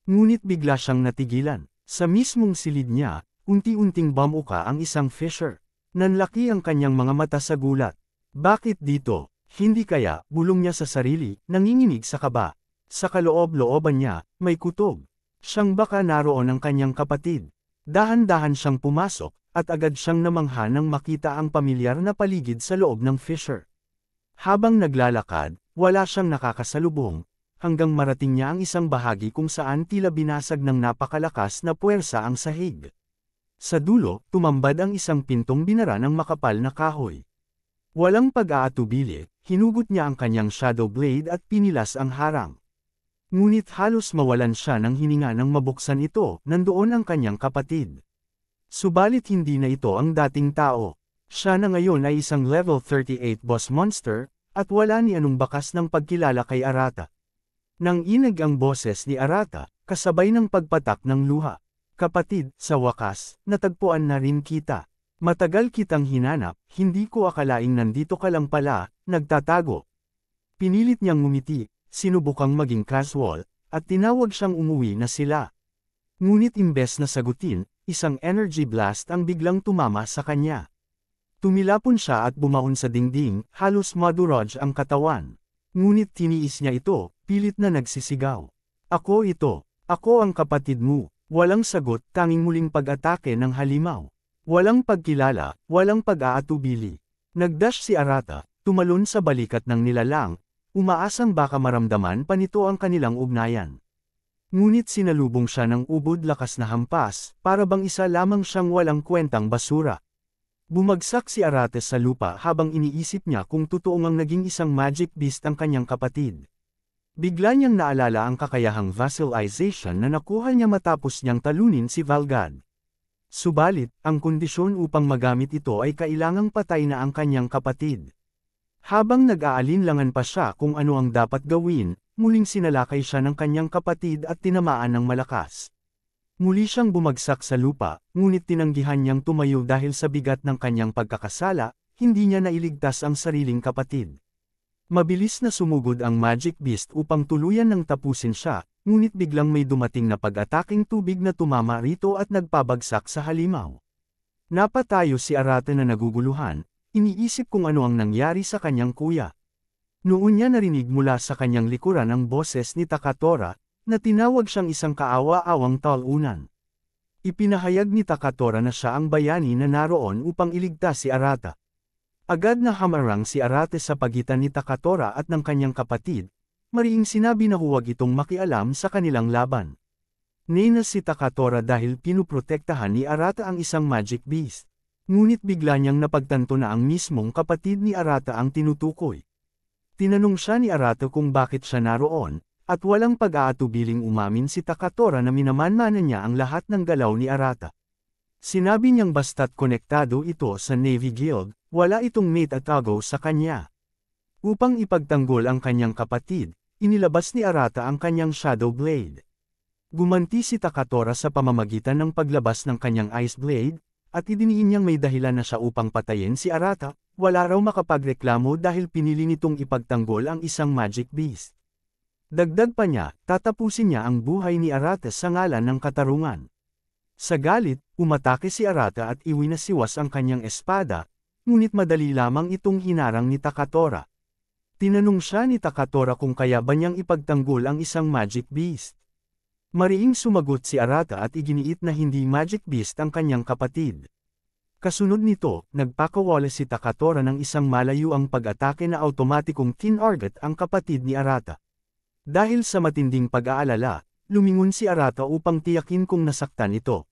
S1: Ngunit bigla siyang natigilan. Sa mismong silid niya, unti-unting bumuka ang isang Fisher. Nanlaki ang kanyang mga mata sa gulat. Bakit dito? Hindi kaya, bulong niya sa sarili, nanginginig sa kaba. Sa kaloob-looban niya, may kutob. Siyang baka naroon ang kanyang kapatid. Dahan-dahan siyang pumasok, at agad siyang namangha nang makita ang pamilyar na paligid sa loob ng Fisher. Habang naglalakad, wala siyang nakakasalubong, hanggang marating niya ang isang bahagi kung saan tila binasag ng napakalakas na puwersa ang sahig. Sa dulo, tumambad ang isang pintong binara ng makapal na kahoy. Walang pag-aatubili, hinugot niya ang kanyang shadow blade at pinilas ang harang. Ngunit halos mawalan siya ng hininga nang mabuksan ito, nandoon ang kanyang kapatid. Subalit hindi na ito ang dating tao. Siya na ngayon ay isang level 38 boss monster, at wala ni anong bakas ng pagkilala kay Arata. Nang inag ang boses ni Arata, kasabay ng pagpatak ng luha. Kapatid, sa wakas, natagpuan na rin kita. Matagal kitang hinanap, hindi ko akalaing nandito ka lang pala, nagtatago. Pinilit niyang ngumiti, sinubukang maging casual, at tinawag siyang umuwi na sila. Ngunit imbes na sagutin, isang energy blast ang biglang tumama sa kanya. Tumilapon siya at bumaon sa dingding, halos madurog ang katawan. Ngunit tiniis niya ito, pilit na nagsisigaw. Ako ito, ako ang kapatid mo. Walang sagot, tanging muling pag-atake ng halimaw. Walang pagkilala, walang pag-aatubili. Nagdash si Arata, tumalon sa balikat ng nilalang, umaasang baka maramdaman pa nito ang kanilang ugnayan. Ngunit sinalubong siya ng ubod lakas na hampas, para bang isa lamang siyang walang kwentang basura. Bumagsak si Arata sa lupa habang iniisip niya kung totoo ngang naging isang magic beast ang kanyang kapatid. Bigla niyang naalala ang kakayahang vassalization na nakuha niya matapos niyang talunin si Valgad. Subalit, ang kondisyon upang magamit ito ay kailangang patay na ang kanyang kapatid. Habang nag-aalinlangan pa siya kung ano ang dapat gawin, muling sinalakay siya ng kanyang kapatid at tinamaan ng malakas. Muli siyang bumagsak sa lupa, ngunit tinanggihan niyang tumayo dahil sa bigat ng kanyang pagkakasala, hindi niya nailigtas ang sariling kapatid. Mabilis na sumugod ang Magic Beast upang tuluyan ng tapusin siya, ngunit biglang may dumating na pag-ataking tubig na tumama rito at nagpabagsak sa halimaw. Napatayo si Arata na naguguluhan, iniisip kung ano ang nangyari sa kanyang kuya. Noon niya narinig mula sa kanyang likuran ang boses ni Takatora, na tinawag siyang isang kaawa-awang talunan. Ipinahayag ni Takatora na siya ang bayani na naroon upang iligtas si Arata. Agad na hamarang si Arate sa pagitan ni Takatora at ng kanyang kapatid, mariing sinabi na huwag itong makialam sa kanilang laban. Nainas si Takatora dahil pinuprotektahan ni Arata ang isang magic beast. Ngunit bigla niyang napagtanto na ang mismong kapatid ni Arata ang tinutukoy. Tinanong siya ni Arata kung bakit siya naroon, at walang pag-aatubiling umamin si Takatora na minamanmanan niya ang lahat ng galaw ni Arata. Sinabi niyang basta't konektado ito sa Navy Guild, wala itong mate at agaw sa kanya. Upang ipagtanggol ang kanyang kapatid, inilabas ni Arata ang kanyang Shadow Blade. Gumanti si Takatora sa pamamagitan ng paglabas ng kanyang Ice Blade, at idiniin niyang may dahilan na siya upang patayin si Arata, wala raw makapagreklamo dahil pinili nitong ipagtanggol ang isang Magic Beast. Dagdag pa niya, tatapusin niya ang buhay ni Arata sa ngalan ng katarungan. Sa galit, umatake si Arata at iwinasiwas ang kanyang espada, ngunit madali lamang itong hinarang ni Takatora. Tinanong siya ni Takatora kung kaya ba niyang ipagtanggol ang isang Magic Beast. Mariing sumagot si Arata at iginiit na hindi Magic Beast ang kanyang kapatid. Kasunod nito, nagpakawala si Takatora ng isang malayuang pag-atake na automatikong tinarget ang kapatid ni Arata. Dahil sa matinding pag-aalala, lumingon si Arata upang tiyakin kung nasaktan ito.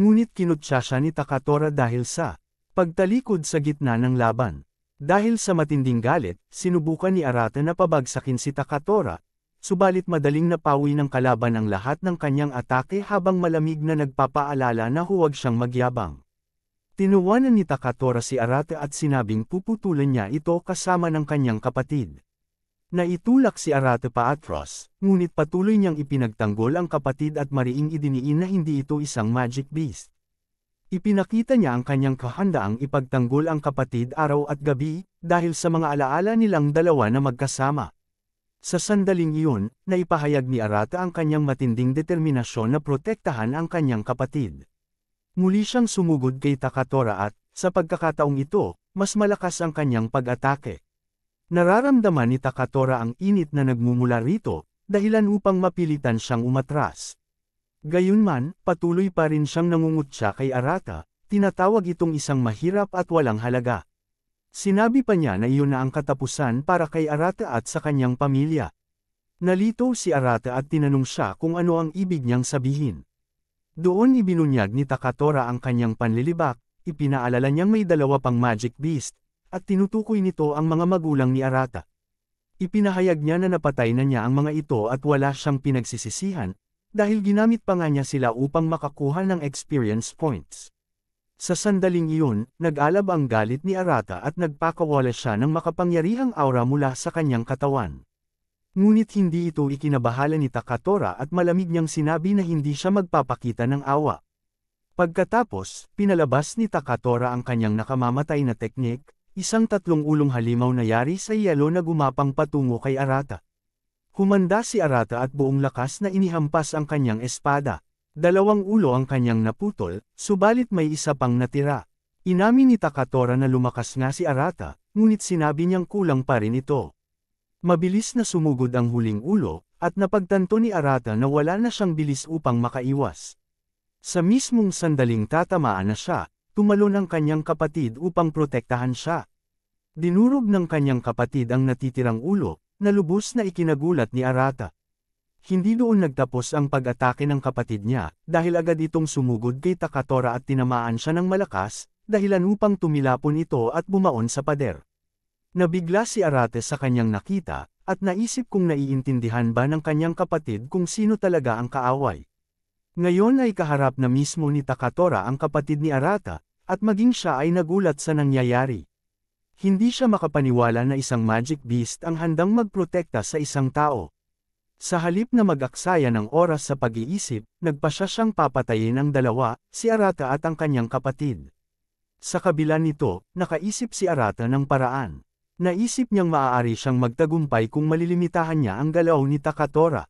S1: Ngunit kinutya siya ni Takatora dahil sa pagtalikod sa gitna ng laban. Dahil sa matinding galit, sinubukan ni Arata na pabagsakin si Takatora, subalit madaling napawi ng kalaban ang lahat ng kanyang atake habang malamig na nagpapaalala na huwag siyang magyabang. Tinuwanan ni Takatora si Arata at sinabing puputulan niya ito kasama ng kanyang kapatid. Naitulak si Arata paatros, ngunit patuloy niyang ipinagtanggol ang kapatid at mariing idiniin na hindi ito isang Magic Beast. Ipinakita niya ang kanyang kahandaang ipagtanggol ang kapatid araw at gabi, dahil sa mga alaala nilang dalawa na magkasama. Sa sandaling iyon, naipahayag ni Arata ang kanyang matinding determinasyon na protektahan ang kanyang kapatid. Muli siyang sumugod kay Takatora at, sa pagkakataong ito, mas malakas ang kanyang pag-atake. Nararamdaman ni Takatora ang init na nagmumula rito, dahilan upang mapilitan siyang umatras. Gayunman, patuloy pa rin siyang nangungutya kay Arata, tinatawag itong isang mahirap at walang halaga. Sinabi pa niya na iyon na ang katapusan para kay Arata at sa kanyang pamilya. Nalito si Arata at tinanong siya kung ano ang ibig niyang sabihin. Doon ibinunyag ni Takatora ang kanyang panlilibak, ipinaalala niyang may dalawa pang Magic Beast, at tinutukoy nito ang mga magulang ni Arata. Ipinahayag niya na napatay na niya ang mga ito at wala siyang pinagsisisihan, dahil ginamit pa nga niya sila upang makakuha ng experience points. Sa sandaling iyon, nag-alab ang galit ni Arata at nagpakawala siya ng makapangyarihang aura mula sa kanyang katawan. Ngunit hindi ito ikinabahala ni Takatora at malamig niyang sinabi na hindi siya magpapakita ng awa. Pagkatapos, pinalabas ni Takatora ang kanyang nakamamatay na teknik, isang tatlong ulong halimaw na yari sa yelo na gumapang patungo kay Arata. Humanda si Arata at buong lakas na inihampas ang kanyang espada. Dalawang ulo ang kanyang naputol, subalit may isa pang natira. Inamin ni Takatora na lumakas nga si Arata, ngunit sinabi niyang kulang pa rin ito. Mabilis na sumugod ang huling ulo, at napagtanto ni Arata na wala na siyang bilis upang makaiwas. Sa mismong sandaling tatamaan na siya, tumalon ang kanyang kapatid upang protektahan siya. Dinurog ng kanyang kapatid ang natitirang ulo, na lubos na ikinagulat ni Arata. Hindi doon nagtapos ang pag-atake ng kapatid niya, dahil agad itong sumugod kay Takatora at tinamaan siya ng malakas, dahilan upang tumilapon ito at bumaon sa pader. Nabigla si Arate sa kanyang nakita, at naisip kung naiintindihan ba ng kanyang kapatid kung sino talaga ang kaaway. Ngayon ay kaharap na mismo ni Takatora ang kapatid ni Arata, at maging siya ay nagulat sa nangyayari. Hindi siya makapaniwala na isang magic beast ang handang magprotekta sa isang tao. Sa halip na mag-aksaya ng oras sa pag-iisip, nagpasya siyang papatayin ang dalawa, si Arata at ang kanyang kapatid. Sa kabila nito, nakaisip si Arata ng paraan. Naisip niyang maaari siyang magtagumpay kung malilimitahan niya ang galaw ni Takatora.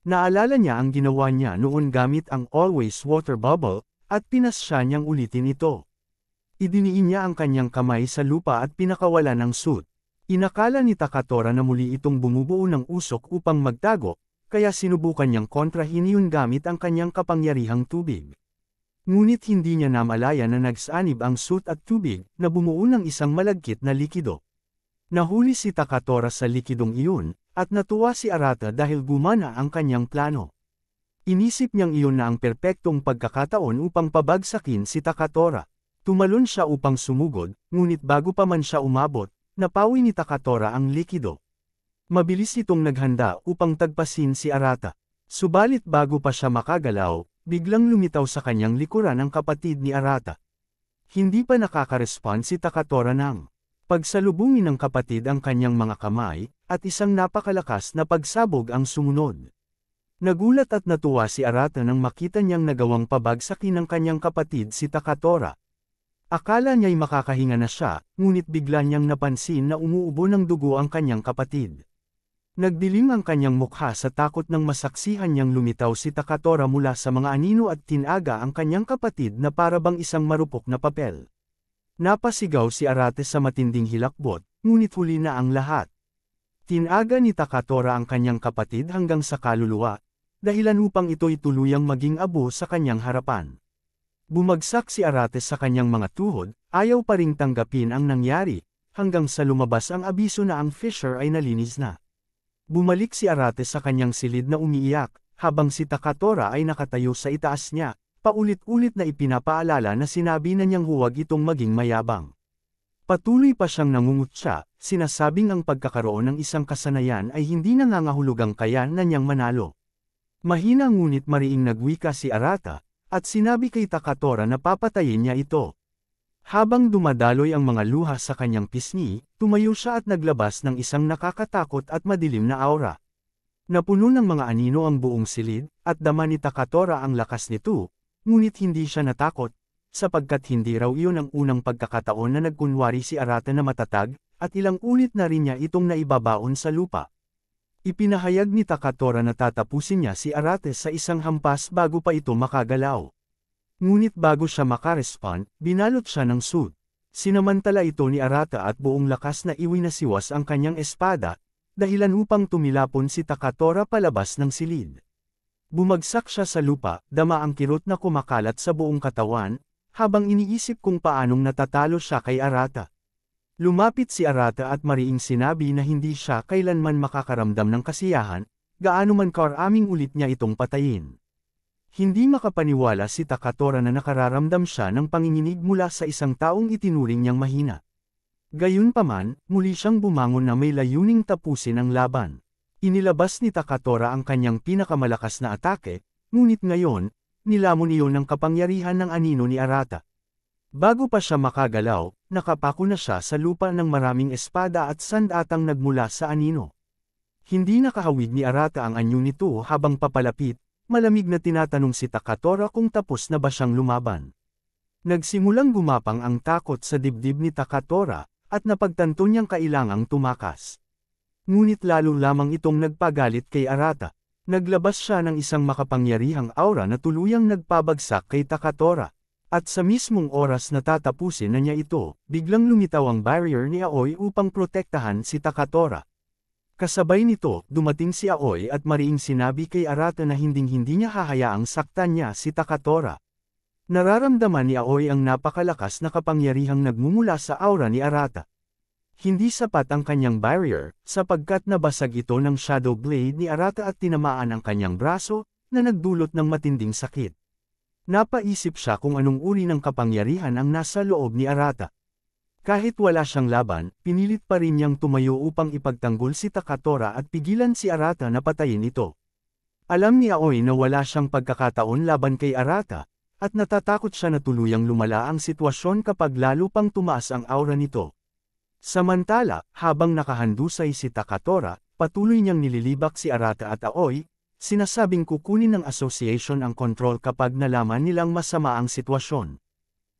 S1: Naalala niya ang ginawa niya noon gamit ang Always Water Bubble, at pinasya niyang ulitin ito. Idiniin niya ang kanyang kamay sa lupa at pinakawala ng suit. Inakala ni Takatora na muli itong bumubuo ng usok upang magtago, kaya sinubukan niyang kontrahin yun gamit ang kanyang kapangyarihang tubig. Ngunit hindi niya namalaya na nagsanib ang suit at tubig, na bumuo ng isang malagkit na likido. Nahuli si Takatora sa likidong iyon, at natuwa si Arata dahil gumana ang kanyang plano. Inisip niyang iyon na ang perpektong pagkakataon upang pabagsakin si Takatora. Tumalon siya upang sumugod, ngunit bago pa man siya umabot, napawi ni Takatora ang likido. Mabilis itong naghanda upang tagpasin si Arata. Subalit bago pa siya makagalaw, biglang lumitaw sa kanyang likuran ang kapatid ni Arata. Hindi pa nakaka-respond si Takatora ng pagsalubungin ng kapatid ang kanyang mga kamay, at isang napakalakas na pagsabog ang sumunod. Nagulat at natuwa si Arata nang makita niyang nagawang pabagsakin ng kanyang kapatid si Takatora. Akala niya'y makakahinga na siya, ngunit bigla niyang napansin na umuubo ng dugo ang kanyang kapatid. Nagdilim ang kanyang mukha sa takot nang masaksihan niyang lumitaw si Takatora mula sa mga anino at tinaga ang kanyang kapatid na parabang isang marupok na papel. Napasigaw si Arate sa matinding hilakbot, ngunit huli na ang lahat. Tinaga ni Takatora ang kanyang kapatid hanggang sa kaluluwa, dahilan upang ito'y tuluyang maging abo sa kanyang harapan. Bumagsak si Arate sa kanyang mga tuhod, ayaw pa ring tanggapin ang nangyari, hanggang sa lumabas ang abiso na ang Fisher ay nalinis na. Bumalik si Arate sa kanyang silid na umiiyak, habang si Takatora ay nakatayo sa itaas niya. Paulit-ulit na ipinapaalala na sinabi na niyang huwag itong maging mayabang. Patuloy pa siyang nangungutya, sinasabing ang pagkakaroon ng isang kasanayan ay hindi nangangahulugang kaya na niyang manalo. Mahina ngunit mariing nagwika si Arata, at sinabi kay Takatora na papatayin niya ito. Habang dumadaloy ang mga luha sa kanyang pisngi, tumayo siya at naglabas ng isang nakakatakot at madilim na aura. Napuno ng mga anino ang buong silid, at dama ni Takatora ang lakas nito. Ngunit hindi siya natakot, sapagkat hindi raw iyon ang unang pagkakataon na nagkunwari si Arata na matatag, at ilang ulit na rin niya itong naibabaon sa lupa. Ipinahayag ni Takatora na tatapusin niya si Arate sa isang hampas bago pa ito makagalaw. Ngunit bago siya makarespond, binalot siya ng suit. Sinamantala ito ni Arata at buong lakas na iwinasiwas ang kanyang espada, dahilan upang tumilapon si Takatora palabas ng silid. Bumagsak siya sa lupa, dama ang kirot na kumakalat sa buong katawan, habang iniisip kung paanong natatalo siya kay Arata. Lumapit si Arata at mariing sinabi na hindi siya kailanman makakaramdam ng kasiyahan, gaano man karaming ulit niya itong patayin. Hindi makapaniwala si Takatora na nakararamdam siya ng panginginig mula sa isang taong itinuring niyang mahina. Gayunpaman, muli siyang bumangon na may layuning tapusin ang laban. Inilabas ni Takatora ang kanyang pinakamalakas na atake, ngunit ngayon, nilamon iyon ng kapangyarihan ng anino ni Arata. Bago pa siya makagalaw, nakapako na siya sa lupa ng maraming espada at sandatang nagmula sa anino. Hindi nakahawig ni Arata ang anyo nito habang papalapit, malamig na tinatanong si Takatora kung tapos na ba siyang lumaban. Nagsimulang gumapang ang takot sa dibdib ni Takatora, at napagtanto niyang kailangang tumakas. Ngunit lalo lamang itong nagpagalit kay Arata. Naglabas siya ng isang makapangyarihang aura na tuluyang nagpabagsak kay Takatora. At sa mismong oras na tatapusin na niya ito, biglang lumitaw ang barrier ni Aoi upang protektahan si Takatora. Kasabay nito, dumating si Aoi at mariing sinabi kay Arata na hinding-hindi niya hahayaang saktan niya si Takatora. Nararamdaman ni Aoi ang napakalakas na kapangyarihang nagmumula sa aura ni Arata. Hindi sapat ang kanyang barrier, sapagkat nabasag ito ng Shadow Blade ni Arata at tinamaan ang kanyang braso, na nagdulot ng matinding sakit. Napaisip siya kung anong uri ng kapangyarihan ang nasa loob ni Arata. Kahit wala siyang laban, pinilit pa rin niyang tumayo upang ipagtanggol si Takatora at pigilan si Arata na patayin ito. Alam ni Aoi na wala siyang pagkakataon laban kay Arata, at natatakot siya na tuluyang lumala ang sitwasyon kapag lalo pang tumaas ang aura nito. Samantala, habang nakahandusay si Takatora, patuloy niyang nililibak si Arata at Aoi, sinasabing kukunin ng association ang kontrol kapag nalaman nilang masama ang sitwasyon.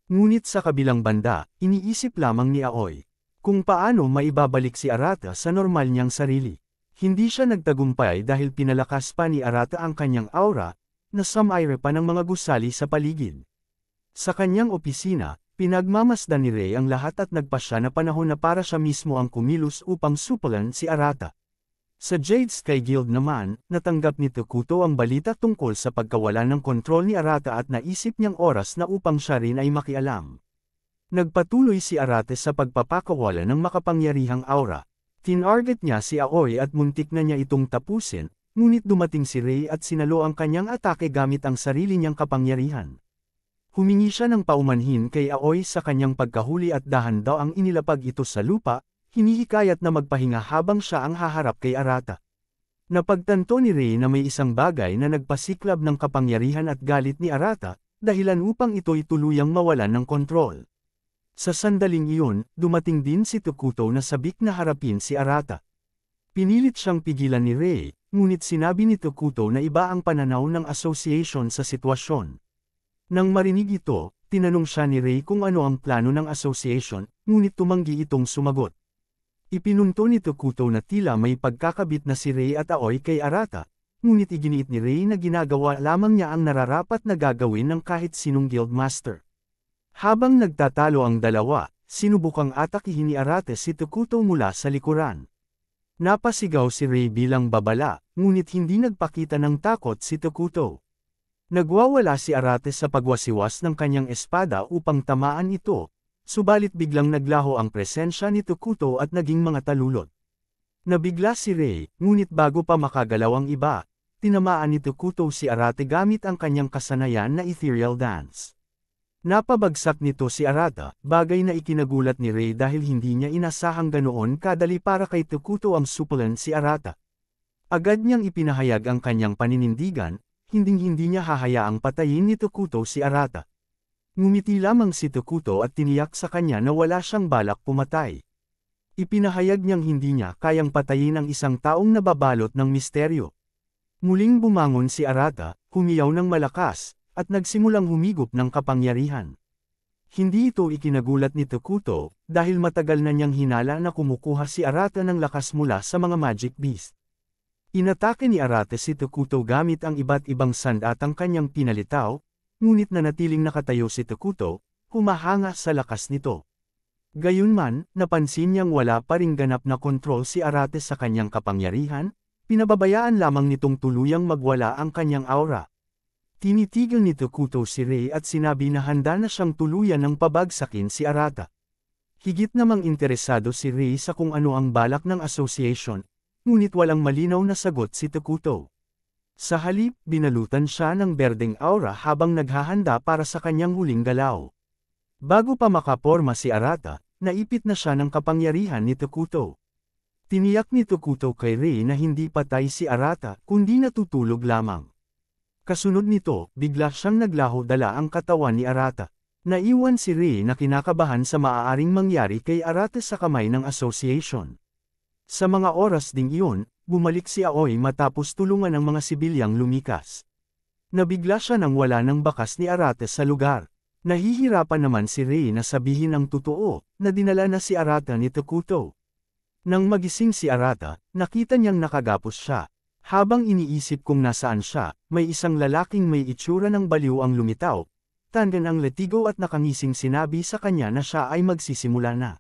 S1: Ngunit sa kabilang banda, iniisip lamang ni Aoi kung paano maibabalik si Arata sa normal niyang sarili. Hindi siya nagtagumpay dahil pinalakas pa ni Arata ang kanyang aura, na samaire pa ng mga gusali sa paligid. Sa kanyang opisina, pinagmamasdan ni Rei ang lahat at nagpasya na panahon na para siya mismo ang kumilos upang supulan si Arata. Sa Jade Sky Guild naman, natanggap ni Tokuto ang balita tungkol sa pagkawala ng kontrol ni Arata at naisip niyang oras na upang siya rin ay makialam. Nagpatuloy si Arata sa pagpapakawala ng makapangyarihang aura. Tinarget niya si Aoi at muntik na niya itong tapusin, ngunit dumating si Rei at sinalo ang kanyang atake gamit ang sarili niyang kapangyarihan. Humingi siya ng paumanhin kay Aoi sa kanyang pagkahuli at dahan daw ang inilapag ito sa lupa, hinihikayat na magpahinga habang siya ang haharap kay Arata. Napagtanto ni Rei na may isang bagay na nagpasiklab ng kapangyarihan at galit ni Arata, dahilan upang ito'y tuluyang mawalan ng kontrol. Sa sandaling iyon, dumating din si Tokuto na sabik na harapin si Arata. Pinilit siyang pigilan ni Rei, ngunit sinabi ni Tokuto na iba ang pananaw ng association sa sitwasyon. Nang marinig ito, tinanong siya ni Rei kung ano ang plano ng association, ngunit tumanggi itong sumagot. Ipinunto ni Tokuto na tila may pagkakabit na si Rei at Aoi kay Arata, ngunit iginiit ni Rei na ginagawa lamang niya ang nararapat na gagawin ng kahit sinong guildmaster. Habang nagtatalo ang dalawa, sinubukang atakihin ni Arata si Tokuto mula sa likuran. Napasigaw si Rei bilang babala, ngunit hindi nagpakita ng takot si Tokuto. Nagwawala si Arata sa pagwasiwas ng kanyang espada upang tamaan ito, subalit biglang naglaho ang presensya ni Tokuto at naging mga talulot. Nabigla si Rei, ngunit bago pa makagalaw ang iba, tinamaan ni Tokuto si Arata gamit ang kanyang kasanayan na ethereal dance. Napabagsak nito si Arata, bagay na ikinagulat ni Rei dahil hindi niya inasahang ganoon kadali para kay Tokuto ang supulan si Arata. Agad niyang ipinahayag ang kanyang paninindigan, hinding-hindi niya hahayaang patayin ni Tokuto si Arata. Ngumiti lamang si Tokuto at tiniyak sa kanya na wala siyang balak pumatay. Ipinahayag niyang hindi niya kayang patayin ang isang taong nababalot ng misteryo. Muling bumangon si Arata, humiyaw ng malakas, at nagsimulang humigop ng kapangyarihan. Hindi ito ikinagulat ni Tokuto, dahil matagal na niyang hinala na kumukuha si Arata ng lakas mula sa mga magic beast. Inatake ni Arata si Tokuto gamit ang iba't ibang sandatang kanyang pinalitaw, ngunit nanatiling nakatayo si Tokuto, humahanga sa lakas nito. Gayunman, napansin niyang wala pa ring ganap na kontrol si Arata sa kanyang kapangyarihan, pinababayaan lamang nitong tuluyang magwala ang kanyang aura. Tinitigil ni Tokuto si Rei at sinabi na handa na siyang tuluyan ng pabagsakin si Arata. Higit namang interesado si Rei sa kung ano ang balak ng association, ngunit walang malinaw na sagot si Tokuto. Sa halip, binalutan siya ng berdeng aura habang naghahanda para sa kanyang huling galaw. Bago pa makaporma si Arata, naipit na siya ng kapangyarihan ni Tokuto. Tiniyak ni Tokuto kay Rei na hindi patay si Arata, kundi natutulog lamang. Kasunod nito, bigla siyang naglaho dala ang katawan ni Arata. Naiwan si Rei na kinakabahan sa maaaring mangyari kay Arate sa kamay ng association. Sa mga oras ding iyon, bumalik si Aoi matapos tulungan ang mga sibilyang lumikas. Nabigla siya nang wala ng bakas ni Arate sa lugar. Nahihirapan naman si Rei na sabihin ang totoo, na dinala na si Arata ni Takuto. Nang magising si Arata, nakita niyang nakagapos siya. Habang iniisip kung nasaan siya, may isang lalaking may itsura ng baliw ang lumitaw. Tandan ang latigo at nakangising sinabi sa kanya na siya ay magsisimula na.